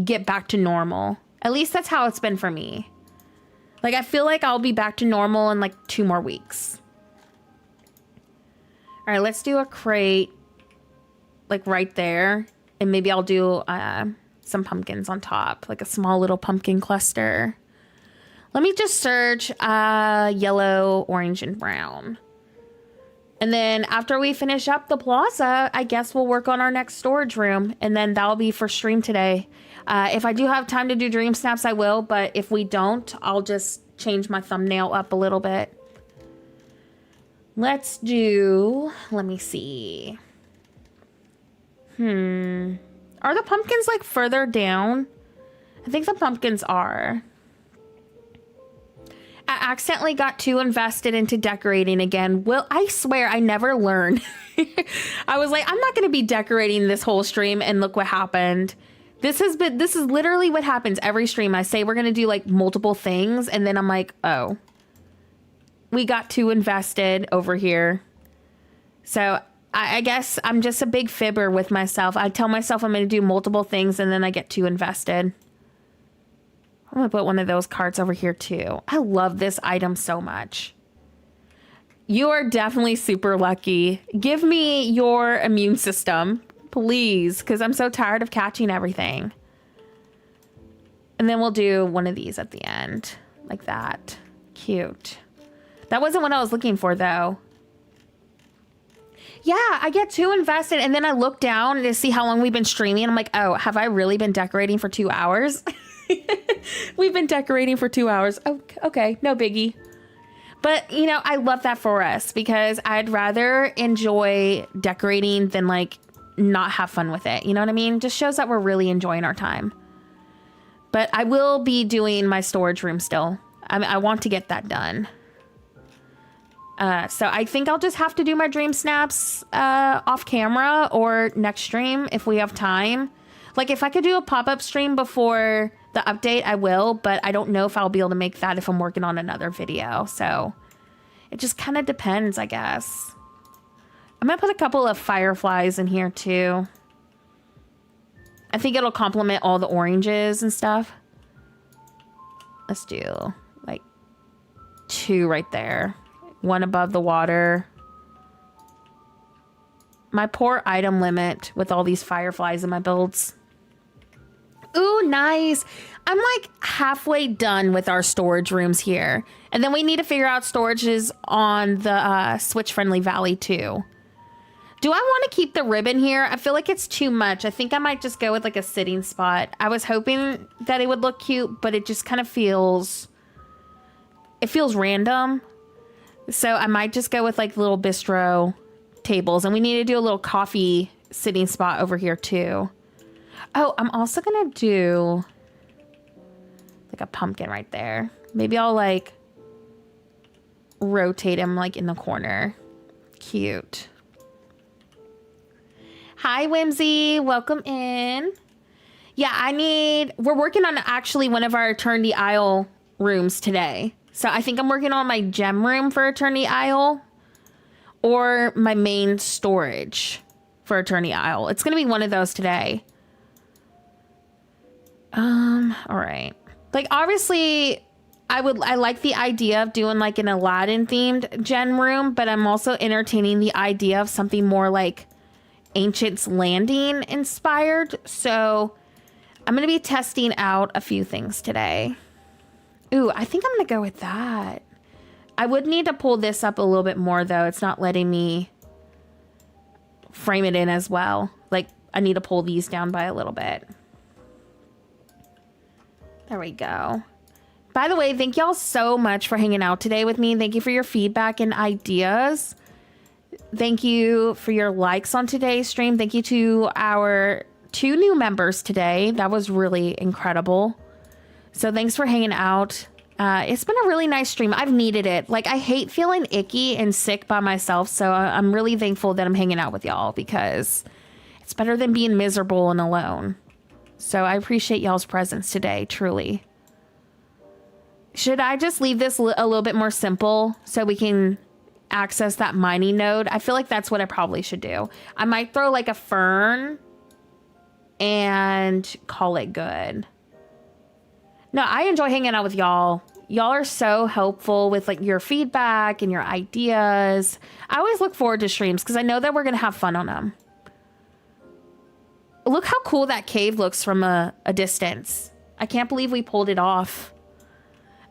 get back to normal. At least that's how it's been for me. Like, I feel like I'll be back to normal in like 2 more weeks. All right, let's do a crate like right there. And maybe I'll do some pumpkins on top, like a small little pumpkin cluster. Let me just search yellow, orange, and brown. And then after we finish up the plaza, I guess we'll work on our next storage room. And then that'll be for stream today. If I do have time to do dream snaps, I will. But if we don't, I'll just change my thumbnail up a little bit. Let's do, let me see. Are the pumpkins like further down? I think the pumpkins are. I accidentally got too invested into decorating again. Well, I swear I never learned. I was like, I'm not going to be decorating this whole stream, and look what happened. This is literally what happens every stream. I say we're going to do like multiple things, and then I'm like, oh, we got too invested over here. So I guess I'm just a big fibber with myself. I tell myself I'm going to do multiple things, and then I get too invested. I'm going to put one of those cards over here too. I love this item so much. You are definitely super lucky. Give me your immune system, please, because I'm so tired of catching everything. And then we'll do one of these at the end, like that. Cute. That wasn't what I was looking for, though. Yeah, I get too invested, and then I look down to see how long we've been streaming. I'm like, oh, have I really been decorating for 2 hours? We've been decorating for 2 hours. Oh, okay, no biggie. But, you know, I love that for us because I'd rather enjoy decorating than, like, not have fun with it. You know what I mean? Just shows that we're really enjoying our time. But I will be doing my storage room still. I want to get that done. So I think I'll just have to do my dream snaps off camera or next stream if we have time. Like, if I could do a pop-up stream before the update, I will, but I don't know if I'll be able to make that if I'm working on another video. So it just kind of depends, I guess. I'm going to put a couple of fireflies in here, too. I think it'll complement all the oranges and stuff. Let's do, like, 2 right there. 1 above the water. My poor item limit with all these fireflies in my builds. Ooh, nice. I'm like halfway done with our storage rooms here. And then we need to figure out storages on the Switch-friendly valley too. Do I want to keep the ribbon here? I feel like it's too much. I think I might just go with like a sitting spot. I was hoping that it would look cute, but it just kind of feels... It feels random. So I might just go with like little bistro tables. And we need to do a little coffee sitting spot over here too. Oh, I'm also going to do like a pumpkin right there. Maybe I'll like rotate him like in the corner. Cute. Hi, Whimsy. Welcome in. Yeah, we're working on actually one of our Eternity Isle rooms today. So I think I'm working on my gem room for Eternity Isle or my main storage for Eternity Isle. It's going to be one of those today. All right. Like, obviously, I like the idea of doing like an Aladdin themed gen room, but I'm also entertaining the idea of something more like Ancient's Landing inspired. So I'm going to be testing out a few things today. Ooh, I think I'm going to go with that. I would need to pull this up a little bit more, though. It's not letting me frame it in as well. Like, I need to pull these down by a little bit. There we go. By the way, thank y'all so much for hanging out today with me. Thank you for your feedback and ideas. Thank you for your likes on today's stream. Thank you to our 2 new members today. That was really incredible. So thanks for hanging out. It's been a really nice stream. I've needed it. Like, I hate feeling icky and sick by myself. So I'm really thankful that I'm hanging out with y'all because it's better than being miserable and alone. So I appreciate y'all's presence today, truly. Should I just leave this a little bit more simple so we can access that mining node? I feel like that's what I probably should do. I might throw like a fern and call it good. No, I enjoy hanging out with y'all. Y'all are so helpful with like your feedback and your ideas. I always look forward to streams because I know that we're going to have fun on them. Look how cool that cave looks from a distance. I can't believe we pulled it off.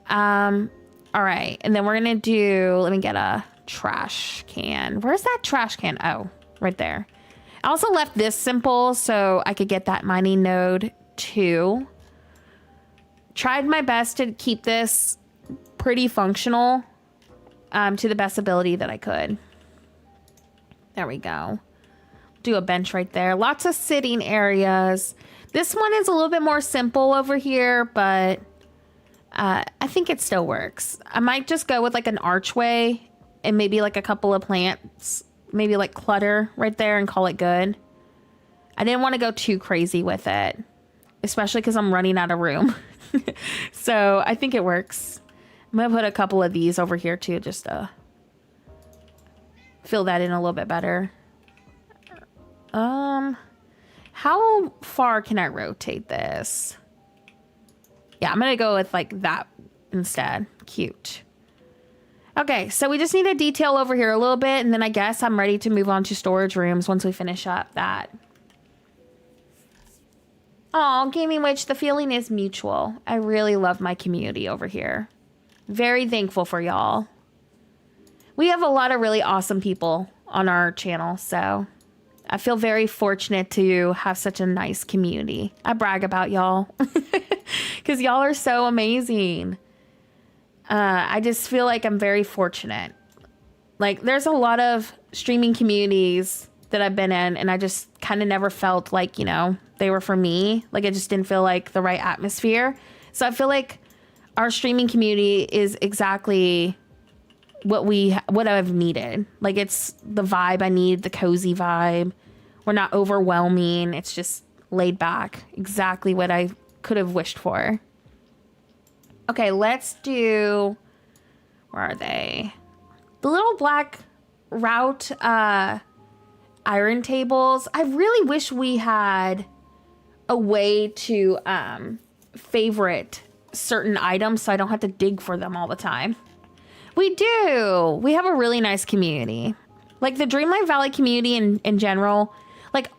All right. And then we're going to do, let me get a trash can. Where's that trash can? Oh, right there. I also left this simple so I could get that mining node too. Tried my best to keep this pretty functional to the best ability that I could. There we go. Do a bench right there. Lots of sitting areas. This one is a little bit more simple over here, but I think it still works. I might just go with like an archway and maybe like a couple of plants, maybe like clutter right there and call it good. I didn't want to go too crazy with it, especially because I'm running out of room. So I think it works. I'm going to put a couple of these over here too, just to fill that in a little bit better. How far can I rotate this? Yeah, I'm gonna go with like that instead. Cute. Okay, so we just need to detail over here a little bit, and then I guess I'm ready to move on to storage rooms once we finish up that. Oh, Gaming Witch, the feeling is mutual. I really love my community over here. Very thankful for y'all. We have a lot of really awesome people on our channel, so I feel very fortunate to have such a nice community. I brag about y'all because y'all are so amazing. I just feel like I'm very fortunate. Like, there's a lot of streaming communities that I've been in, and I just kind of never felt like, you know, they were for me. Like, it just didn't feel like the right atmosphere. So I feel like our streaming community is exactly what I've needed. Like, it's the vibe I need, the cozy vibe. We're not overwhelming. It's just laid back. Exactly what I could have wished for. Okay, let's do, where are they? The little black route iron tables. I really wish we had a way to favorite certain items so I don't have to dig for them all the time. We do. We have a really nice community. Like the Dreamlight Valley community in general, like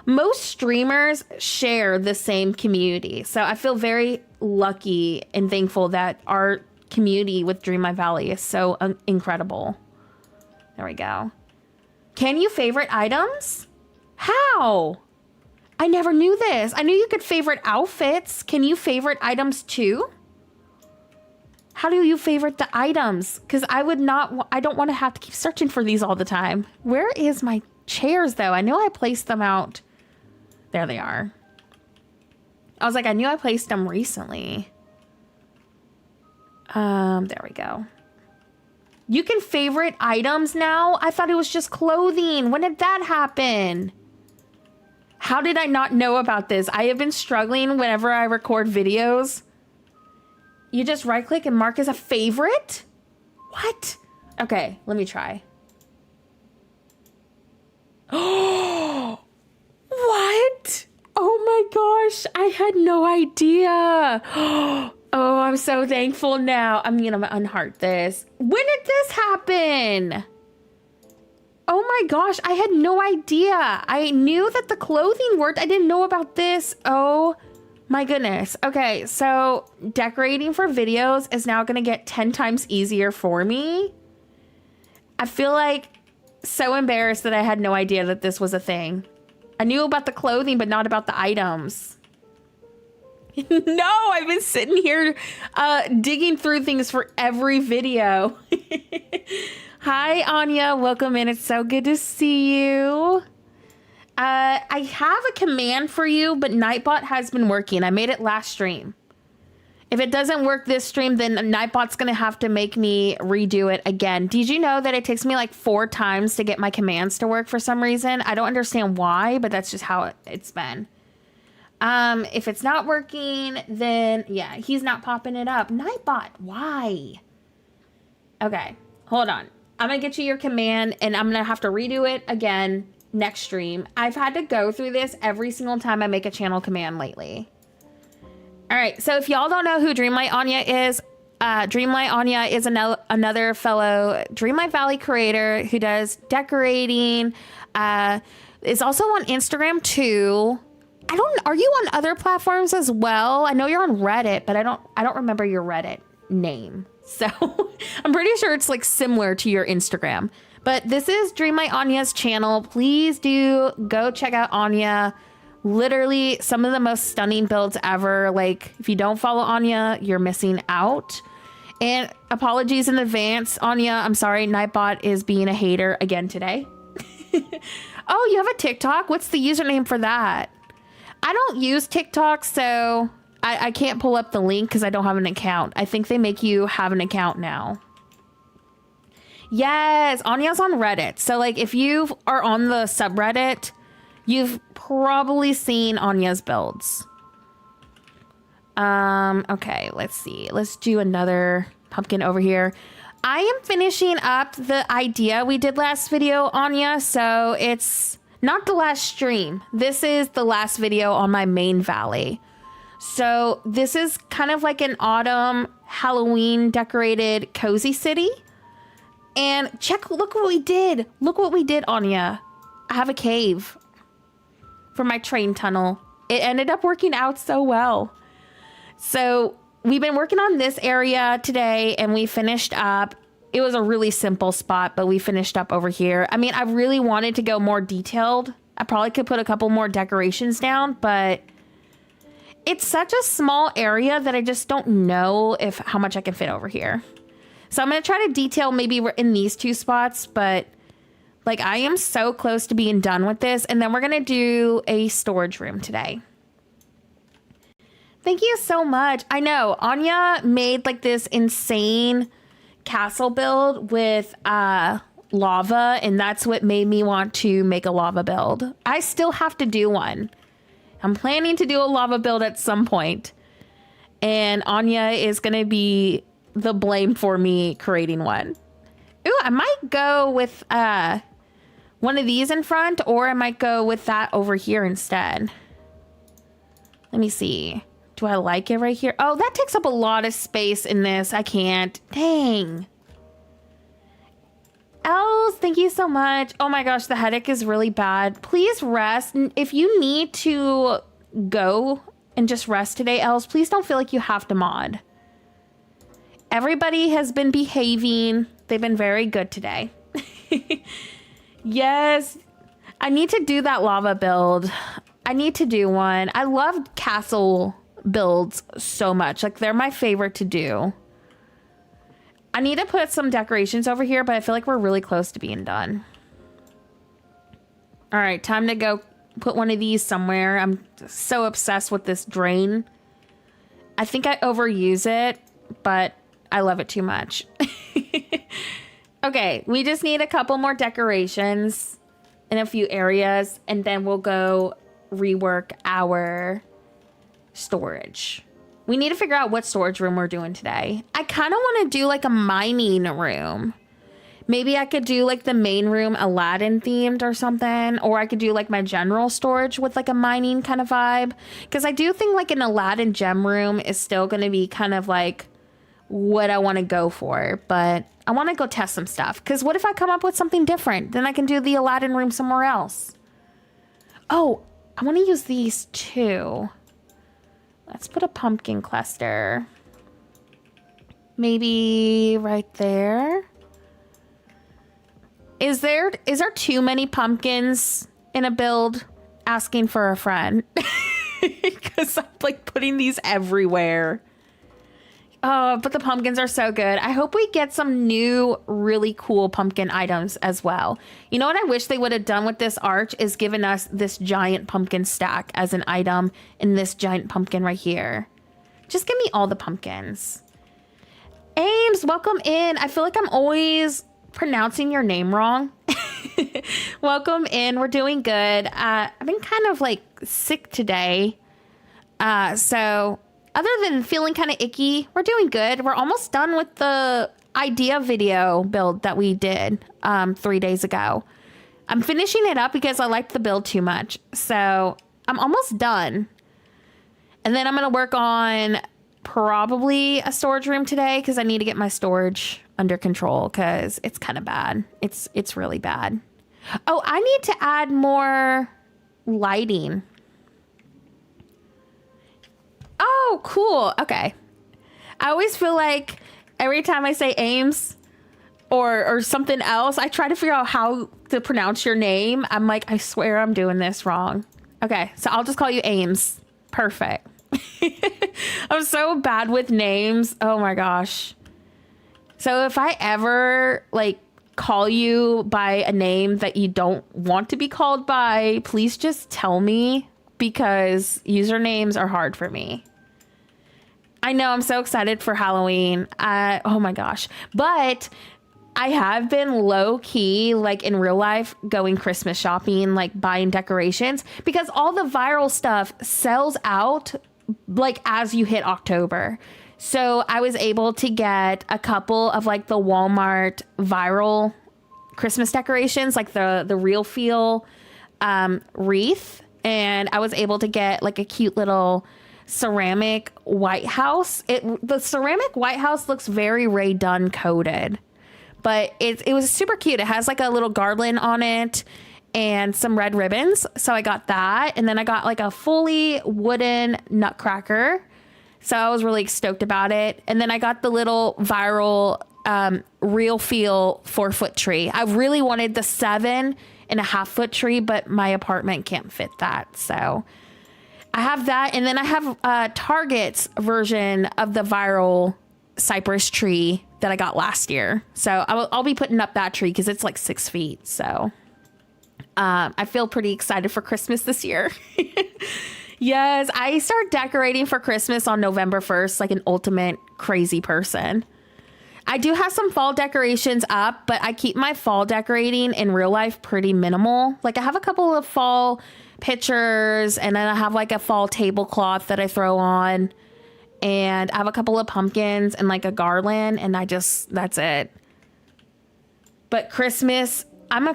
most streamers share the same community. So I feel very lucky and thankful that our community with Dreamlight Valley is so incredible. There we go. Can you favorite items? How? I never knew this. I knew you could favorite outfits. Can you favorite items too? How do you favorite the items? Because I don't want to have to keep searching for these all the time. Where is my chairs though? I know I placed them out. There they are. I was like, I knew I placed them recently. There we go. You can favorite items now? I thought it was just clothing. When did that happen? How did I not know about this? I have been struggling whenever I record videos. You just right click and mark as a favorite? What? Okay, let me try. Oh, what? Oh my gosh, I had no idea. Oh, I'm so thankful now. I'm gonna unheart this. When did this happen? Oh my gosh, I had no idea. I knew that the clothing worked. I didn't know about this. Oh my goodness. Okay, so decorating for videos is now gonna get 10 times easier for me. I feel like so embarrassed that I had no idea that this was a thing. I knew about the clothing, but not about the items. No, I've been sitting here digging through things for every video. Hi, Anya. Welcome in. It's so good to see you. I have a command for you, but Nightbot has been working. I made it last stream. If it doesn't work this stream, then Nightbot's going to have to make me redo it again. Did you know that it takes me like 4 times to get my commands to work for some reason? I don't understand why, but that's just how it's been. If it's not working, then yeah, he's not popping it up. Nightbot, why? Okay, hold on. I'm going to get you your command and I'm going to have to redo it again next stream. I've had to go through this every single time I make a channel command lately. All right, so if y'all don't know who Dreamlight Anya is another fellow Dreamlight Valley creator who does decorating, It's also on Instagram too. Are you on other platforms as well? I know you're on Reddit, but I don't remember your Reddit name. So I'm pretty sure it's like similar to your Instagram. But this is Dreamlight Anya's channel. Please do go check out Anya. Literally some of the most stunning builds ever. Like, if you don't follow Anya, you're missing out. And apologies in advance, Anya. I'm sorry, Nightbot is being a hater again today. Oh, you have a TikTok? What's the username for that? I don't use TikTok, so I can't pull up the link because I don't have an account. I think they make you have an account now. Yes, Anya's on Reddit. So like if you are on the subreddit, you've probably seen Anya's builds. Okay, let's see. Let's do another pumpkin over here. I am finishing up the idea we did last video, Anya. So it's not the last stream. This is the last video on my main valley. So this is kind of like an autumn Halloween decorated cozy city. And look what we did. Look what we did, Anya. I have a cave for my train tunnel. It ended up working out so well. So we've been working on this area today and we finished up. It was a really simple spot, but we finished up over here. I mean, I really wanted to go more detailed. I probably could put a couple more decorations down, but it's such a small area that I just don't know how much I can fit over here. So I'm going to try to detail maybe we're in these two spots, but like I am so close to being done with this. And then we're going to do a storage room today. Thank you so much. I know Anya made like this insane castle build with lava, and that's what made me want to make a lava build. I still have to do one. I'm planning to do a lava build at some point, and Anya is going to be the blame for me creating one. Ooh, I might go with one of these in front, or I might go with that over here instead. Let me see. Do I like it right here? Oh, that takes up a lot of space in this. I can't. Dang. Els, thank you so much. Oh my gosh, the headache is really bad. Please rest. If you need to go and just rest today, Els, please don't feel like you have to mod. Everybody has been behaving. They've been very good today. Yes. I need to do that lava build. I need to do one. I love castle builds so much. Like, they're my favorite to do. I need to put some decorations over here, but I feel like we're really close to being done. All right, time to go put one of these somewhere. I'm so obsessed with this drain. I think I overuse it, but I love it too much. Okay, we just need a couple more decorations in a few areas, and then we'll go rework our storage. We need to figure out what storage room we're doing today. I kind of want to do like a mining room. Maybe I could do like the main room Aladdin themed or something, or I could do like my general storage with like a mining kind of vibe. Because I do think like an Aladdin gem room is still going to be kind of like what I want to go for, but I want to go test some stuff. Because what if I come up with something different? Then I can do the Aladdin room somewhere else. Oh, I want to use these too. Let's put a pumpkin cluster. Maybe right there. Is there too many pumpkins in a build? Asking for a friend. Because I'm like putting these everywhere. Oh, but the pumpkins are so good. I hope we get some new, really cool pumpkin items as well. You know what I wish they would have done with this arch is given us this giant pumpkin stack as an item in this giant pumpkin right here. Just give me all the pumpkins. Ames, welcome in. I feel like I'm always pronouncing your name wrong. Welcome in. We're doing good. I've been kind of like sick today. So other than feeling kind of icky, we're doing good. We're almost done with the idea video build that we did 3 days ago. I'm finishing it up because I liked the build too much. So I'm almost done. And then I'm going to work on probably a storage room today because I need to get my storage under control because it's kind of bad. It's really bad. Oh, I need to add more lighting. Oh, cool. Okay. I always feel like every time I say Ames or something else, I try to figure out how to pronounce your name. I'm like, I swear I'm doing this wrong. Okay, so I'll just call you Ames. Perfect. I'm so bad with names. Oh my gosh. So if I ever like call you by a name that you don't want to be called by, please just tell me, because usernames are hard for me. I know, I'm so excited for Halloween. Oh my gosh. But I have been low key, like in real life, going Christmas shopping, like buying decorations, because all the viral stuff sells out like as you hit October. So I was able to get a couple of like the Walmart viral Christmas decorations, like the Real Feel wreath. And I was able to get like a cute little ceramic White House. The ceramic White House looks very Ray Dunn coated, but it was super cute. It has like a little garland on it and some red ribbons. So I got that. And then I got like a fully wooden nutcracker. So I was really stoked about it. And then I got the little viral Real Feel 4-foot tree. I really wanted the 7.5-foot tree, but my apartment can't fit that. So I have that. And then I have Target's version of the viral cypress tree that I got last year. So I'll be putting up that tree because it's like 6 feet. So I feel pretty excited for Christmas this year. Yes, I start decorating for Christmas on November 1st, like an ultimate crazy person. I do have some fall decorations up, but I keep my fall decorating in real life pretty minimal. Like I have a couple of fall pictures, and then I have like a fall tablecloth that I throw on, and I have a couple of pumpkins and like a garland, and that's it. But Christmas, I'm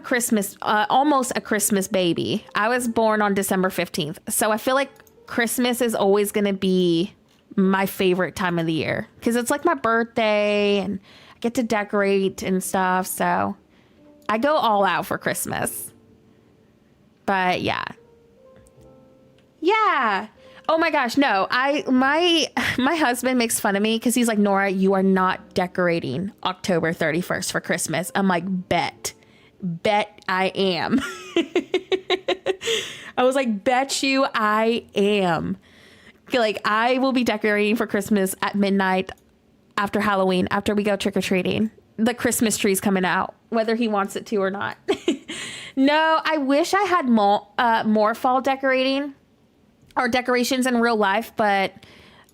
almost a Christmas baby. I was born on December 15th. So I feel like Christmas is always going to be my favorite time of the year because it's like my birthday and I get to decorate and stuff. So I go all out for Christmas. But yeah. Yeah. Oh my gosh. No, my husband makes fun of me because he's like, Nora, you are not decorating October 31st for Christmas. I'm like, bet I am. I was like, bet you I am. Like, I will be decorating for Christmas at midnight after Halloween, after we go trick-or-treating. The Christmas tree's coming out, whether he wants it to or not. No, I wish I had more fall decorating or decorations in real life, but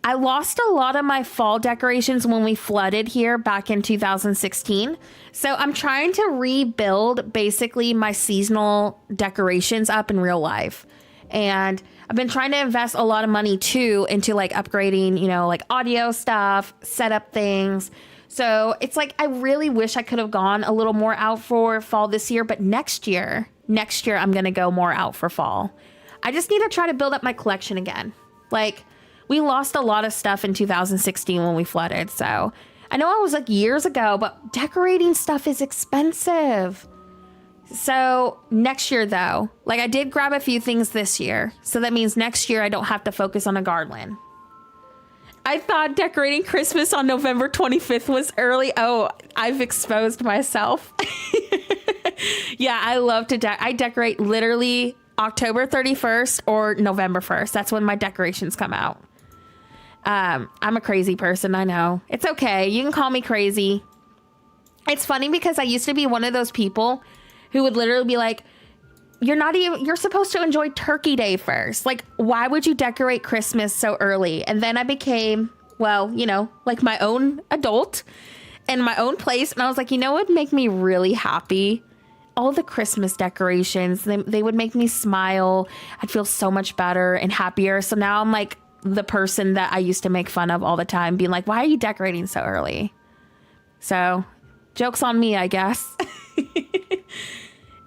I lost a lot of my fall decorations when we flooded here back in 2016. So I'm trying to rebuild basically my seasonal decorations up in real life. And I've been trying to invest a lot of money too into like upgrading, like audio stuff, setup things. So it's like, I really wish I could have gone a little more out for fall this year, but next year, I'm going to go more out for fall. I just need to try to build up my collection again. Like, we lost a lot of stuff in 2016 when we flooded. So I know it was like years ago, but decorating stuff is expensive. So next year though, like I did grab a few things this year. So that means next year I don't have to focus on a garland. I thought decorating Christmas on November 25th was early. Oh, I've exposed myself. Yeah, I love to I decorate literally October 31st or November 1st. That's when my decorations come out. I'm a crazy person. I know. It's okay. You can call me crazy. It's funny because I used to be one of those people who would literally be like, you're supposed to enjoy Turkey Day first. Like, why would you decorate Christmas so early? And then I became, well, like my own adult in my own place. And I was like, what would make me really happy? All the Christmas decorations, they would make me smile. I'd feel so much better and happier. So now I'm like the person that I used to make fun of all the time, being like, why are you decorating so early? So joke's on me, I guess.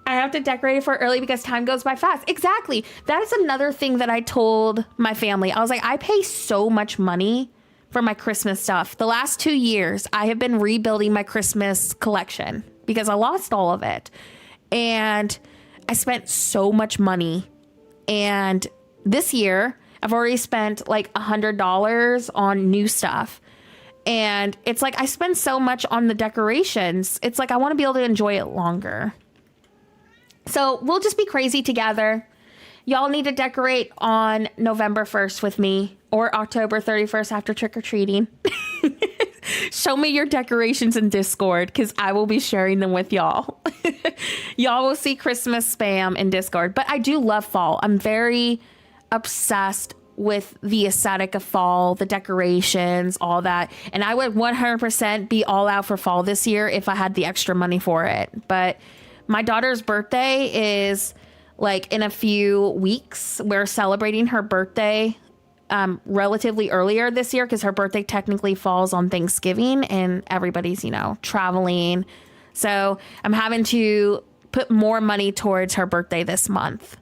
I have to decorate it for early because time goes by fast. Exactly. That is another thing that I told my family. I was like, I pay so much money for my Christmas stuff. The last 2 years, I have been rebuilding my Christmas collection because I lost all of it. and I spent so much money. And this year I've already spent like $100 on new stuff. And it's like I spend so much on the decorations. It's like I want to be able to enjoy it longer. So we'll just be crazy together. Y'all need to decorate on November 1st with me, or October 31st after trick-or-treating. Show me your decorations in Discord, because I will be sharing them with y'all. Y'all will see Christmas spam in Discord. But I do love fall. I'm very obsessed with the aesthetic of fall, the decorations, all that. And I would 100% be all out for fall this year if I had the extra money for it. But my daughter's birthday is like in a few weeks. We're celebrating her birthday relatively earlier this year because her birthday technically falls on Thanksgiving and everybody's, traveling. So I'm having to put more money towards her birthday this month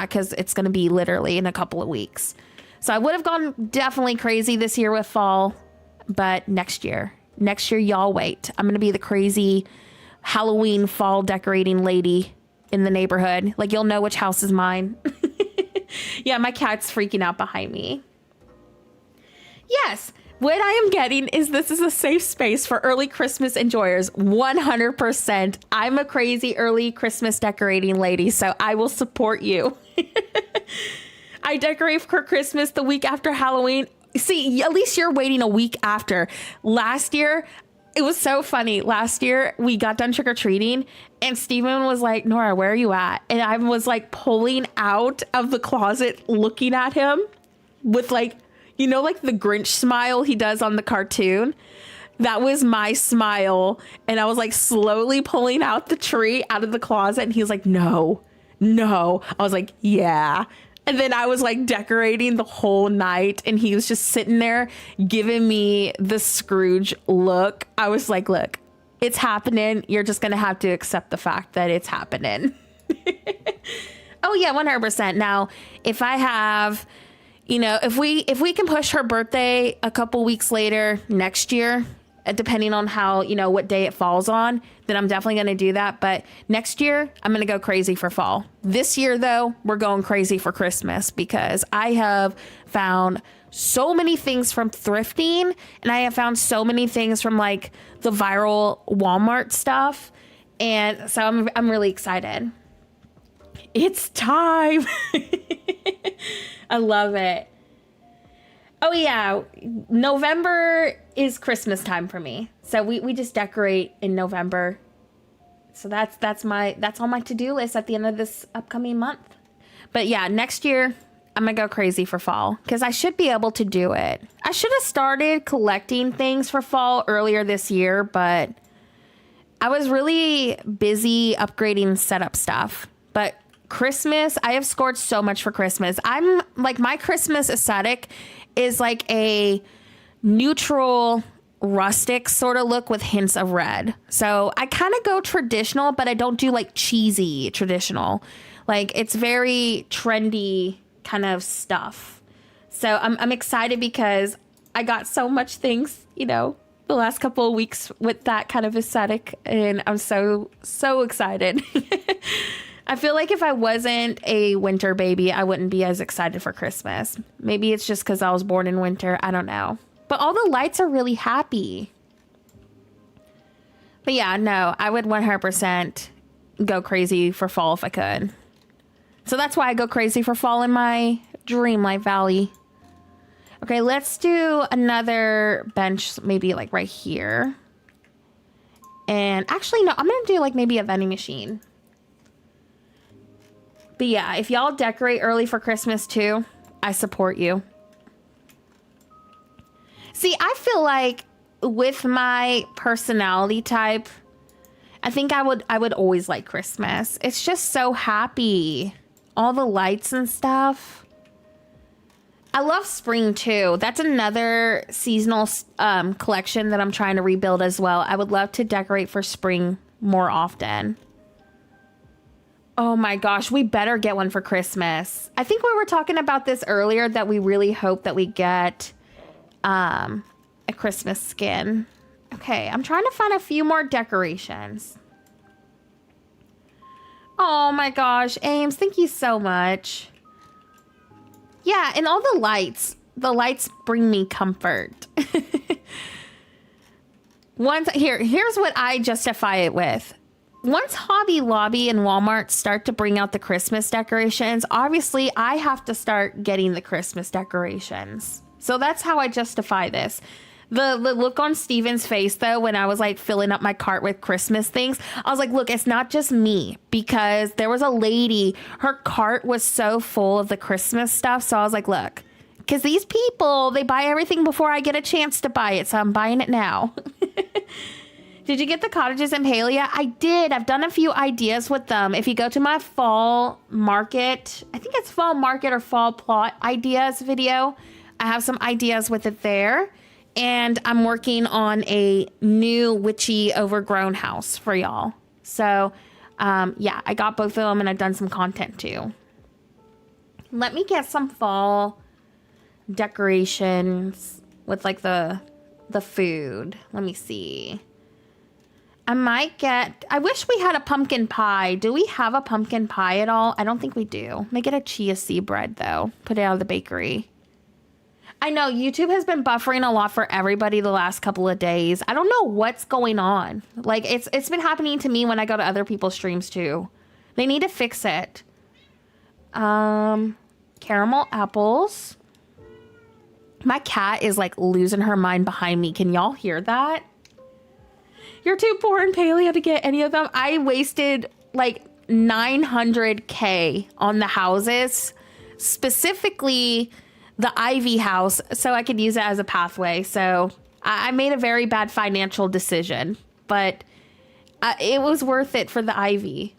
because it's going to be literally in a couple of weeks. So I would have gone definitely crazy this year with fall, but next year, y'all wait. I'm going to be the crazy Halloween fall decorating lady in the neighborhood. Like, you'll know which house is mine. Yeah, my cat's freaking out behind me. Yes, what I am getting is this is a safe space for early Christmas enjoyers. 100%. I'm a crazy early Christmas decorating lady, so I will support you. I decorate for Christmas the week after Halloween. See, at least you're waiting a week after. Last year, it was so funny. Last year, we got done trick-or-treating, and Steven was like, Nora, where are you at? And I was like pulling out of the closet, looking at him with like, like the Grinch smile he does on the cartoon. That was my smile. And I was like slowly pulling out the tree out of the closet. And he was like, no. I was like, yeah. And then I was like decorating the whole night. And he was just sitting there giving me the Scrooge look. I was like, look, it's happening. You're just going to have to accept the fact that it's happening. Oh, yeah, 100%. Now, if I have, if we can push her birthday a couple weeks later next year, depending on how, what day it falls on, then I'm definitely going to do that. But next year, I'm going to go crazy for fall. This year, though, we're going crazy for Christmas because I have found so many things from thrifting, and I have found so many things from like the viral Walmart stuff. And so I'm really excited. It's time. I love it. Oh yeah, November is Christmas time for me. So we just decorate in November. So that's on my to-do list at the end of this upcoming month. But yeah, next year I'm gonna go crazy for fall because I should be able to do it. I should have started collecting things for fall earlier this year, but I was really busy upgrading setup stuff. But Christmas, I have scored so much for Christmas. I'm like, my Christmas aesthetic is like a neutral rustic sort of look with hints of red. So I kind of go traditional, but I don't do like cheesy traditional. Like, it's very trendy kind of stuff. So I'm excited because I got so much things, the last couple of weeks with that kind of aesthetic, and I'm so excited. I feel like if I wasn't a winter baby, I wouldn't be as excited for Christmas. Maybe it's just because I was born in winter. I don't know. But all the lights are really happy. But yeah, no, I would 100% go crazy for fall if I could. So that's why I go crazy for fall in my Dreamlight Valley. Okay, let's do another bench, maybe like right here. And actually, no, I'm going to do like maybe a vending machine. But yeah, if y'all decorate early for Christmas too, I support you. See, I feel like with my personality type, I think I would always like Christmas. It's just so happy. All the lights and stuff. I love spring too. That's another seasonal collection that I'm trying to rebuild as well. I would love to decorate for spring more often. Oh my gosh, we better get one for Christmas. I think we were talking about this earlier, that we really hope that we get a Christmas skin. Okay, I'm trying to find a few more decorations. Oh my gosh, Ames, thank you so much. Yeah, and all the lights bring me comfort. Here's what I justify it with. Once Hobby Lobby and Walmart start to bring out the Christmas decorations, obviously I have to start getting the Christmas decorations. So that's how I justify this. The look on Steven's face, though, when I was like filling up my cart with Christmas things, I was like, look, it's not just me, because there was a lady, her cart was so full of the Christmas stuff. So I was like, look, because these people, they buy everything before I get a chance to buy it. So I'm buying it now. Did you get the cottages in Palia? I did. I've done a few ideas with them. If you go to my fall market, I think it's fall market or fall plot ideas video, I have some ideas with it there. And I'm working on a new witchy overgrown house for y'all. So, yeah, I got both of them and I've done some content too. Let me get some fall decorations with like the food. Let me see. I wish we had a pumpkin pie. Do we have a pumpkin pie at all? I don't think we do. Let me get a chia seed bread though. Put it out of the bakery. I know YouTube has been buffering a lot for everybody the last couple of days. I don't know what's going on. Like it's been happening to me when I go to other people's streams too. They need to fix it. Caramel apples. My cat is like losing her mind behind me. Can y'all hear that? You're too poor in Paleo to get any of them. I wasted like 900K on the houses, specifically the Ivy house, so I could use it as a pathway. So I made a very bad financial decision, but it was worth it for the Ivy.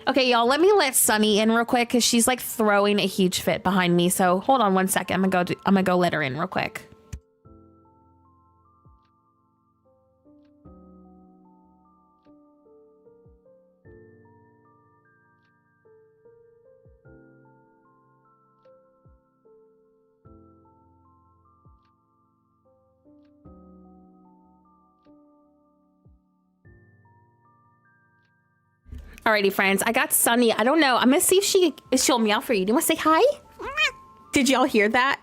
Okay, y'all, let me let Sunny in real quick because she's like throwing a huge fit behind me. So hold on one second. I'm gonna go let her in real quick. Alrighty, friends. I got Sunny. I don't know. I'm gonna see if she'll meow for you. Do you want to say hi? Did y'all hear that?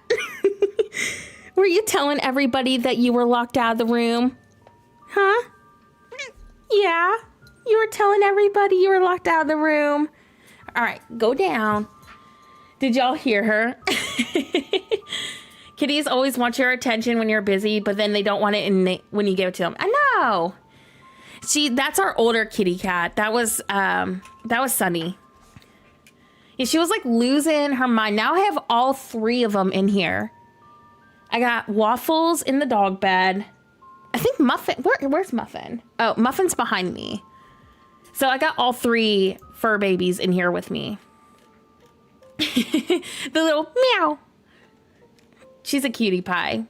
Were you telling everybody that you were locked out of the room? Huh? Yeah. You were telling everybody you were locked out of the room. All right, go down. Did y'all hear her? Kitties always want your attention when you're busy, but then they don't want it when you give it to them. I know. That's our older kitty cat. That was Sunny. Yeah, she was like losing her mind. Now I have all three of them in here. I got Waffles in the dog bed. I think Muffin, where's Muffin? Oh, Muffin's behind me. So I got all three fur babies in here with me. The little meow. She's a cutie pie.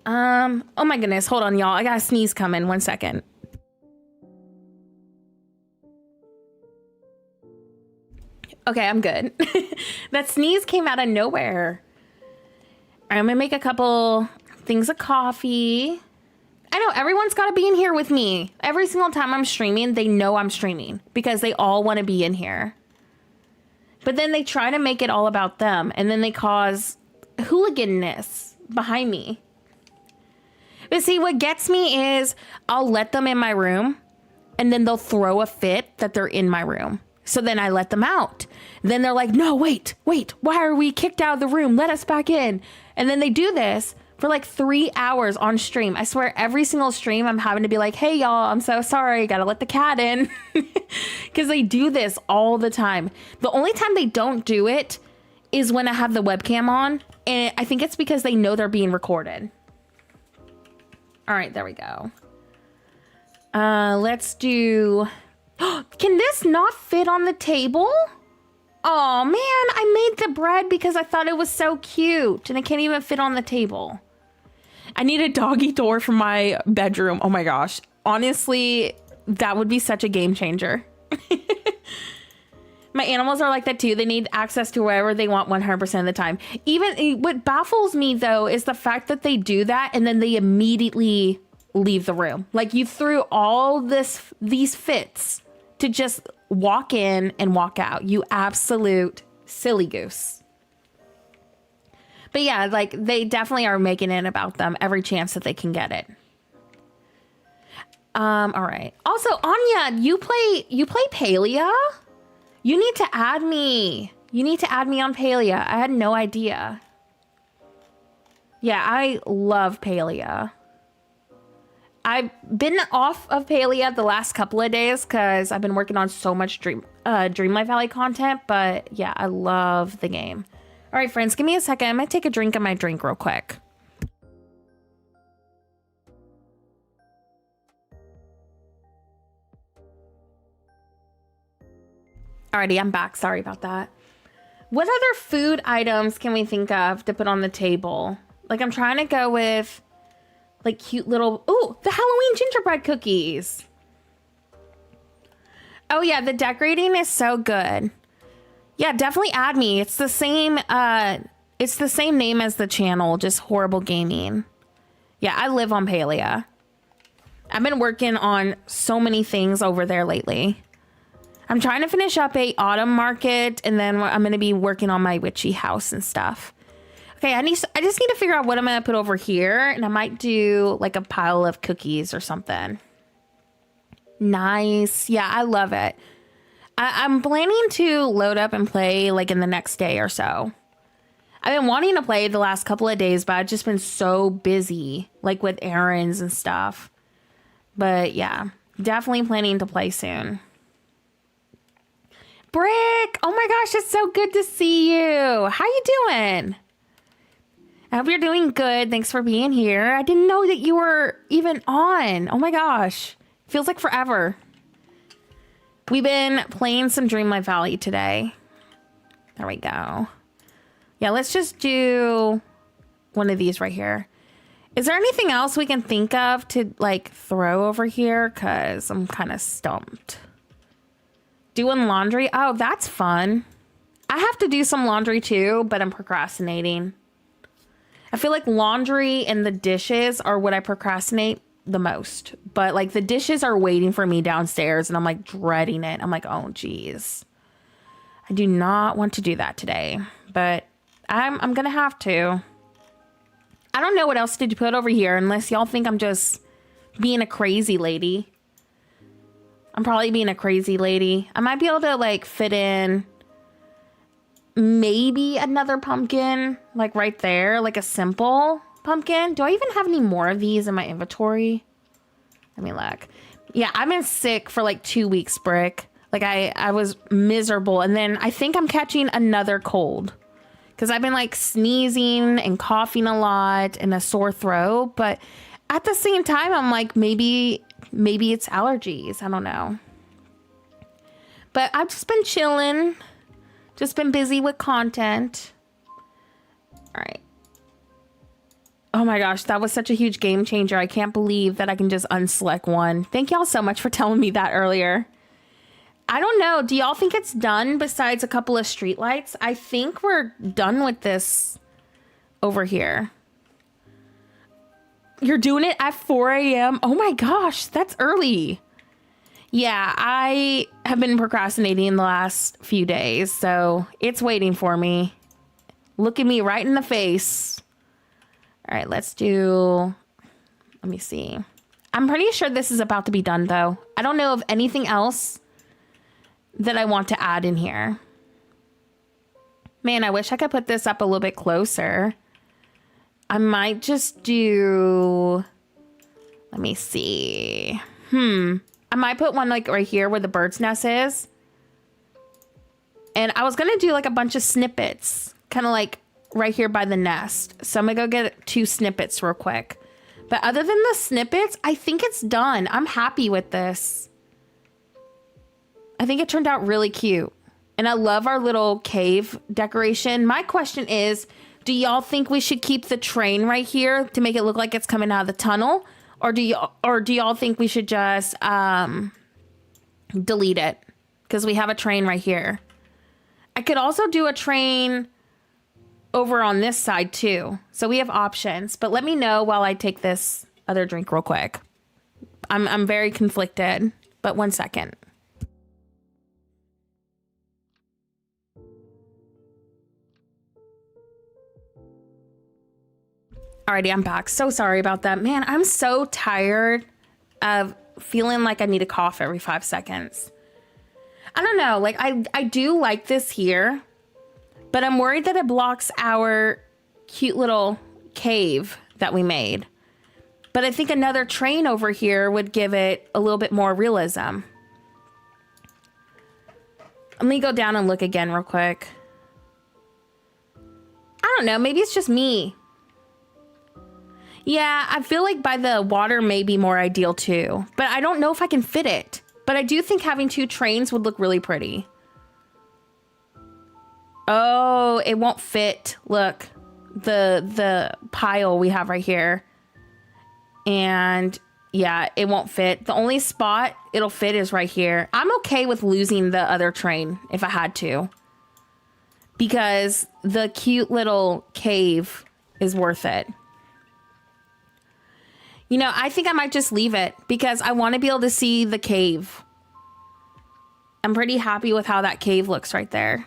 Oh my goodness. Hold on, y'all. I got a sneeze coming. 1 second. Okay, I'm good. That sneeze came out of nowhere. I'm gonna make a couple things of coffee. I know everyone's got to be in here with me. Every single time I'm streaming, they know I'm streaming because they all want to be in here. But then they try to make it all about them, and then they cause hooligan-ness behind me. But see, what gets me is I'll let them in my room, and then they'll throw a fit that they're in my room. So then I let them out. Then they're like, no, wait, why are we kicked out of the room? Let us back in. And then they do this for like 3 hours on stream. I swear every single stream I'm having to be like, hey y'all, I'm so sorry. Gotta let the cat in. Because they do this all the time. The only time they don't do it is when I have the webcam on. And I think it's because they know they're being recorded. All right, there we go. Let's do... Can this not fit on the table? Oh man, I made the bread because I thought it was so cute and it can't even fit on the table. I need a doggy door for my bedroom. Oh my gosh. Honestly, that would be such a game changer. My animals are like that too. They need access to wherever they want 100% of the time. Even what baffles me though is the fact that they do that and then they immediately leave the room. Like you threw all these fits to just walk in and walk out. You absolute silly goose. But yeah, like they definitely are making it about them every chance that they can get it. All right. Also, Anya, you play Palia? You need to add me. You need to add me on Palia. I had no idea. Yeah, I love Palia. I've been off of Palia the last couple of days because I've been working on so much Dreamlight Valley content. But yeah, I love the game. All right, friends, give me a second. I'm going to take a drink of my drink real quick. Alrighty, I'm back. Sorry about that. What other food items can we think of to put on the table? Like, I'm trying to go with, like, cute little... Ooh, the Halloween gingerbread cookies. Oh, yeah, the decorating is so good. Yeah, definitely add me. It's the same name as the channel, just Horrible Gaming. Yeah, I live on Palia. I've been working on so many things over there lately. I'm trying to finish up a autumn market, and then I'm going to be working on my witchy house and stuff. Okay, I just need to figure out what I'm going to put over here, and I might do like a pile of cookies or something. Nice. Yeah, I love it. I'm planning to load up and play like in the next day or so. I've been wanting to play the last couple of days, but I've just been so busy, like with errands and stuff. But yeah, definitely planning to play soon. Brick! Oh my gosh, it's so good to see you. How you doing? I hope you're doing good. Thanks for being here. I didn't know that you were even on. Oh my gosh. Feels like forever. We've been playing some Dreamlight Valley today. There we go. Yeah, let's just do one of these right here. Is there anything else we can think of to like throw over here? Because I'm kind of stumped. Doing laundry. Oh, that's fun. I have to do some laundry too, but I'm procrastinating. I feel like laundry and the dishes are what I procrastinate the most. But like the dishes are waiting for me downstairs and I'm like dreading it. I'm like, oh, geez. I do not want to do that today, but I'm going to have to. I don't know what else to put over here unless y'all think I'm just being a crazy lady. I'm probably being a crazy lady. I might be able to like fit in maybe another pumpkin like right there, like a simple pumpkin. Do I even have any more of these in my inventory? Let me look. Yeah, I've been sick for like 2 weeks, Brick. Like I was miserable. And then I think I'm catching another cold because I've been like sneezing and coughing a lot and a sore throat. But at the same time, I'm like, maybe it's allergies. I don't know. But I've just been chilling. Just been busy with content. All right. Oh my gosh, that was such a huge game changer. I can't believe that I can just unselect one. Thank y'all so much for telling me that earlier. I don't know. Do y'all think it's done besides a couple of streetlights? I think we're done with this over here. You're doing it at 4 a.m.? Oh my gosh, that's early. Yeah, I have been procrastinating the last few days, so it's waiting for me. Look at me right in the face. All right, let me see. I'm pretty sure this is about to be done, though. I don't know of anything else that I want to add in here. Man, I wish I could put this up a little bit closer. I might just do... Let me see. I might put one like right here where the bird's nest is. And I was going to do like a bunch of snippets. Kind of like right here by the nest. So I'm going to go get 2 snippets real quick. But other than the snippets, I think it's done. I'm happy with this. I think it turned out really cute. And I love our little cave decoration. My question is, do y'all think we should keep the train right here to make it look like it's coming out of the tunnel? Or do y'all think we should just delete it? Because we have a train right here. I could also do a train over on this side too. So we have options. But let me know while I take this other drink real quick. I'm very conflicted. But 1 second. Alrighty, I'm back. So sorry about that. Man, I'm so tired of feeling like I need to cough every 5 seconds. I don't know. Like, I do like this here, but I'm worried that it blocks our cute little cave that we made. But I think another train over here would give it a little bit more realism. Let me go down and look again real quick. I don't know. Maybe it's just me. Yeah, I feel like by the water may be more ideal too. But I don't know if I can fit it. But I do think having 2 trains would look really pretty. Oh, it won't fit. Look, the pile we have right here. And yeah, it won't fit. The only spot it'll fit is right here. I'm okay with losing the other train if I had to. Because the cute little cave is worth it. You know, I think I might just leave it because I want to be able to see the cave. I'm pretty happy with how that cave looks right there.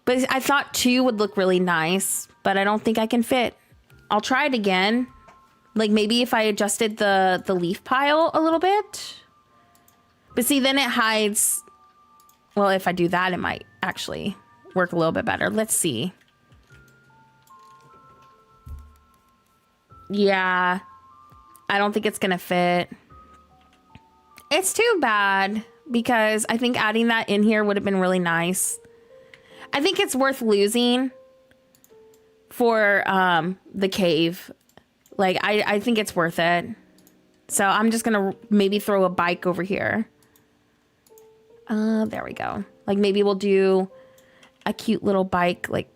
But I thought 2 would look really nice, but I don't think I can fit. I'll try it again. Like maybe if I adjusted the leaf pile a little bit. But see, then it hides. Well, if I do that, it might actually work a little bit better. Let's see. Yeah. I don't think it's going to fit. It's too bad because I think adding that in here would have been really nice. I think it's worth losing for the cave. Like, I think it's worth it. So I'm just going to maybe throw a bike over here. There we go. Like, maybe we'll do a cute little bike, like,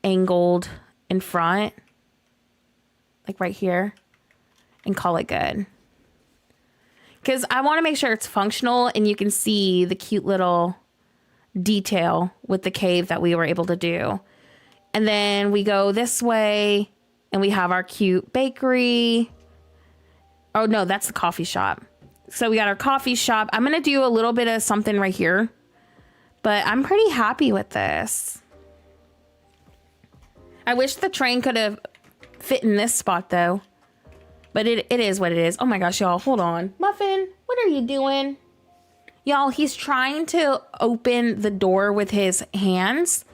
angled in front. Like, right here. And call it good. Because I want to make sure it's functional and you can see the cute little detail with the cave that we were able to do. And then we go this way and we have our cute bakery. Oh, no, that's the coffee shop. So we got our coffee shop. I'm going to do a little bit of something right here. But I'm pretty happy with this. I wish the train could have fit in this spot, though. But it is what it is. Oh my gosh, y'all, hold on. Muffin, what are you doing? Y'all, he's trying to open the door with his hands.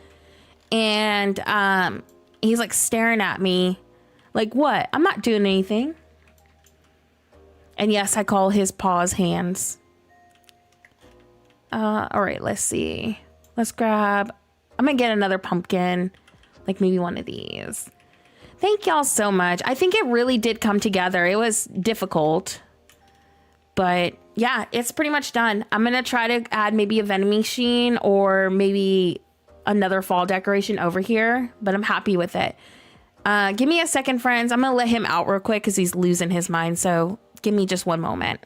And he's like staring at me. Like, what? I'm not doing anything. And yes, I call his paws hands. All right, let's see. Let's grab. I'm going to get another pumpkin. Like maybe one of these. Thank y'all so much. I think it really did come together. It was difficult. But yeah, it's pretty much done. I'm going to try to add maybe a vending machine or maybe another fall decoration over here. But I'm happy with it. Give me a second, friends. I'm going to let him out real quick because he's losing his mind. So give me just one moment.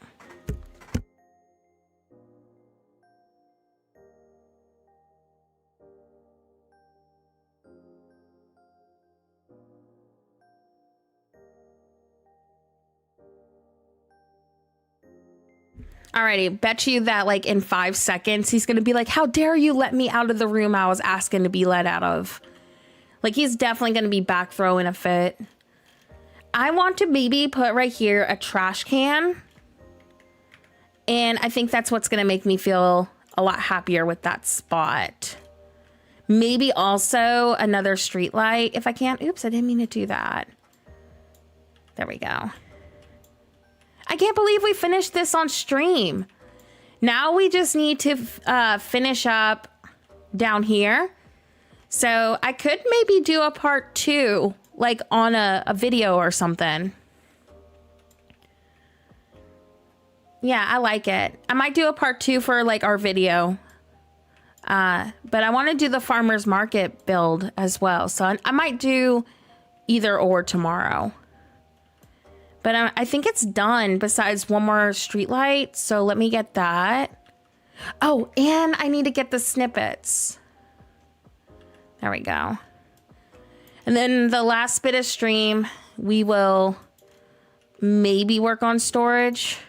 Alrighty, bet you that like in 5 seconds, he's going to be like, how dare you let me out of the room I was asking to be let out of? Like he's definitely going to be back throwing a fit. I want to maybe put right here a trash can. And I think that's what's going to make me feel a lot happier with that spot. Maybe also another street light if I can. Oops, I didn't mean to do that. There we go. I can't believe we finished this on stream. Now we just need to finish up down here. So I could maybe do a part 2, like on a video or something. Yeah, I like it. I might do a part 2 for like our video. But I want to do the farmer's market build as well. So I might do either or tomorrow. But I think it's done besides one more street light. So let me get that. Oh, and I need to get the snippets. There we go. And then the last bit of stream, we will maybe work on storage.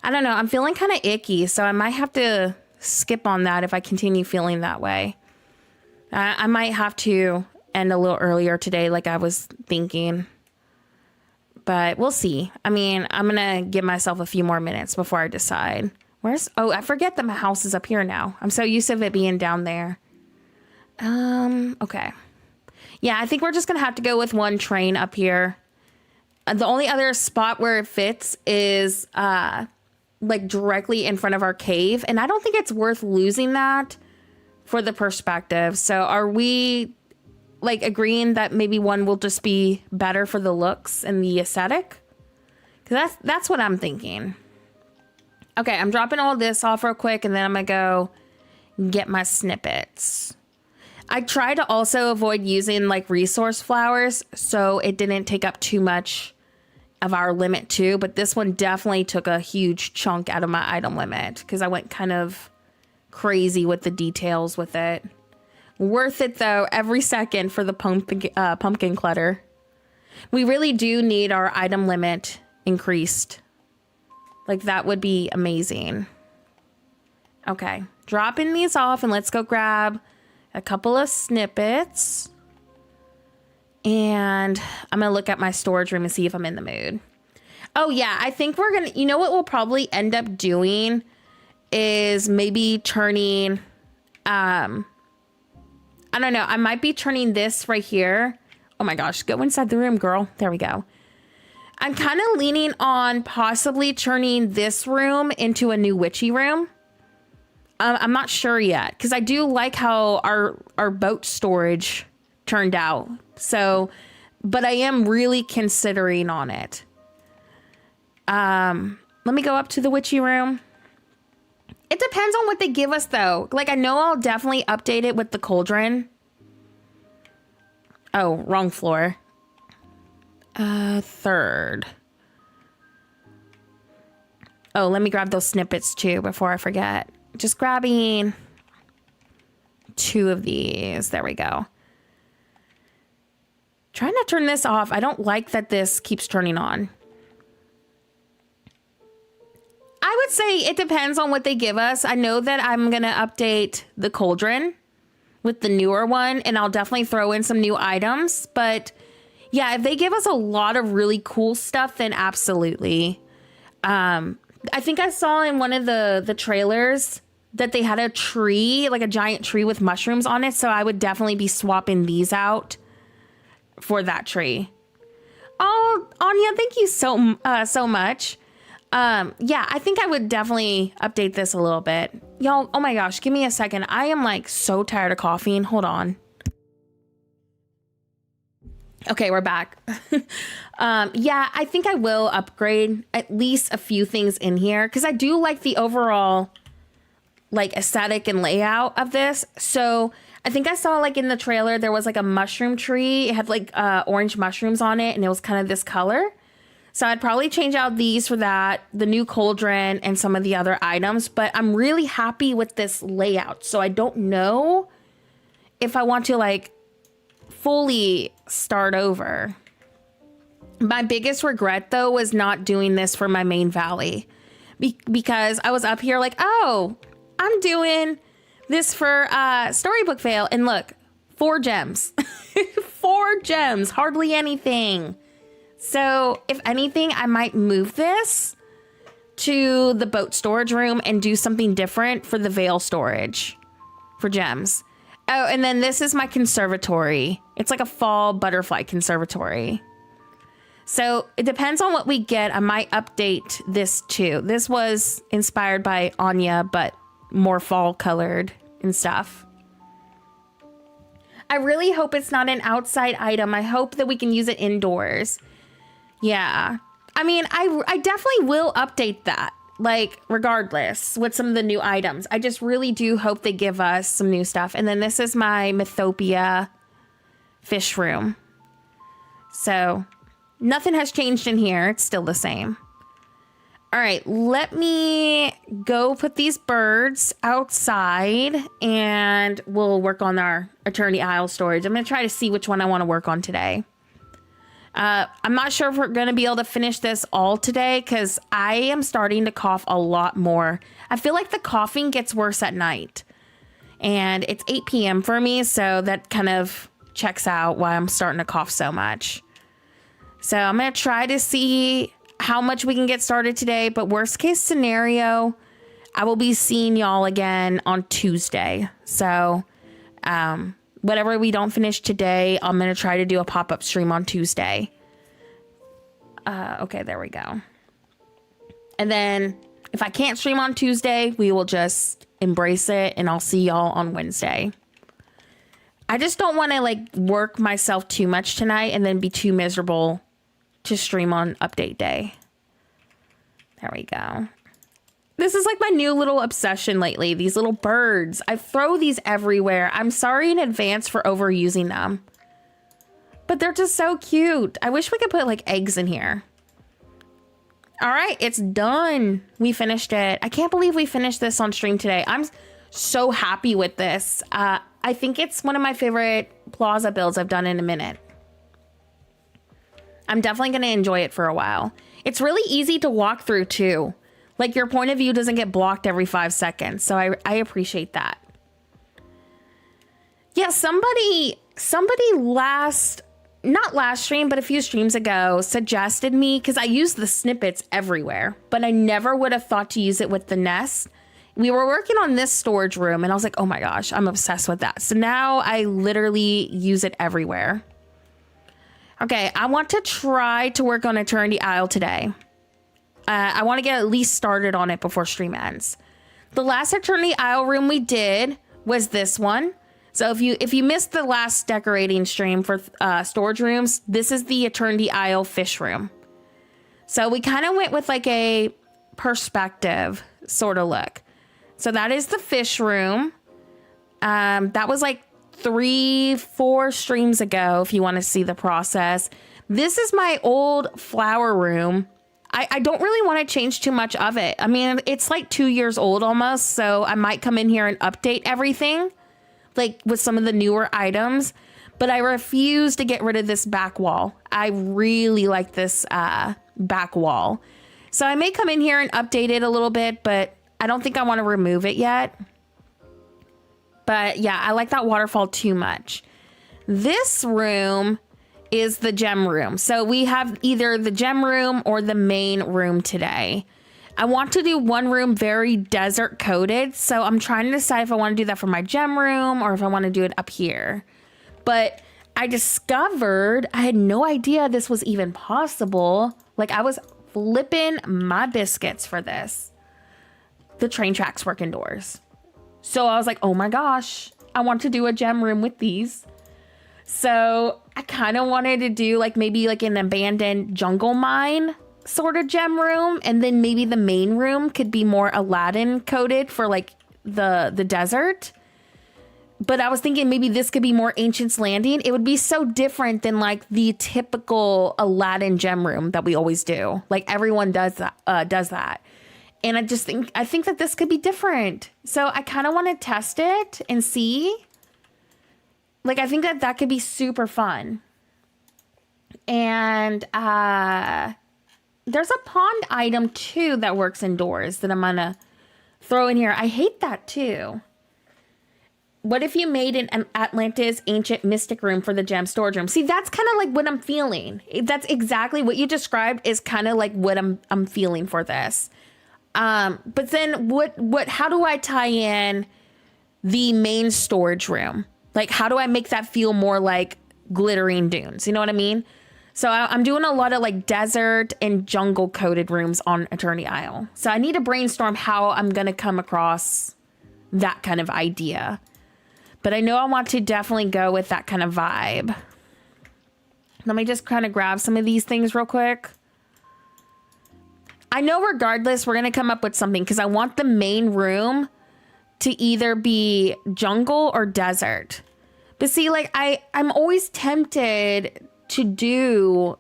I don't know. I'm feeling kind of icky, so I might have to skip on that if I continue feeling that way. I might have to end a little earlier today, like I was thinking. But we'll see. I mean, I'm going to give myself a few more minutes before I decide. Oh, I forget that my house is up here now. I'm so used to it being down there. Okay. Yeah, I think we're just going to have to go with one train up here. The only other spot where it fits is like directly in front of our cave. And I don't think it's worth losing that for the perspective. So are we like agreeing that maybe one will just be better for the looks and the aesthetic? Because that's what I'm thinking. Okay, I'm dropping all this off real quick and then I'm going to go get my snippets. I try to also avoid using like resource flowers so it didn't take up too much of our limit too. But this one definitely took a huge chunk out of my item limit because I went kind of crazy with the details with it. Worth it though, every second for the pumpkin clutter. We really do need our item limit increased. Like that would be amazing. Okay, dropping these off and let's go grab a couple of snippets. And I'm going to look at my storage room and see if I'm in the mood. Oh yeah, I think we're going to, you know what we'll probably end up doing is maybe turning, I don't know, I might be turning this right here. Oh my gosh, go inside the room, girl. There we go. I'm kind of leaning on possibly turning this room into a new witchy room. I'm not sure yet because I do like how our boat storage turned out. So, but I am really considering on it. Let me go up to the witchy room. It depends on what they give us though. Like I know I'll definitely update it with the cauldron. Oh, wrong floor. Third. Oh, let me grab those snippets too before I forget. Just grabbing 2 of these. There we go. Trying to turn this off. I don't like that this keeps turning on. I would say it depends on what they give us. I know that I'm going to update the cauldron with the newer one, and I'll definitely throw in some new items. But yeah, if they give us a lot of really cool stuff, then absolutely. I think I saw in one of the trailers that they had a tree, like a giant tree with mushrooms on it. So I would definitely be swapping these out for that tree. Oh, Anya, thank you so much. Yeah, I think I would definitely update this a little bit. Y'all, oh my gosh, give me a second. I am like so tired of coughing. Hold on. Okay, we're back. Yeah, I think I will upgrade at least a few things in here because I do like the overall like aesthetic and layout of this. So I think I saw like in the trailer, there was like a mushroom tree. It had like orange mushrooms on it and it was kind of this color. So I'd probably change out these for that, the new cauldron and some of the other items, but I'm really happy with this layout. So I don't know if I want to like fully start over. My biggest regret though was not doing this for my main valley because I was up here like, oh, I'm doing this for Storybook Fail. And look, 4 gems, 4 gems, hardly anything. So if anything, I might move this to the boat storage room and do something different for the veil storage for gems. Oh, and then this is my conservatory. It's like a fall butterfly conservatory. So it depends on what we get. I might update this too. This was inspired by Anya, but more fall colored and stuff. I really hope it's not an outside item. I hope that we can use it indoors. Yeah. I mean, I definitely will update that, like, regardless, with some of the new items. I just really do hope they give us some new stuff. And then this is my Mythopia fish room. So nothing has changed in here. It's still the same. All right, let me go put these birds outside and we'll work on our Eternity Isle storage. I'm going to try to see which one I want to work on today. I'm not sure if we're going to be able to finish this all today because I am starting to cough a lot more. I feel like the coughing gets worse at night and it's 8 p.m. for me. So that kind of checks out why I'm starting to cough so much. So I'm going to try to see how much we can get started today. But worst case scenario, I will be seeing y'all again on Tuesday. So whatever we don't finish today, I'm going to try to do a pop-up stream on Tuesday. Okay, there we go. And then if I can't stream on Tuesday, we will just embrace it and I'll see y'all on Wednesday. I just don't want to like work myself too much tonight and then be too miserable to stream on update day. There we go. This is like my new little obsession lately. These little birds. I throw these everywhere. I'm sorry in advance for overusing them. But they're just so cute. I wish we could put like eggs in here. All right, it's done. We finished it. I can't believe we finished this on stream today. I'm so happy with this. I think it's one of my favorite Plaza builds I've done in a minute. I'm definitely going to enjoy it for a while. It's really easy to walk through too. Like your point of view doesn't get blocked every 5 seconds. So I appreciate that. Yeah, somebody not last stream, but a few streams ago suggested me, because I use the snippets everywhere, but I never would have thought to use it with the nest. We were working on this storage room and I was like, oh my gosh, I'm obsessed with that. So now I literally use it everywhere. Okay, I want to try to work on Eternity Isle today. I want to get at least started on it before stream ends. The last Eternity Isle room we did was this one. So if you missed the last decorating stream for storage rooms, this is the Eternity Isle fish room. So we kind of went with like a perspective sort of look. So that is the fish room. That was like 3-4 streams ago, if you want to see the process. This is my old flower room. I don't really want to change too much of it. I mean, it's like 2 years old almost, so I might come in here and update everything, like with some of the newer items, but I refuse to get rid of this back wall. I really like this back wall. So I may come in here and update it a little bit, but I don't think I want to remove it yet. But yeah, I like that waterfall too much. This room is the gem room. So we have either the gem room or the main room today. I want to do one room very desert coated. So I'm trying to decide if I want to do that for my gem room or if I want to do it up here. But I discovered I had no idea this was even possible. Like I was flipping my biscuits for this. The train tracks work indoors. So I was like, oh my gosh, I want to do a gem room with these. So I kind of wanted to do like maybe like an abandoned jungle mine sort of gem room. And then maybe the main room could be more Aladdin coated for like the desert. But I was thinking maybe this could be more Ancient's Landing. It would be so different than like the typical Aladdin gem room that we always do. Like everyone does that. And I think that this could be different. So I kind of want to test it and see. Like, I think that could be super fun. And there's a pond item too that works indoors that I'm going to throw in here. I hate that too. What if you made an Atlantis ancient mystic room for the gem storage room? See, that's kind of like what I'm feeling. That's exactly what you described is kind of like what I'm feeling for this. But then how do I tie in the main storage room? Like, how do I make that feel more like glittering dunes? You know what I mean? So I'm doing a lot of like desert and jungle coated rooms on Eternity Isle. So I need to brainstorm how I'm going to come across that kind of idea. But I know I want to definitely go with that kind of vibe. Let me just kind of grab some of these things real quick. I know regardless, we're going to come up with something because I want the main room to either be jungle or desert. But see, like I'm always tempted to do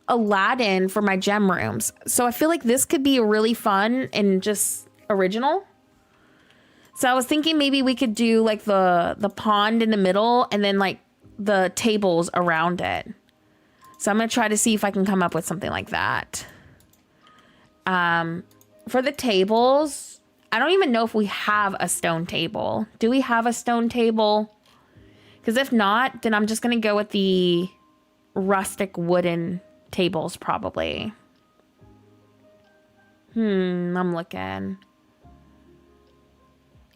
Aladdin for my gem rooms. So I feel like this could be really fun and just original. So I was thinking maybe we could do like the pond in the middle and then like the tables around it. So I'm going to try to see if I can come up with something like that. For the tables, I don't even know if we have a stone table. Do we have a stone table? Because if not, then I'm just going to go with the rustic wooden tables probably. I'm looking.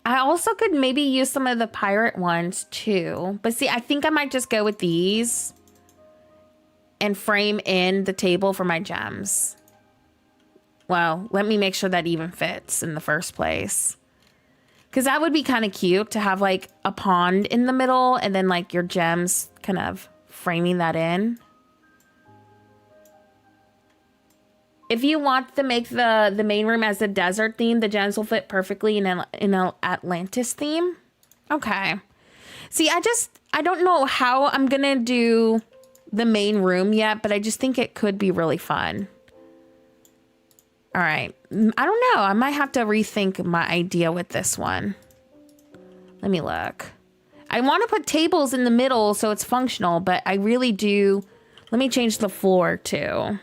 I also could maybe use some of the pirate ones too. But see, I think I might just go with these and frame in the table for my gems. Well, let me make sure that even fits in the first place. Because that would be kind of cute to have like a pond in the middle and then like your gems kind of framing that in. If you want to make the main room as a desert theme, the gems will fit perfectly in an Atlantis theme. Okay. See, I don't know how I'm going to do the main room yet, but I just think it could be really fun. All right. I don't know. I might have to rethink my idea with this one. Let me look. I want to put tables in the middle so it's functional, but I really do. Let me change the floor too.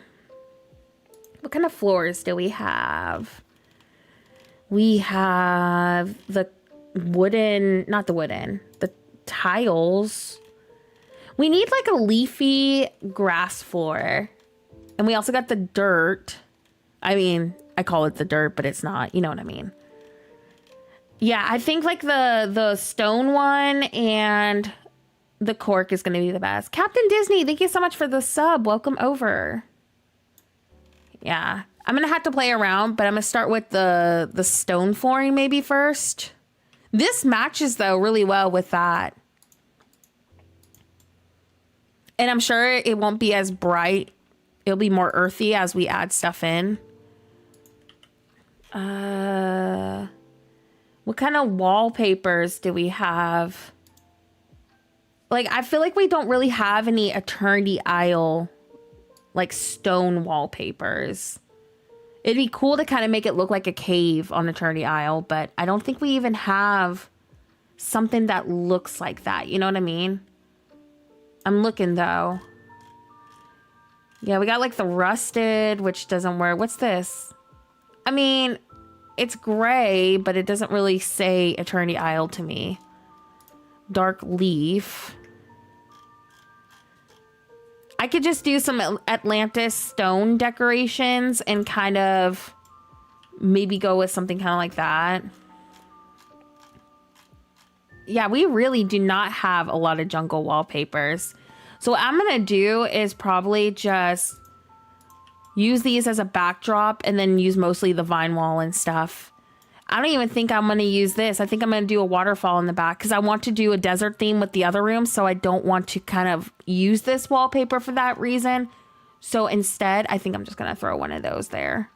What kind of floors do we have? We have the wooden, not the wooden, the tiles. We need like a leafy grass floor. And we also got the dirt. I mean, I call it the dirt, but it's not. You know what I mean? Yeah, I think like the stone one and the cork is going to be the best. Captain Disney, thank you so much for the sub. Welcome over. Yeah, I'm going to have to play around, but I'm going to start with the stone flooring maybe first. This matches, though, really well with that. And I'm sure it won't be as bright. It'll be more earthy as we add stuff in. What kind of wallpapers do we have? Like, I feel like we don't really have any Eternity Isle, like, stone wallpapers. It'd be cool to kind of make it look like a cave on Eternity Isle, but I don't think we even have something that looks like that. You know what I mean? I'm looking, though. Yeah, we got, like, the rusted, which doesn't work. What's this? I mean, it's gray, but it doesn't really say Eternity Isle to me. Dark leaf. I could just do some Atlantis stone decorations and kind of maybe go with something kind of like that. Yeah, we really do not have a lot of jungle wallpapers. So what I'm going to do is probably just use these as a backdrop and then use mostly the vine wall and stuff. I don't even think I'm going to use this. I think I'm going to do a waterfall in the back because I want to do a desert theme with the other room. So I don't want to kind of use this wallpaper for that reason. So instead, I think I'm just going to throw one of those there.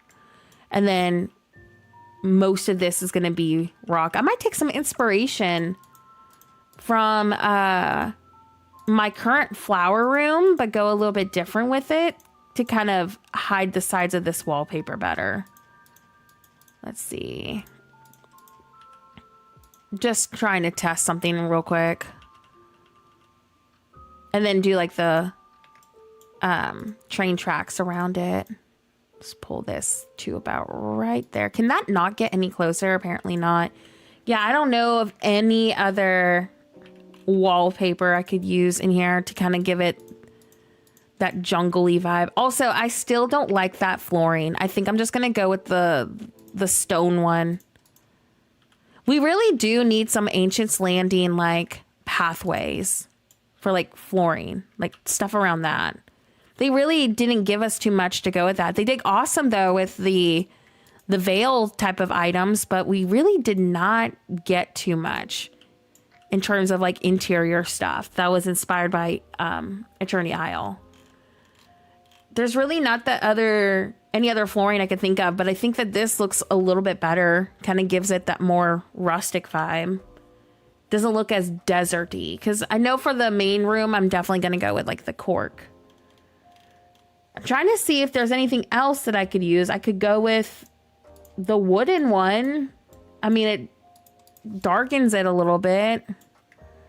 And then most of this is going to be rock. I might take some inspiration from my current flower room, but go a little bit different with it to kind of hide the sides of this wallpaper better. Let's see. Just trying to test something real quick. And then do like the train tracks around it. Just pull this to about right there. Can that not get any closer? Apparently not. Yeah, I don't know of any other wallpaper I could use in here to kind of give it that jungly vibe. Also, I still don't like that flooring. I think I'm just going to go with the stone one. We really do need some Ancients Landing like pathways for like flooring, like stuff around that. They really didn't give us too much to go with that. They did awesome though with the veil type of items, but we really did not get too much in terms of like interior stuff that was inspired by Eternity Isle. There's really not any other flooring I could think of, but I think that this looks a little bit better. Kind of gives it that more rustic vibe. Doesn't look as deserty. Because I know for the main room, I'm definitely going to go with like the cork. I'm trying to see if there's anything else that I could use. I could go with the wooden one. I mean, it darkens it a little bit.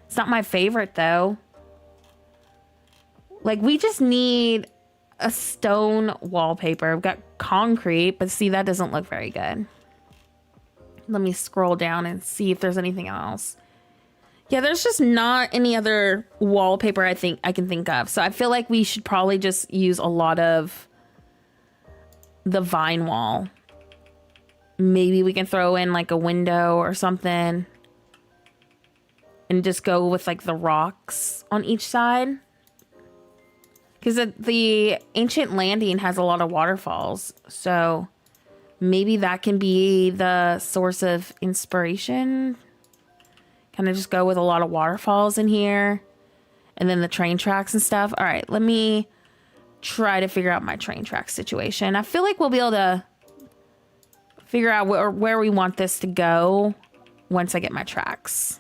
It's not my favorite though. Like we just need a stone wallpaper. We've got concrete, but see, that doesn't look very good. Let me scroll down and see if there's anything else. Yeah, there's just not any other wallpaper I think I can think of. So I feel like we should probably just use a lot of the vine wall. Maybe we can throw in like a window or something and just go with like the rocks on each side. Because the ancient landing has a lot of waterfalls. So maybe that can be the source of inspiration. Kind of just go with a lot of waterfalls in here. And then the train tracks and stuff. All right, let me try to figure out my train track situation. I feel like we'll be able to figure out where we want this to go once I get my tracks.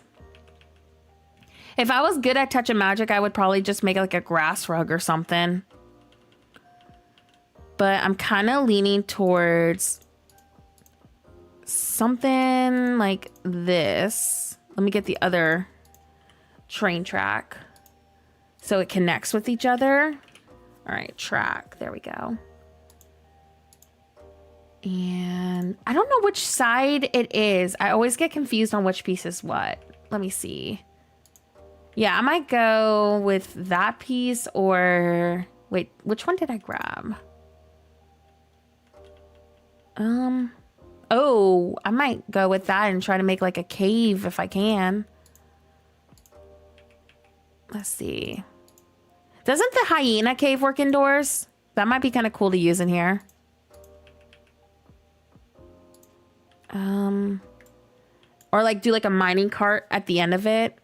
If I was good at Touch of Magic, I would probably just make like a grass rug or something. But I'm kind of leaning towards something like this. Let me get the other train track so it connects with each other. All right, track. There we go. And I don't know which side it is. I always get confused on which piece is what. Let me see. Yeah, I might go with that piece or... Wait, which one did I grab? Oh, I might go with that and try to make like a cave if I can. Let's see. Doesn't the hyena cave work indoors? That might be kind of cool to use in here. Or like do like a mining cart at the end of it.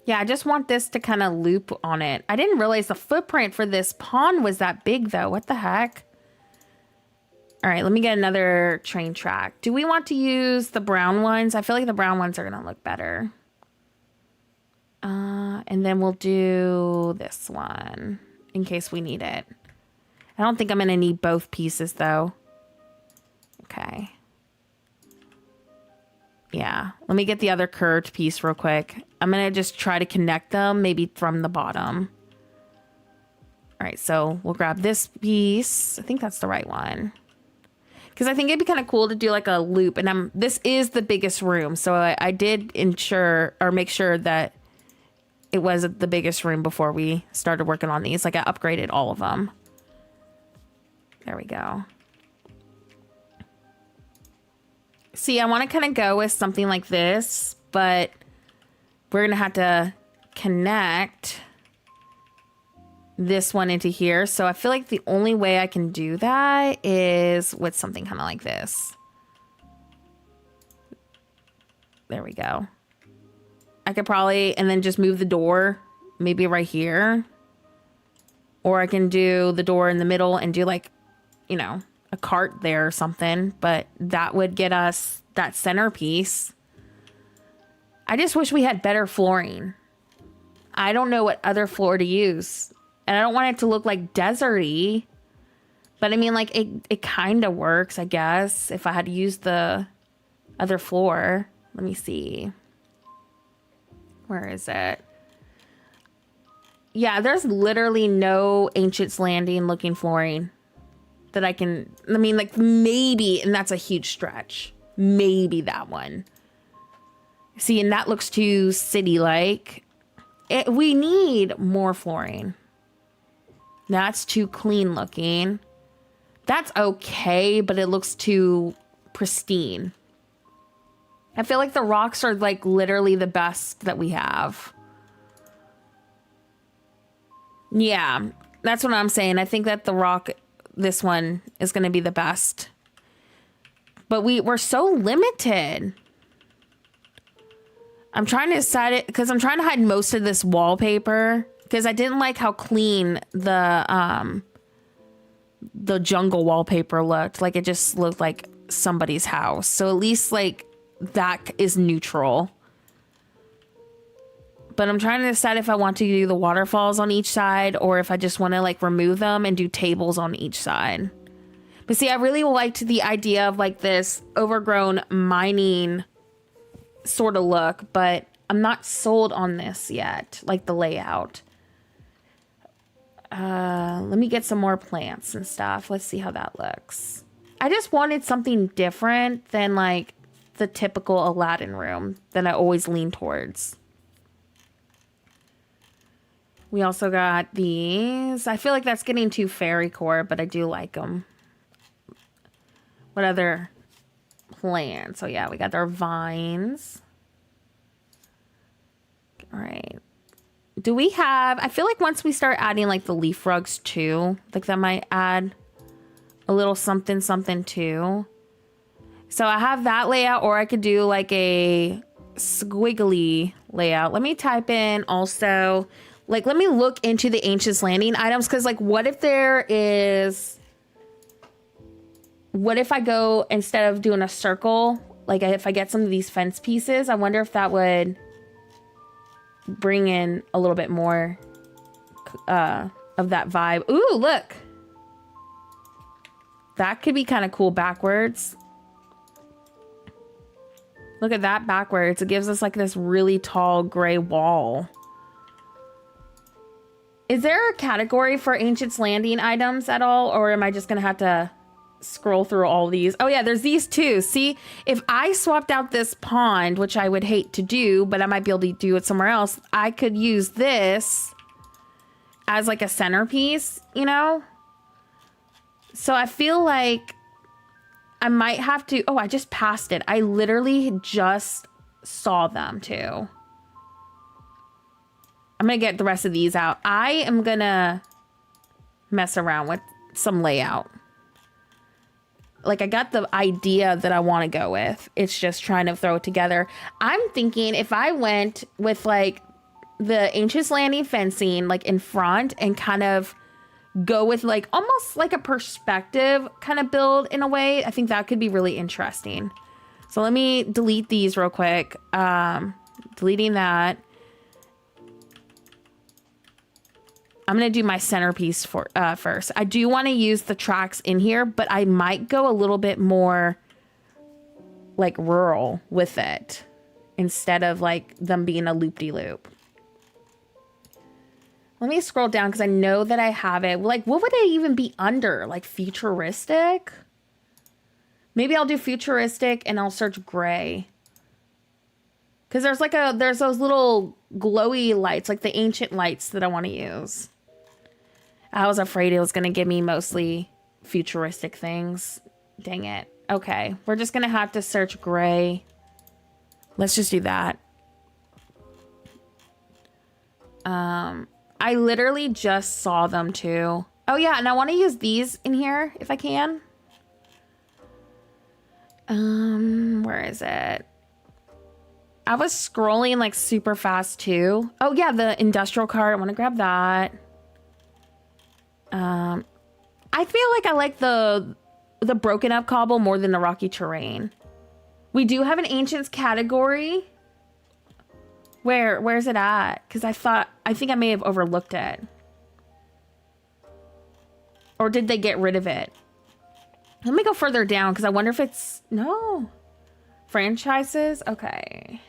Yeah, I just want this to kind of loop on it. I didn't realize the footprint for this pond was that big though. What the heck? All right, let me get another train track. Do we want to use the brown ones? I feel like the brown ones are gonna look better. And then we'll do this one in case we need it. I don't think I'm gonna need both pieces though. Okay. Yeah, let me get the other curved piece real quick. I'm gonna just try to connect them maybe from the bottom. All right, so we'll grab this piece. I think that's the right one. Because I think it'd be kind of cool to do like a loop. And this is the biggest room. So I did ensure or make sure that it was the biggest room before we started working on these. Like I upgraded all of them. There we go. See, I want to kind of go with something like this, but we're going to have to connect this one into here. So I feel like the only way I can do that is with something kind of like this. There we go. I could probably, and then just move the door maybe right here. Or I can do the door in the middle and do like, you know, a cart there or something, but that would get us that centerpiece. I just wish we had better flooring. I don't know what other floor to use. And I don't want it to look like deserty. But I mean, like, it kind of works, I guess, if I had used the other floor. Let me see. Where is it? Yeah, there's literally no Ancient's Landing looking flooring that I can, I mean, like maybe, and that's a huge stretch. Maybe that one. See, and that looks too city-like. We need more flooring. That's too clean looking. That's okay, but it looks too pristine. I feel like the rocks are like literally the best that we have. Yeah, that's what I'm saying. I think that the rock, this one is going to be the best. But we're so limited. I'm trying to decide it because I'm trying to hide most of this wallpaper because I didn't like how clean the jungle wallpaper looked. Like it just looked like somebody's house. So at least like that is neutral. But I'm trying to decide if I want to do the waterfalls on each side or if I just want to like remove them and do tables on each side. But see, I really liked the idea of like this overgrown mining sort of look, but I'm not sold on this yet, like the layout. Let me get some more plants and stuff. Let's see how that looks. I just wanted something different than like the typical Aladdin room that I always lean towards. We also got these. I feel like that's getting too fairy core, but I do like them. What other plants? So yeah, we got our vines. All right. Do we have, I feel like once we start adding like the leaf rugs too, like that might add a little something something too. So I have that layout, or I could do like a squiggly layout. Let me type in also, like, let me look into the Ancient's Landing items. Cause like, what if I go, instead of doing a circle, like if I get some of these fence pieces, I wonder if that would bring in a little bit more of that vibe. Ooh, look. That could be kind of cool backwards. Look at that backwards. It gives us like this really tall gray wall. Is there a category for Ancient's Landing items at all? Or am I just going to have to scroll through all these? Oh yeah, there's these too. See, if I swapped out this pond, which I would hate to do, but I might be able to do it somewhere else, I could use this as like a centerpiece, you know? So I feel like I might have to, oh, I just passed it. I literally just saw them too. I'm gonna get the rest of these out. I am gonna mess around with some layout. Like, I got the idea that I want to go with. It's just trying to throw it together. I'm thinking if I went with like the Ancient's Landing fencing like in front and kind of go with like almost like a perspective kind of build in a way, I think that could be really interesting. So let me delete these real quick. Deleting that. I'm going to do my centerpiece for first. I do want to use the tracks in here, but I might go a little bit more like rural with it instead of like them being a loop-de-loop. Let me scroll down because I know that I have it. Like, what would I even be under? Like futuristic? Maybe I'll do futuristic and I'll search gray. Because there's those little glowy lights, like the ancient lights that I want to use. I was afraid it was going to give me mostly futuristic things. Dang it. Okay, we're just going to have to search gray. Let's just do that. I literally just saw them too. Oh yeah, and I want to use these in here if I can. Where is it? I was scrolling like super fast too. Oh yeah, the industrial cart. I want to grab that. I feel like I like the broken up cobble more than the rocky terrain. We do have an ancients category. Where's it at? Because I think I may have overlooked it. Or did they get rid of it? Let me go further down because I wonder if it's, no. Franchises? Okay.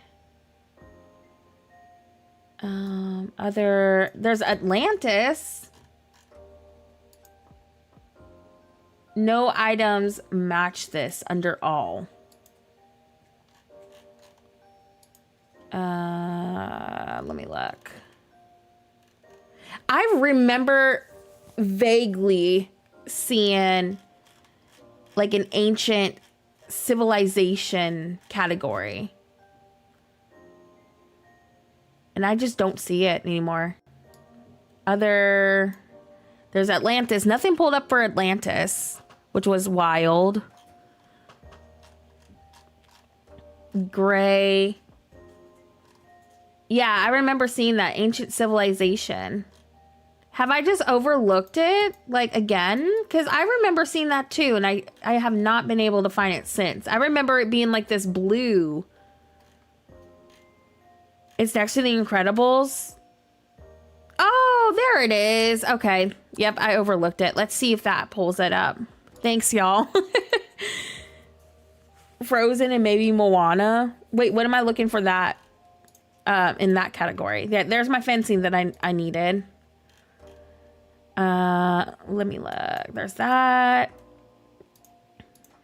There's Atlantis. No items match this under all. Let me look. I remember vaguely seeing like an ancient civilization category. And I just don't see it anymore. There's Atlantis. Nothing pulled up for Atlantis, which was wild. Gray. Yeah, I remember seeing that ancient civilization. Have I just overlooked it, like, again? Because I remember seeing that too, and I have not been able to find it since. I remember it being like this blue. It's next to the Incredibles. Oh, there it is. Okay. Yep, I overlooked it. Let's see if that pulls it up. Thanks, y'all. Frozen and maybe Moana. Wait, what am I looking for that? In that category. Yeah, there's my fencing that I needed. Let me look. There's that.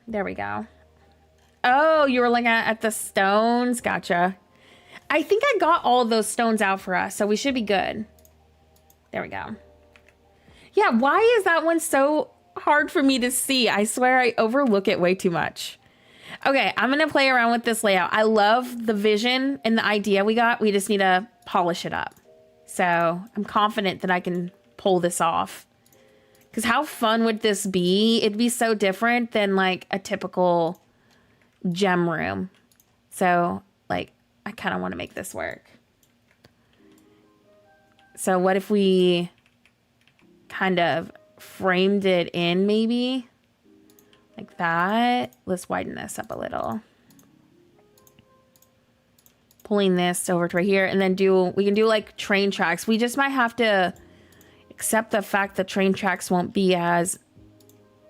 There we go. Oh, you were looking at the stones. Gotcha. I think I got all of those stones out for us, so we should be good. There we go. Yeah, why is that one so hard for me to see? I swear I overlook it way too much. Okay, I'm going to play around with this layout. I love the vision and the idea we got. We just need to polish it up. So I'm confident that I can pull this off. Because how fun would this be? It'd be so different than like a typical gem room. So like, I kind of want to make this work. So what if we kind of framed it in maybe? Like that. Let's widen this up a little. Pulling this over to right here, and then we can do like train tracks. We just might have to accept the fact that train tracks won't be as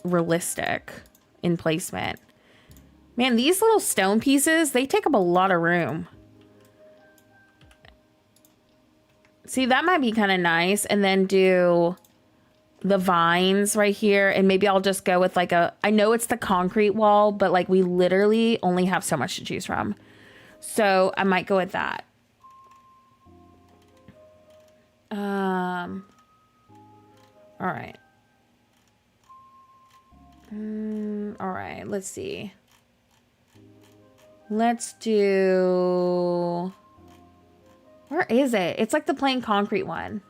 realistic in placement. Man, these little stone pieces, they take up a lot of room. See, that might be kind of nice. And then do the vines right here, and maybe I'll just go with like I know it's the concrete wall, but like we literally only have so much to choose from, so I might go with that. All right. All right, let's see. Let's do, where is it? It's like the plain concrete one.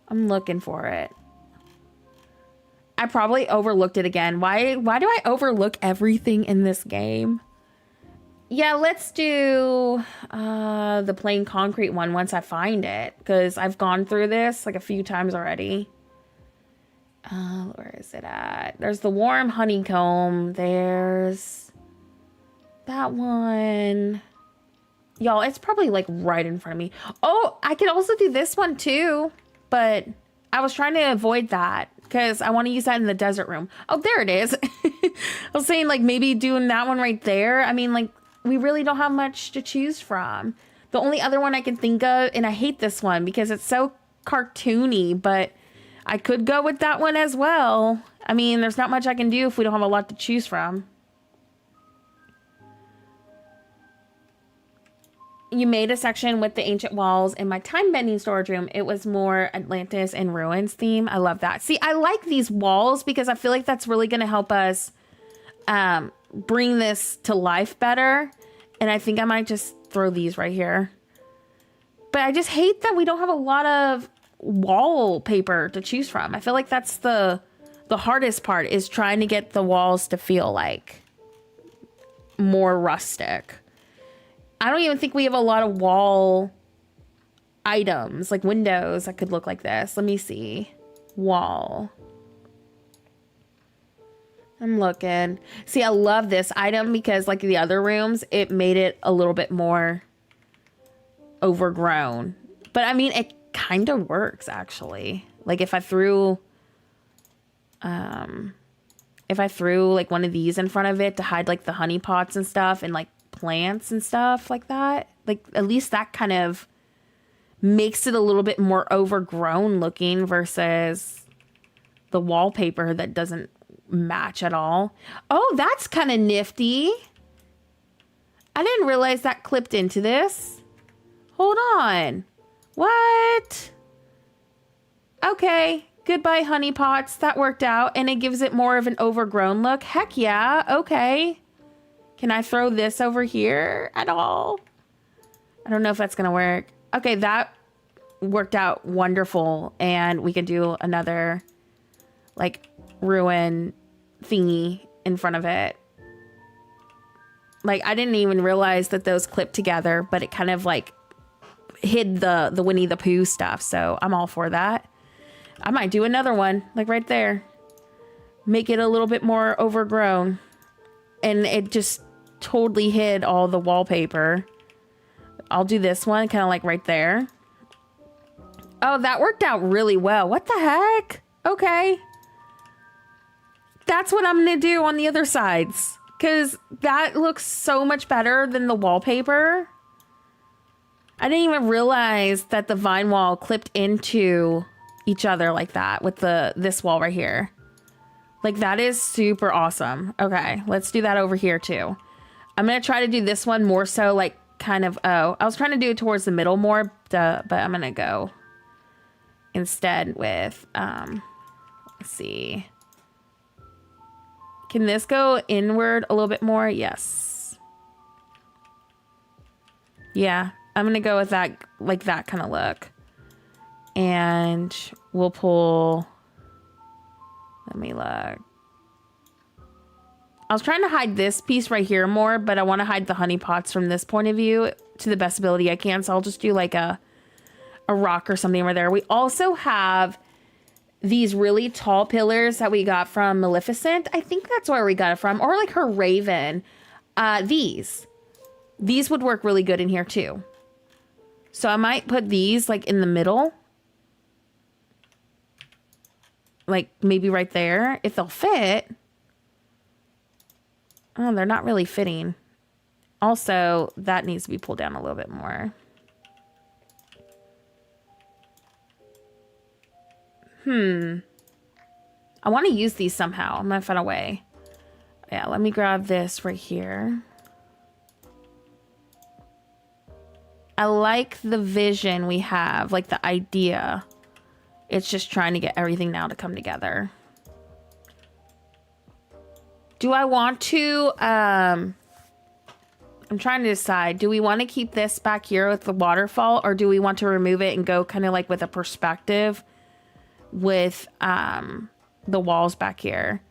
I'm looking for it. I probably overlooked it again. Why do I overlook everything in this game? Yeah, let's do the plain concrete one once I find it, because I've gone through this like a few times already. Where is it at? There's the warm honeycomb. There's that one. Y'all, it's probably like right in front of me. Oh, I could also do this one too. But I was trying to avoid that because I want to use that in the desert room. Oh, there it is. I was saying like maybe doing that one right there. I mean, like we really don't have much to choose from. The only other one I can think of, and I hate this one because it's so cartoony, but I could go with that one as well. I mean, there's not much I can do if we don't have a lot to choose from. You made a section with the ancient walls in my time-bending storage room. It was more Atlantis and ruins theme. I love that. See, I like these walls because I feel like that's really going to help us bring this to life better. And I think I might just throw these right here. But I just hate that we don't have a lot of wallpaper to choose from. I feel like that's the hardest part, is trying to get the walls to feel like more rustic. I don't even think we have a lot of wall items, like windows that could look like this. Let me see. Wall. I'm looking. See, I love this item because like the other rooms, it made it a little bit more overgrown. But I mean, it kind of works actually. Like if I threw like one of these in front of it to hide like the honey pots and stuff and like plants and stuff like that, like at least that kind of makes it a little bit more overgrown looking versus the wallpaper that doesn't match at all. Oh, that's kind of nifty. I didn't realize that clipped into this. Hold on. What? Okay. Goodbye, honey pots. That worked out. And it gives it more of an overgrown look. Heck yeah. Okay. Can I throw this over here at all? I don't know if that's going to work. Okay, that worked out wonderful. And we can do another, like, ruin thingy in front of it. Like, I didn't even realize that those clipped together, but it kind of, like, hid the Winnie the Pooh stuff. So I'm all for that. I might do another one, like right there. Make it a little bit more overgrown. And it just totally hid all the wallpaper. I'll do this one, kind of like right there. Oh, that worked out really well. What the heck? Okay. That's what I'm going to do on the other sides. Because that looks so much better than the wallpaper. I didn't even realize that the vine wall clipped into each other like that with this wall right here. Like, that is super awesome. Okay, let's do that over here too. I'm gonna try to do this one more so like kind of, oh, I was trying to do it towards the middle more, but I'm gonna go instead with, let's see. Can this go inward a little bit more? Yes. Yeah, I'm gonna go with that, like that kind of look. And we'll pull, let me look. I was trying to hide this piece right here more, but I want to hide the honey pots from this point of view to the best ability I can. So I'll just do like a rock or something right there. We also have these really tall pillars that we got from Maleficent. I think that's where we got it from. Or like her raven. These would work really good in here too. So I might put these like in the middle. Like maybe right there, if they'll fit. Oh, they're not really fitting. Also, that needs to be pulled down a little bit more. I want to use these somehow. I'm gonna find a way. Yeah, let me grab this right here. I like the vision we have, like the idea. It's just trying to get everything now to come together. Do I want to, I'm trying to decide, do we want to keep this back here with the waterfall, or do we want to remove it and go kind of like with a perspective with the walls back here?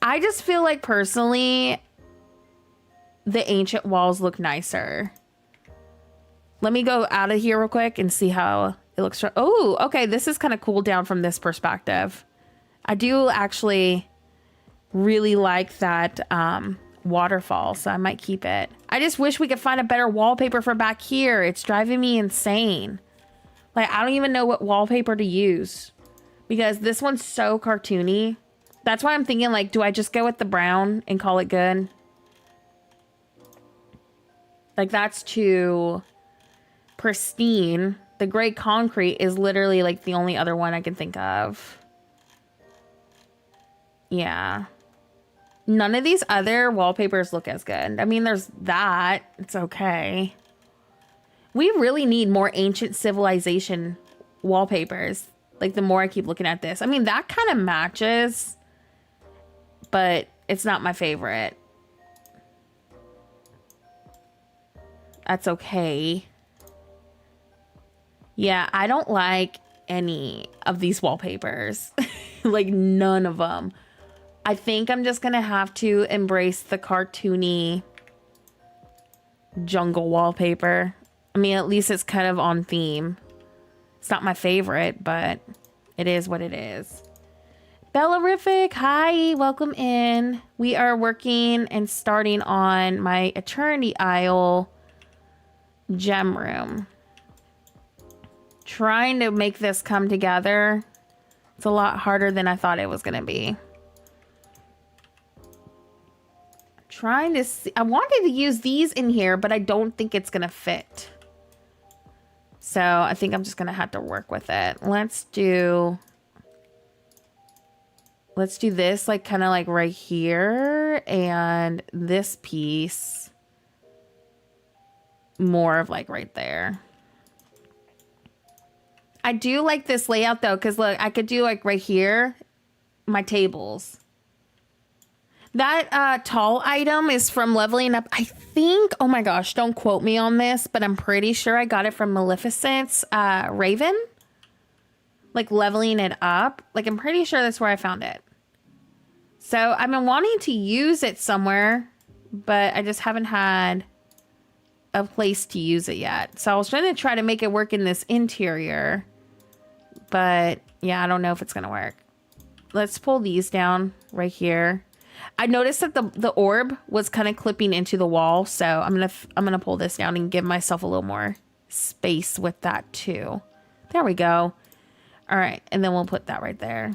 I just feel like personally, the ancient walls look nicer. Let me go out of here real quick and see how it looks. Oh, okay. This is kind of cool down from this perspective. I do actually really like that waterfall, so I might keep it. I just wish we could find a better wallpaper for back here. It's driving me insane. Like, I don't even know what wallpaper to use because this one's so cartoony. That's why I'm thinking, like, do I just go with the brown and call it good? Like, that's too pristine. The gray concrete is literally like the only other one I can think of. Yeah. None of these other wallpapers look as good. I mean, there's that. It's okay. We really need more ancient civilization wallpapers. Like, the more I keep looking at this. I mean, that kind of matches, but it's not my favorite. That's okay. Yeah, I don't like any of these wallpapers. Like, none of them. I think I'm just gonna have to embrace the cartoony jungle wallpaper. I mean, at least it's kind of on theme. It's not my favorite, but it is what it is. Bellarific, hi, welcome in. We are working and starting on my Eternity Isle gem room. Trying to make this come together. It's a lot harder than I thought it was gonna be. Trying to see, I wanted to use these in here, but I don't think it's gonna fit. So I think I'm just gonna have to work with it. Let's do this like kind of like right here, and this piece more of like right there. I do like this layout though, because look, I could do like right here, my tables. That tall item is from leveling up. I think, oh my gosh, don't quote me on this, but I'm pretty sure I got it from Maleficent's Raven. Like leveling it up. Like, I'm pretty sure that's where I found it. So I've been wanting to use it somewhere, but I just haven't had a place to use it yet. So I was trying to try to make it work in this interior, but yeah, I don't know if it's gonna work. Let's pull these down right here. I noticed that the orb was kind of clipping into the wall, so I'm gonna pull this down and give myself a little more space with that too. There we go. All right, and then we'll put that right there.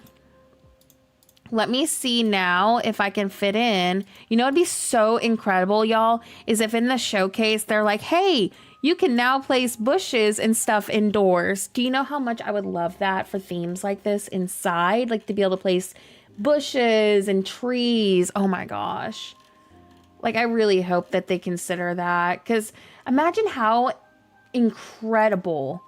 Let me see now if I can fit in. You know, it'd be so incredible, y'all, is if in the showcase they're like, hey, you can now place bushes and stuff indoors. Do you know how much I would love that for themes like this inside? Like, to be able to place bushes and trees. Oh my gosh. Like, I really hope that they consider that, because imagine how incredible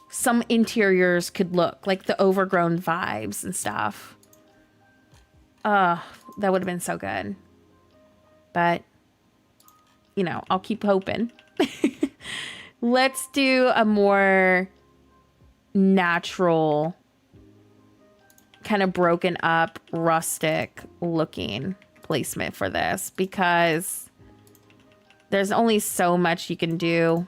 some interiors could look, like the overgrown vibes and stuff. That would have been so good. But, you know, I'll keep hoping. Let's do a more natural, kind of broken up, rustic looking placement for this, because there's only so much you can do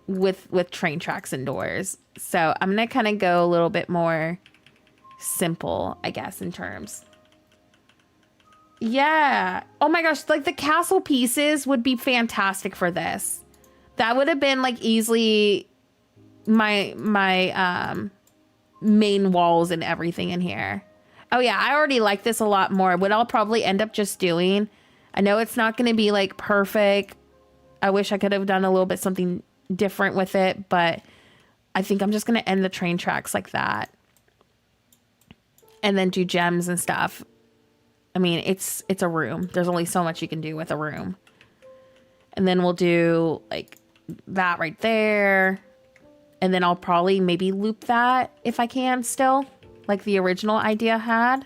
with train tracks indoors. So I'm gonna kind of go a little bit more simple, I guess, in terms. Yeah. Oh my gosh, like the castle pieces would be fantastic for this. That would have been like easily my main walls and everything in here. Oh yeah, I already like this a lot more. What I'll probably end up just doing, I know it's not going to be like perfect. I wish I could have done a little bit something different with it, but I think I'm just going to end the train tracks like that. And then do gems and stuff. I mean, it's a room. There's only so much you can do with a room. And then we'll do like that right there. And then I'll probably maybe loop that if I can still, like the original idea had,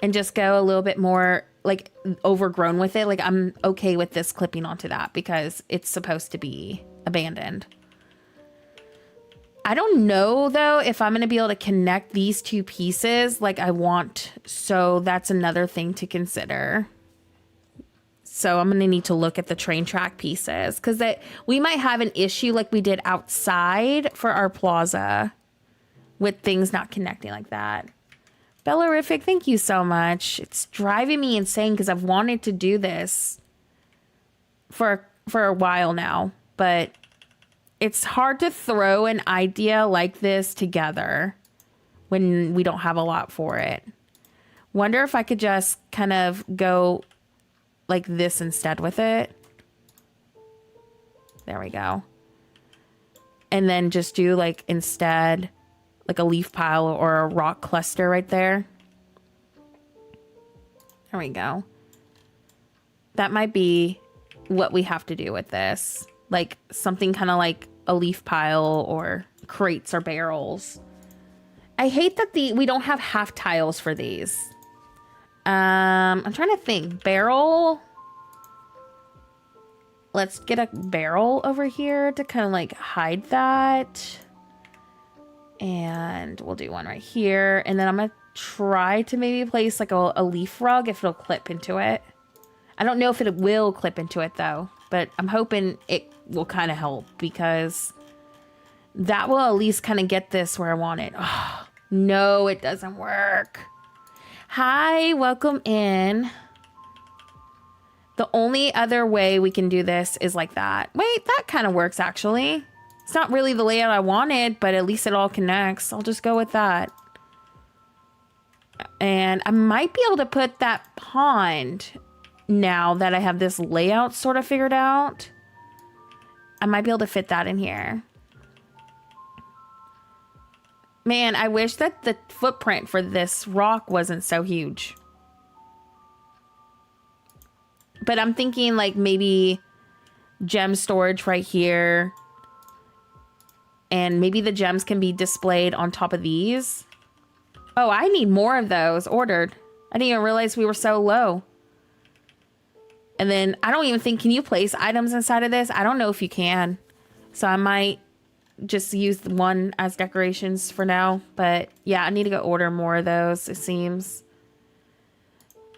and just go a little bit more like overgrown with it. Like I'm okay with this clipping onto that because it's supposed to be abandoned. I don't know though if I'm going to be able to connect these two pieces like I want. So that's another thing to consider. So I'm going to need to look at the train track pieces, because we might have an issue like we did outside for our plaza with things not connecting like that. Bellarific, thank you so much. It's driving me insane because I've wanted to do this for a while now, but it's hard to throw an idea like this together when we don't have a lot for it. Wonder if I could just kind of go like this instead with it. There we go. And then just do like instead like a leaf pile or a rock cluster right there. There we go. That might be what we have to do with this. Like something kind of like a leaf pile or crates or barrels. I hate that we don't have half tiles for these. I'm trying to think. Barrel. Let's get a barrel over here to kind of like hide that. And we'll do one right here. And then I'm going to try to maybe place like a leaf rug if it'll clip into it. I don't know if it will clip into it though, but I'm hoping it will kind of help, because that will at least kind of get this where I want it. Oh, no, it doesn't work. Hi, welcome in. The only other way we can do this is like that. Wait, that kind of works actually. It's not really the layout I wanted, but at least it all connects. I'll just go with that. And I might be able to put that pond now that I have this layout sort of figured out. I might be able to fit that in here. Man, I wish that the footprint for this rock wasn't so huge. But I'm thinking like maybe gem storage right here. And maybe the gems can be displayed on top of these. Oh, I need more of those ordered. I didn't even realize we were so low. And then I don't even think, can you place items inside of this? I don't know if you can. So I might just use one as decorations for now. But yeah, I need to go order more of those, it seems.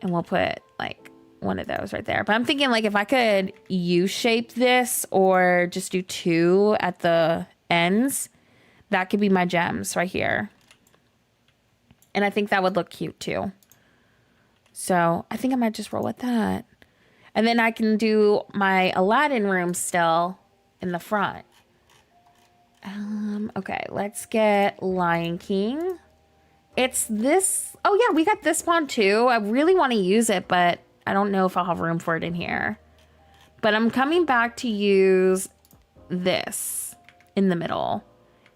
And we'll put like one of those right there. But I'm thinking like if I could U-shape this or just do two at the ends, that could be my gems right here. And I think that would look cute too. So I think I might just roll with that. And then I can do my Aladdin room still in the front. Okay, let's get Lion King. It's this. Oh yeah, we got this one too. I really want to use it, but I don't know if I'll have room for it in here. But I'm coming back to use this in the middle.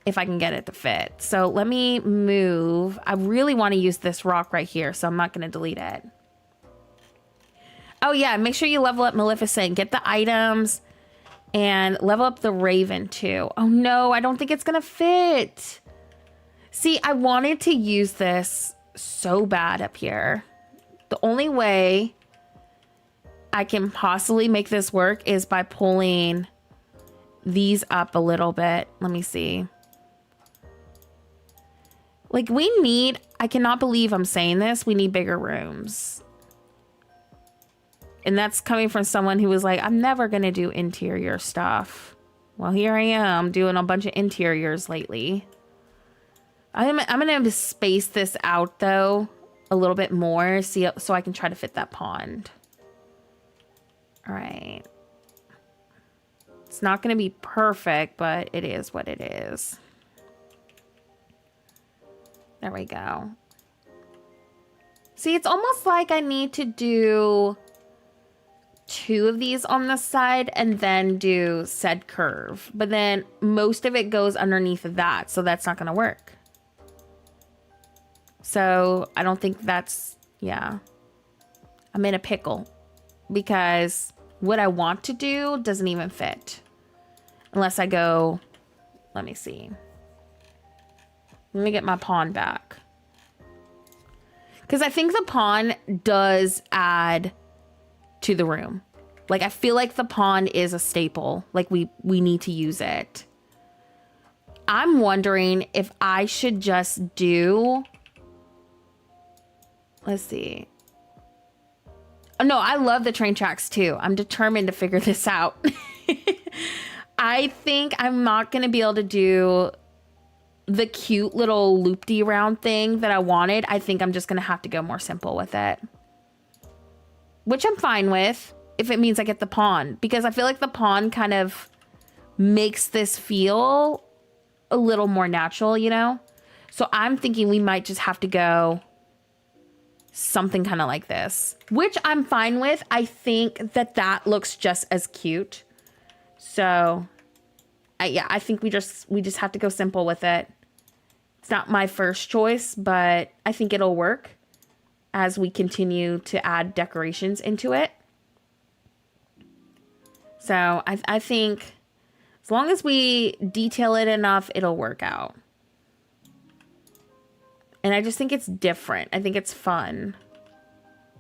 if I can get it to fit. So let me move. I really want to use this rock right here, so I'm not going to delete it. Oh yeah, make sure you level up Maleficent. Get the items and level up the Raven too. Oh no, I don't think it's going to fit. See, I wanted to use this so bad up here. The only way I can possibly make this work is by pulling these up a little bit. Let me see. Like we need, I cannot believe I'm saying this, we need bigger rooms. And that's coming from someone who was like, I'm never going to do interior stuff. Well, here I am doing a bunch of interiors lately. I'm going to space this out though a little bit more, see, so I can try to fit that pond. All right. It's not going to be perfect, but it is what it is. There we go. See, it's almost like I need to do 2 of these on the side and then do said curve. But then most of it goes underneath of that, so that's not going to work. So I don't think that's, yeah. I'm in a pickle because what I want to do doesn't even fit. Unless I go, let me see. Let me get my pawn back. Because I think the pawn does add to the room. Like, I feel like the pawn is a staple. Like, we need to use it. I'm wondering if I should just do... Let's see. Oh, no, I love the train tracks, too. I'm determined to figure this out. I think I'm not going to be able to do the cute little loop-de-round thing that I wanted. I think I'm just going to have to go more simple with it. Which I'm fine with if it means I get the pawn. Because I feel like the pawn kind of makes this feel a little more natural, you know? So I'm thinking we might just have to go something kind of like this. Which I'm fine with. I think that that looks just as cute. So, yeah, I think we just have to go simple with it. It's not my first choice, but I think it'll work as we continue to add decorations into it. So, I think as long as we detail it enough, it'll work out. And I just think it's different. I think it's fun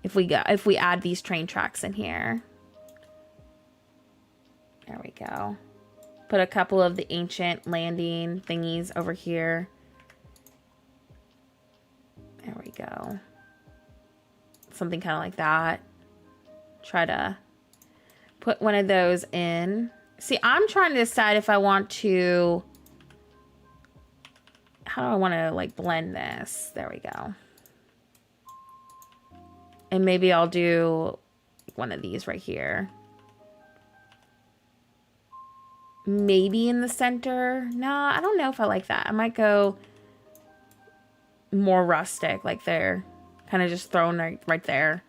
if we add these train tracks in here. There we go. Put a couple of the ancient landing thingies over here. There we go. Something kind of like that. Try to put one of those in. See, I'm trying to decide if I want to... How do I want to, like, blend this? There we go. And maybe I'll do one of these right here. Maybe in the center. No, I don't know if I like that. I might go more rustic, like they're kind of just thrown right there.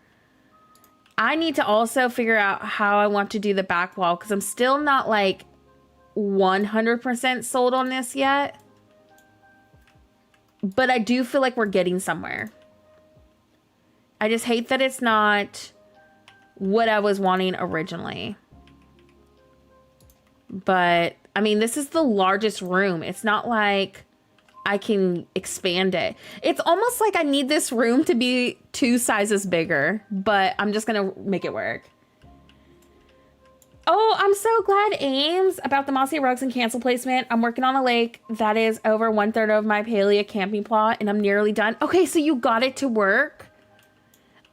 I need to also figure out how I want to do the back wall because I'm still not like 100% sold on this yet. But I do feel like we're getting somewhere. I just hate that it's not what I was wanting originally. But, I mean, this is the largest room. It's not like I can expand it. It's almost like I need this room to be 2 sizes bigger. But I'm just going to make it work. Oh, I'm so glad, Ames, about the mossy rugs and cancel placement. I'm working on a lake that is over 1/3 of my Palea camping plot, and I'm nearly done. Okay, so you got it to work.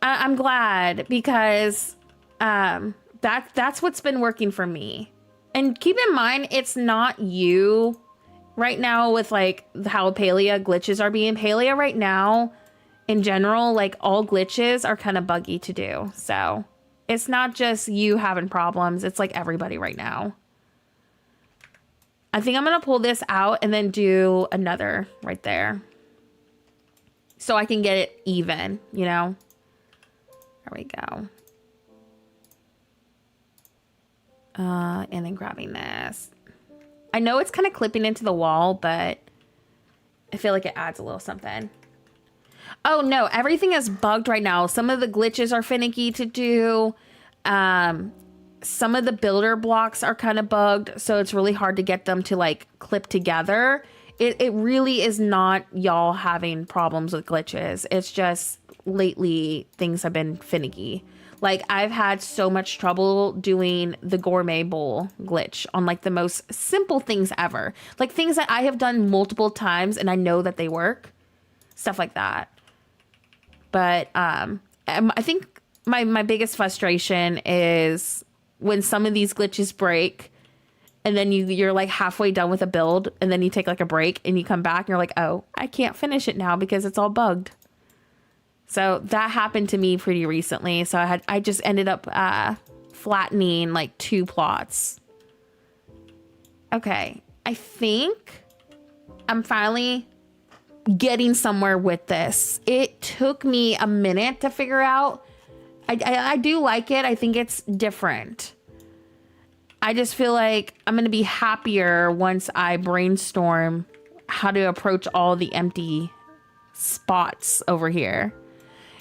I'm glad because that's what's been working for me. And keep in mind, it's not you right now with like how Palea glitches are being. Palea right now, in general, like all glitches are kind of buggy to do. So it's not just you having problems. It's like everybody right now. I think I'm going to pull this out and then do another right there. So I can get it even, you know? There we go. And then grabbing this. I know it's kind of clipping into the wall, but I feel like it adds a little something. Oh no, everything is bugged right now. Some of the glitches are finicky to do. Some of the builder blocks are kind of bugged, so it's really hard to get them to like clip together. It really is not y'all having problems with glitches. It's just lately things have been finicky. Like I've had so much trouble doing the gourmet bowl glitch on like the most simple things ever. Like things that I have done multiple times and I know that they work. Stuff like that. But I think my biggest frustration is when some of these glitches break and then you're like halfway done with a build and then you take like a break and you come back and you're like, oh, I can't finish it now because it's all bugged. So that happened to me pretty recently. So I just ended up flattening like 2 plots. Okay, I think I'm finally getting somewhere with this. It took me a minute to figure out. I do like it. I think it's different. I just feel like I'm going to be happier once I brainstorm how to approach all the empty spots over here.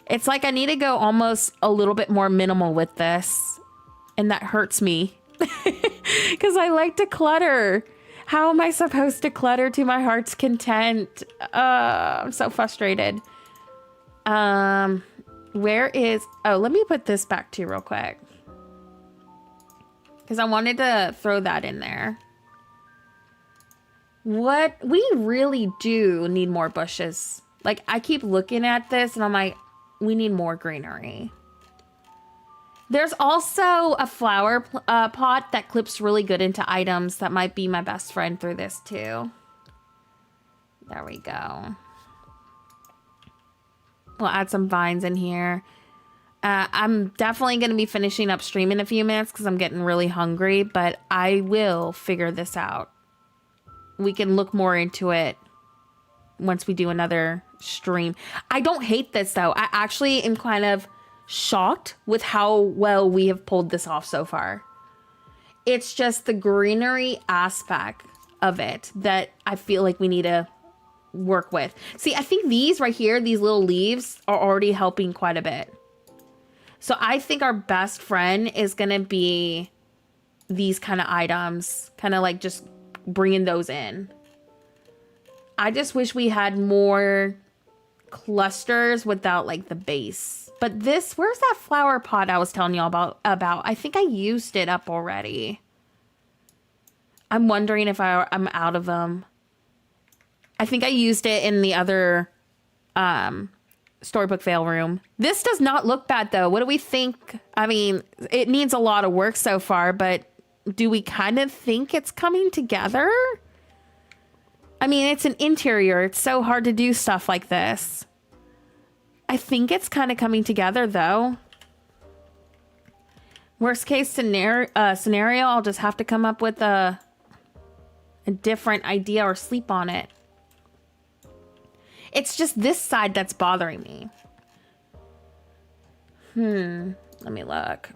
It's like I need to go almost a little bit more minimal with this. And that hurts me because I like to clutter. How am I supposed to clutter to my heart's content? I'm so frustrated. Where is... Oh, let me put this back too real quick. Because I wanted to throw that in there. What? We really do need more bushes. Like, I keep looking at this and I'm like, we need more greenery. There's also a flower pot that clips really good into items that might be my best friend through this too. There we go. We'll add some vines in here. I'm definitely going to be finishing up stream in a few minutes because I'm getting really hungry, but I will figure this out. We can look more into it once we do another stream. I don't hate this though. I actually am kind of shocked with how well we have pulled this off so far. It's just the greenery aspect of it that I feel like we need to work with. See, I think these right here, these little leaves are already helping quite a bit. So I think our best friend is going to be these kind of items, kind of like just bringing those in. I just wish we had more clusters without like the base. But this, where's that flower pot I was telling y'all about? I think I used it up already. I'm wondering if I'm out of them. I think I used it in the other storybook fail room. This does not look bad though. What do we think? I mean, it needs a lot of work so far, but do we kind of think it's coming together? I mean, it's an interior. It's so hard to do stuff like this. I think it's kind of coming together though. Worst case scenario, I'll just have to come up with a different idea or sleep on it. It's just this side that's bothering me. Let me look.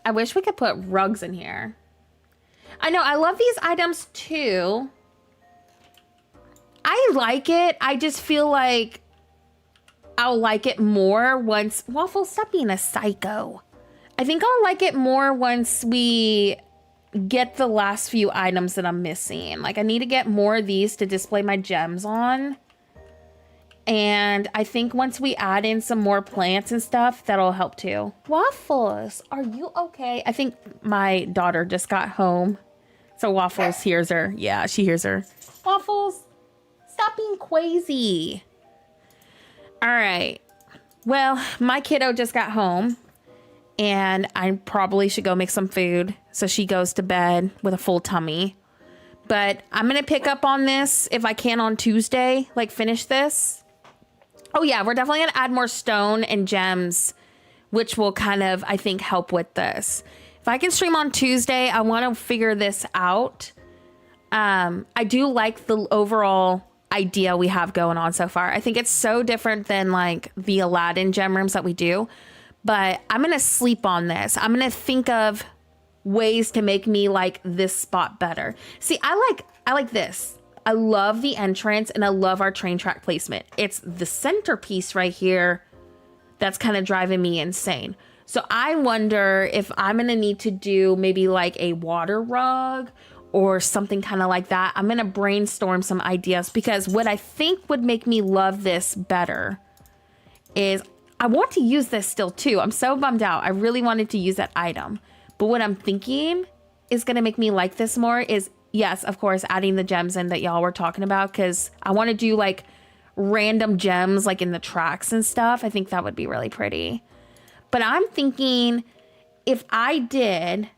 I wish we could put rugs in here. I know, I love these items too. I like it. I just feel like I'll like it more once... Waffle, stop being a psycho. I think I'll like it more once we get the last few items that I'm missing. Like, I need to get more of these to display my gems on. And I think once we add in some more plants and stuff, that'll help too. Waffles, are you okay? I think my daughter just got home. So Waffles hears her. Yeah, she hears her. Waffles, stop being crazy. All right. Well, my kiddo just got home. And I probably should go make some food. So she goes to bed with a full tummy. But I'm going to pick up on this if I can on Tuesday. Like, finish this. Oh, yeah. We're definitely going to add more stone and gems, which will kind of, I think, help with this. If I can stream on Tuesday, I want to figure this out. I do like the overall idea we have going on so far. I think it's so different than, like, the Aladdin gem rooms that we do. But I'm going to sleep on this. I'm going to think of ways to make me like this spot better. See, I like this. I love the entrance and I love our train track placement. It's the centerpiece right here that's kind of driving me insane. So I wonder if I'm going to need to do maybe like a water rug or something kind of like that. I'm going to brainstorm some ideas, because what I think would make me love this better is I want to use this still too. I'm so bummed out. I really wanted to use that item. But what I'm thinking is going to make me like this more is, yes, of course, adding the gems in that y'all were talking about, because I want to do like random gems like in the tracks and stuff. I think that would be really pretty. But I'm thinking if I did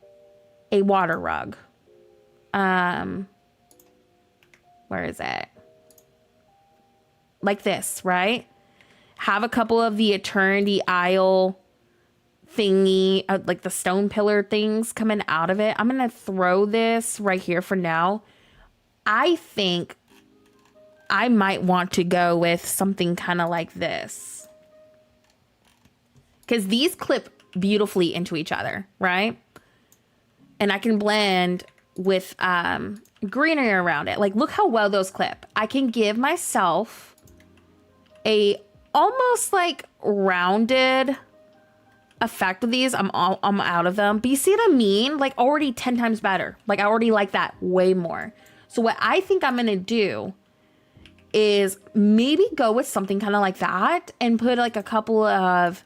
a water rug, where is it? Like this, right? Have a couple of the Eternity Isle thingy, like the stone pillar things coming out of it. I'm going to throw this right here for now. I think I might want to go with something kind of like this, because these clip beautifully into each other, right? And I can blend with greenery around it. Like, look how well those clip. I can give myself a almost like rounded effect with these. I'm out of them. But you see what I mean? Like, already 10 times better. Like, I already like that way more. So what I think I'm going to do is maybe go with something kind of like that and put like a couple of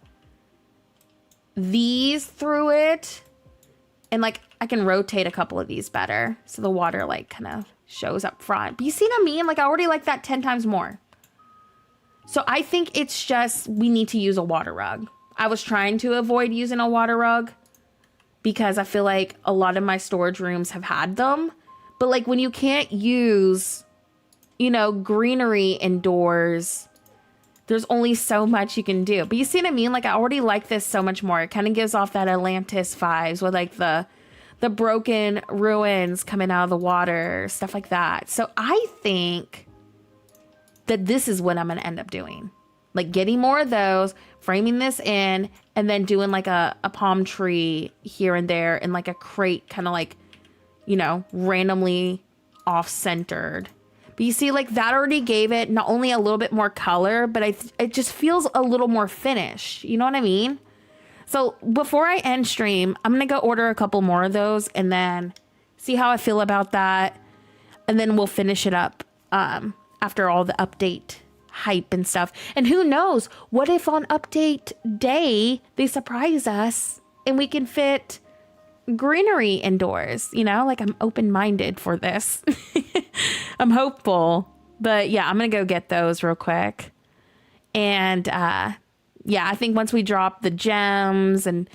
these through it. And like, I can rotate a couple of these better, so the water like kind of shows up front. But you see what I mean? Like, I already like that 10 times more. So I think it's just, we need to use a water rug. I was trying to avoid using a water rug because I feel like a lot of my storage rooms have had them. But like, when you can't use, you know, greenery indoors, there's only so much you can do. But you see what I mean? Like, I already like this so much more. It kind of gives off that Atlantis vibes with like the broken ruins coming out of the water, stuff like that. So I think that this is what I'm going to end up doing. Like, getting more of those, framing this in, and then doing like a palm tree here and there and like a crate kind of like, you know, randomly off-centered. But you see, like, that already gave it not only a little bit more color, but it just feels a little more finished. You know what I mean? So before I end stream, I'm going to go order a couple more of those and then see how I feel about that. And then we'll finish it up after all the update hype and stuff. And who knows, what if on update day they surprise us and we can fit greenery indoors? You know, like, I'm open-minded for this. I'm hopeful. But yeah, I'm gonna go get those real quick. And yeah, I think once we drop the gems and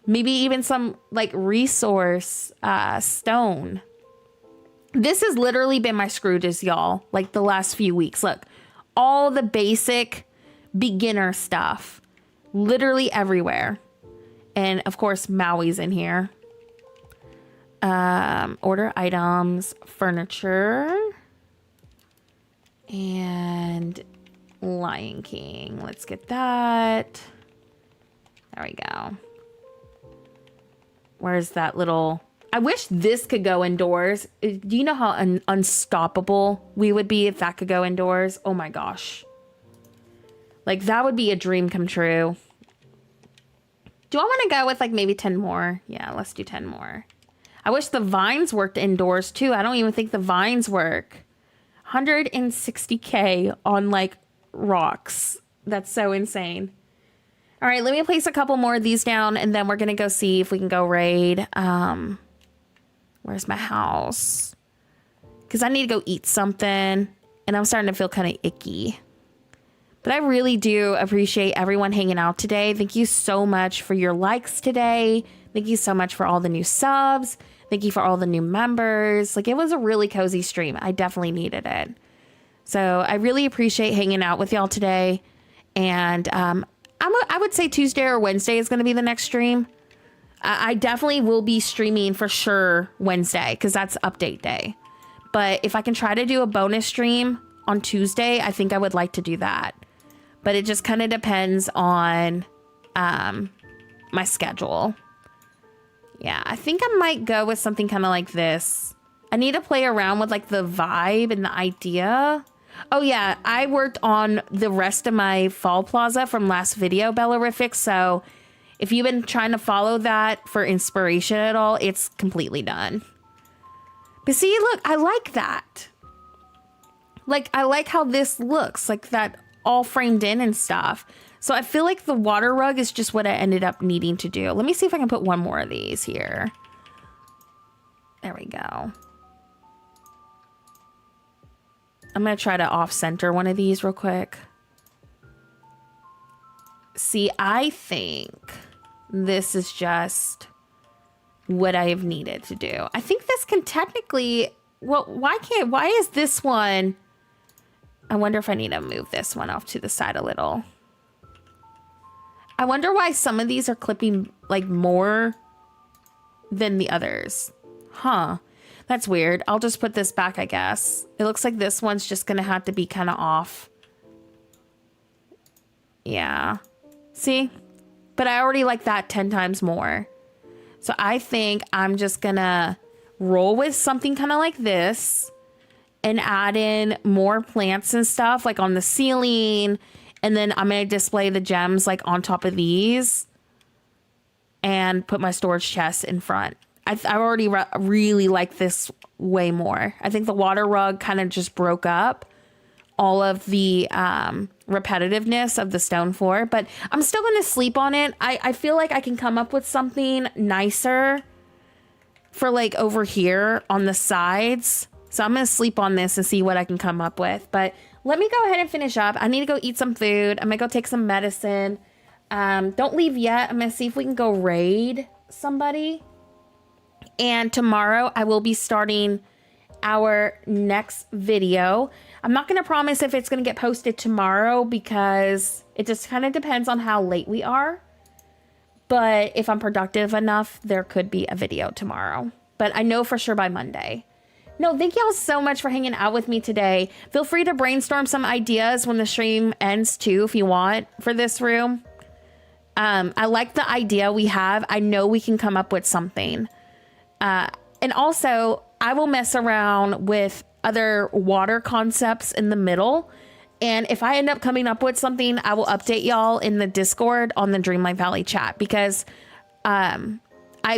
maybe even some like resource stone. This has literally been my Scrooges, y'all, like the last few weeks. Look, all the basic beginner stuff, literally everywhere. And of course, Maui's in here. Order items, furniture, and Lion King. Let's get that. There we go. Where's that little... I wish this could go indoors. Do you know how unstoppable we would be if that could go indoors? Oh my gosh. Like, that would be a dream come true. Do I want to go with like maybe 10 more? Yeah, let's do 10 more. I wish the vines worked indoors too. I don't even think the vines work. 160K on like rocks. That's so insane. All right, let me place a couple more of these down and then we're going to go see if we can go raid. Where's my house? Because I need to go eat something and I'm starting to feel kind of icky. But I really do appreciate everyone hanging out today. Thank you so much for your likes today. Thank you so much for all the new subs. Thank you for all the new members. Like, it was a really cozy stream. I definitely needed it. So I really appreciate hanging out with y'all today. And I would say Tuesday or Wednesday is going to be the next stream. I definitely will be streaming for sure Wednesday because that's update day. But if I can try to do a bonus stream on Tuesday, I think I would like to do that. But it just kind of depends on my schedule. Yeah, I think I might go with something kind of like this. I need to play around with like the vibe and the idea. Oh yeah, I worked on the rest of my fall plaza from last video, Bellarific. So if you've been trying to follow that for inspiration at all, it's completely done. But see, look, I like that. Like, I like how this looks, like that all framed in and stuff. So I feel like the water rug is just what I ended up needing to do. Let me see if I can put one more of these here. There we go. I'm going to try to off-center one of these real quick. See, I think this is just what I have needed to do. I think this can technically... Well, why is this one... I wonder if I need to move this one off to the side a little. I wonder why some of these are clipping like more than the others. Huh. That's weird. I'll just put this back, I guess. It looks like this one's just gonna have to be kind of off. Yeah. See? But I already like that 10 times more. So I think I'm just gonna roll with something kind of like this and add in more plants and stuff like on the ceiling. And then I'm going to display the gems like on top of these and put my storage chest in front. I already really like this way more. I think the water rug kind of just broke up all of the repetitiveness of the stone floor, but I'm still going to sleep on it. I feel like I can come up with something nicer for like over here on the sides. So I'm going to sleep on this and see what I can come up with. But let me go ahead and finish up. I need to go eat some food. I'm going to go take some medicine. Don't leave yet. I'm going to see if we can go raid somebody. And tomorrow I will be starting our next video. I'm not going to promise if it's going to get posted tomorrow because it just kind of depends on how late we are. But if I'm productive enough, there could be a video tomorrow. But I know for sure by Monday. No, thank y'all so much for hanging out with me today. Feel free to brainstorm some ideas when the stream ends too, if you want, for this room. I like the idea we have. I know we can come up with something. And also, I will mess around with other water concepts in the middle. And if I end up coming up with something, I will update y'all in the Discord on the Dreamlight Valley chat because I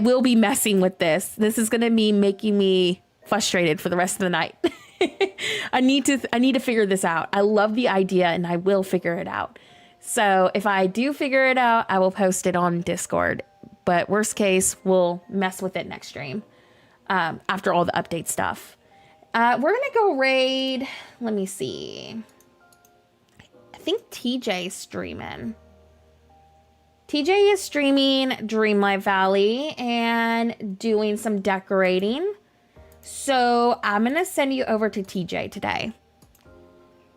will be messing with this. This is going to be making me frustrated for the rest of the night. I need to figure this out. I love the idea and I will figure it out. So if I do figure it out, I will post it on Discord. But worst case, we'll mess with it next stream after all the update stuff. We're going to go raid. Let me see. I think TJ's streaming. TJ is streaming Dreamlight Valley and doing some decorating. So I'm going to send you over to TJ today.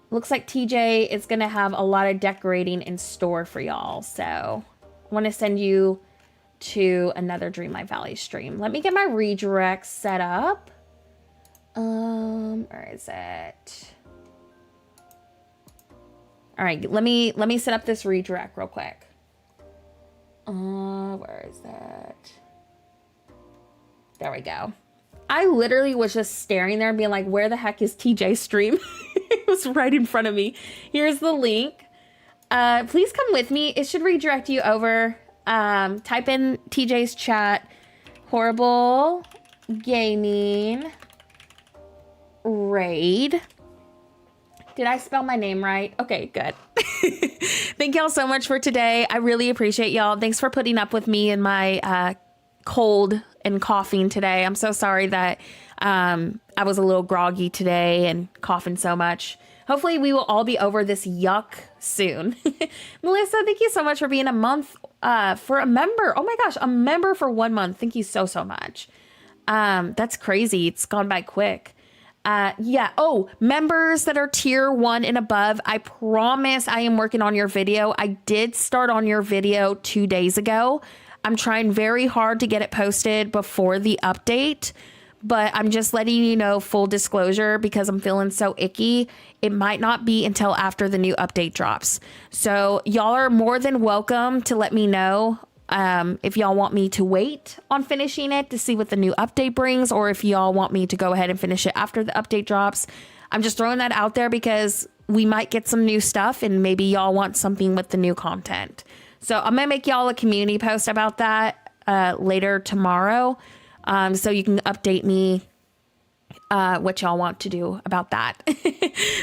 Looks like TJ is going to have a lot of decorating in store for y'all. So I want to send you to another Dreamlight Valley stream. Let me get my redirect set up. Where is it? All right, let me set up this redirect real quick. Where is that? There we go. I literally was just staring there and being like, where the heck is TJ's stream? It was right in front of me. Here's the link. Please come with me. It should redirect you over. Type in TJ's chat. Horrible Gaming Raid. Did I spell my name right? Okay, good. Thank y'all so much for today. I really appreciate y'all. Thanks for putting up with me and my cold and coughing today. I'm so sorry that I was a little groggy today and coughing so much. Hopefully we will all be over this yuck soon. Melissa, thank you so much for being a month for a member. Oh my gosh, a member for 1 month. Thank you so much. That's crazy. It's gone by quick. Yeah. Oh, members that are tier 1 and above, I promise I am working on your video. I did start on your video 2 days ago. I'm trying very hard to get it posted before the update, but I'm just letting you know, full disclosure, because I'm feeling so icky. It might not be until after the new update drops. So y'all are more than welcome to let me know If y'all want me to wait on finishing it to see what the new update brings, or if y'all want me to go ahead and finish it after the update drops. I'm just throwing that out there because we might get some new stuff and maybe y'all want something with the new content. So I'm gonna make y'all a community post about that later tomorrow. So you can update me what y'all want to do about that.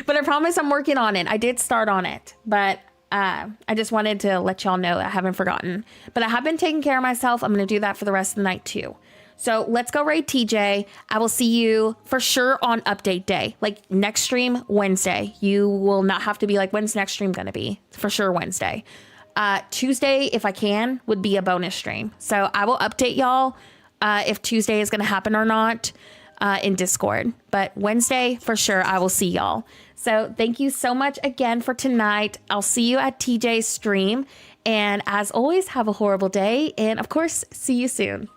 But I promise I'm working on it. I did start on it, but I just wanted to let y'all know I haven't forgotten. But I have been taking care of myself. I'm going to do that for the rest of the night too. So let's go raid TJ. I will see you for sure on update day. Like next stream, Wednesday. You will not have to be like, when's next stream going to be? For sure Wednesday. Tuesday, if I can, would be a bonus stream. So I will update y'all if Tuesday is going to happen or not in Discord. But Wednesday, for sure, I will see y'all. So thank you so much again for tonight. I'll see you at TJ's stream. And as always, have a horrible day. And of course, see you soon.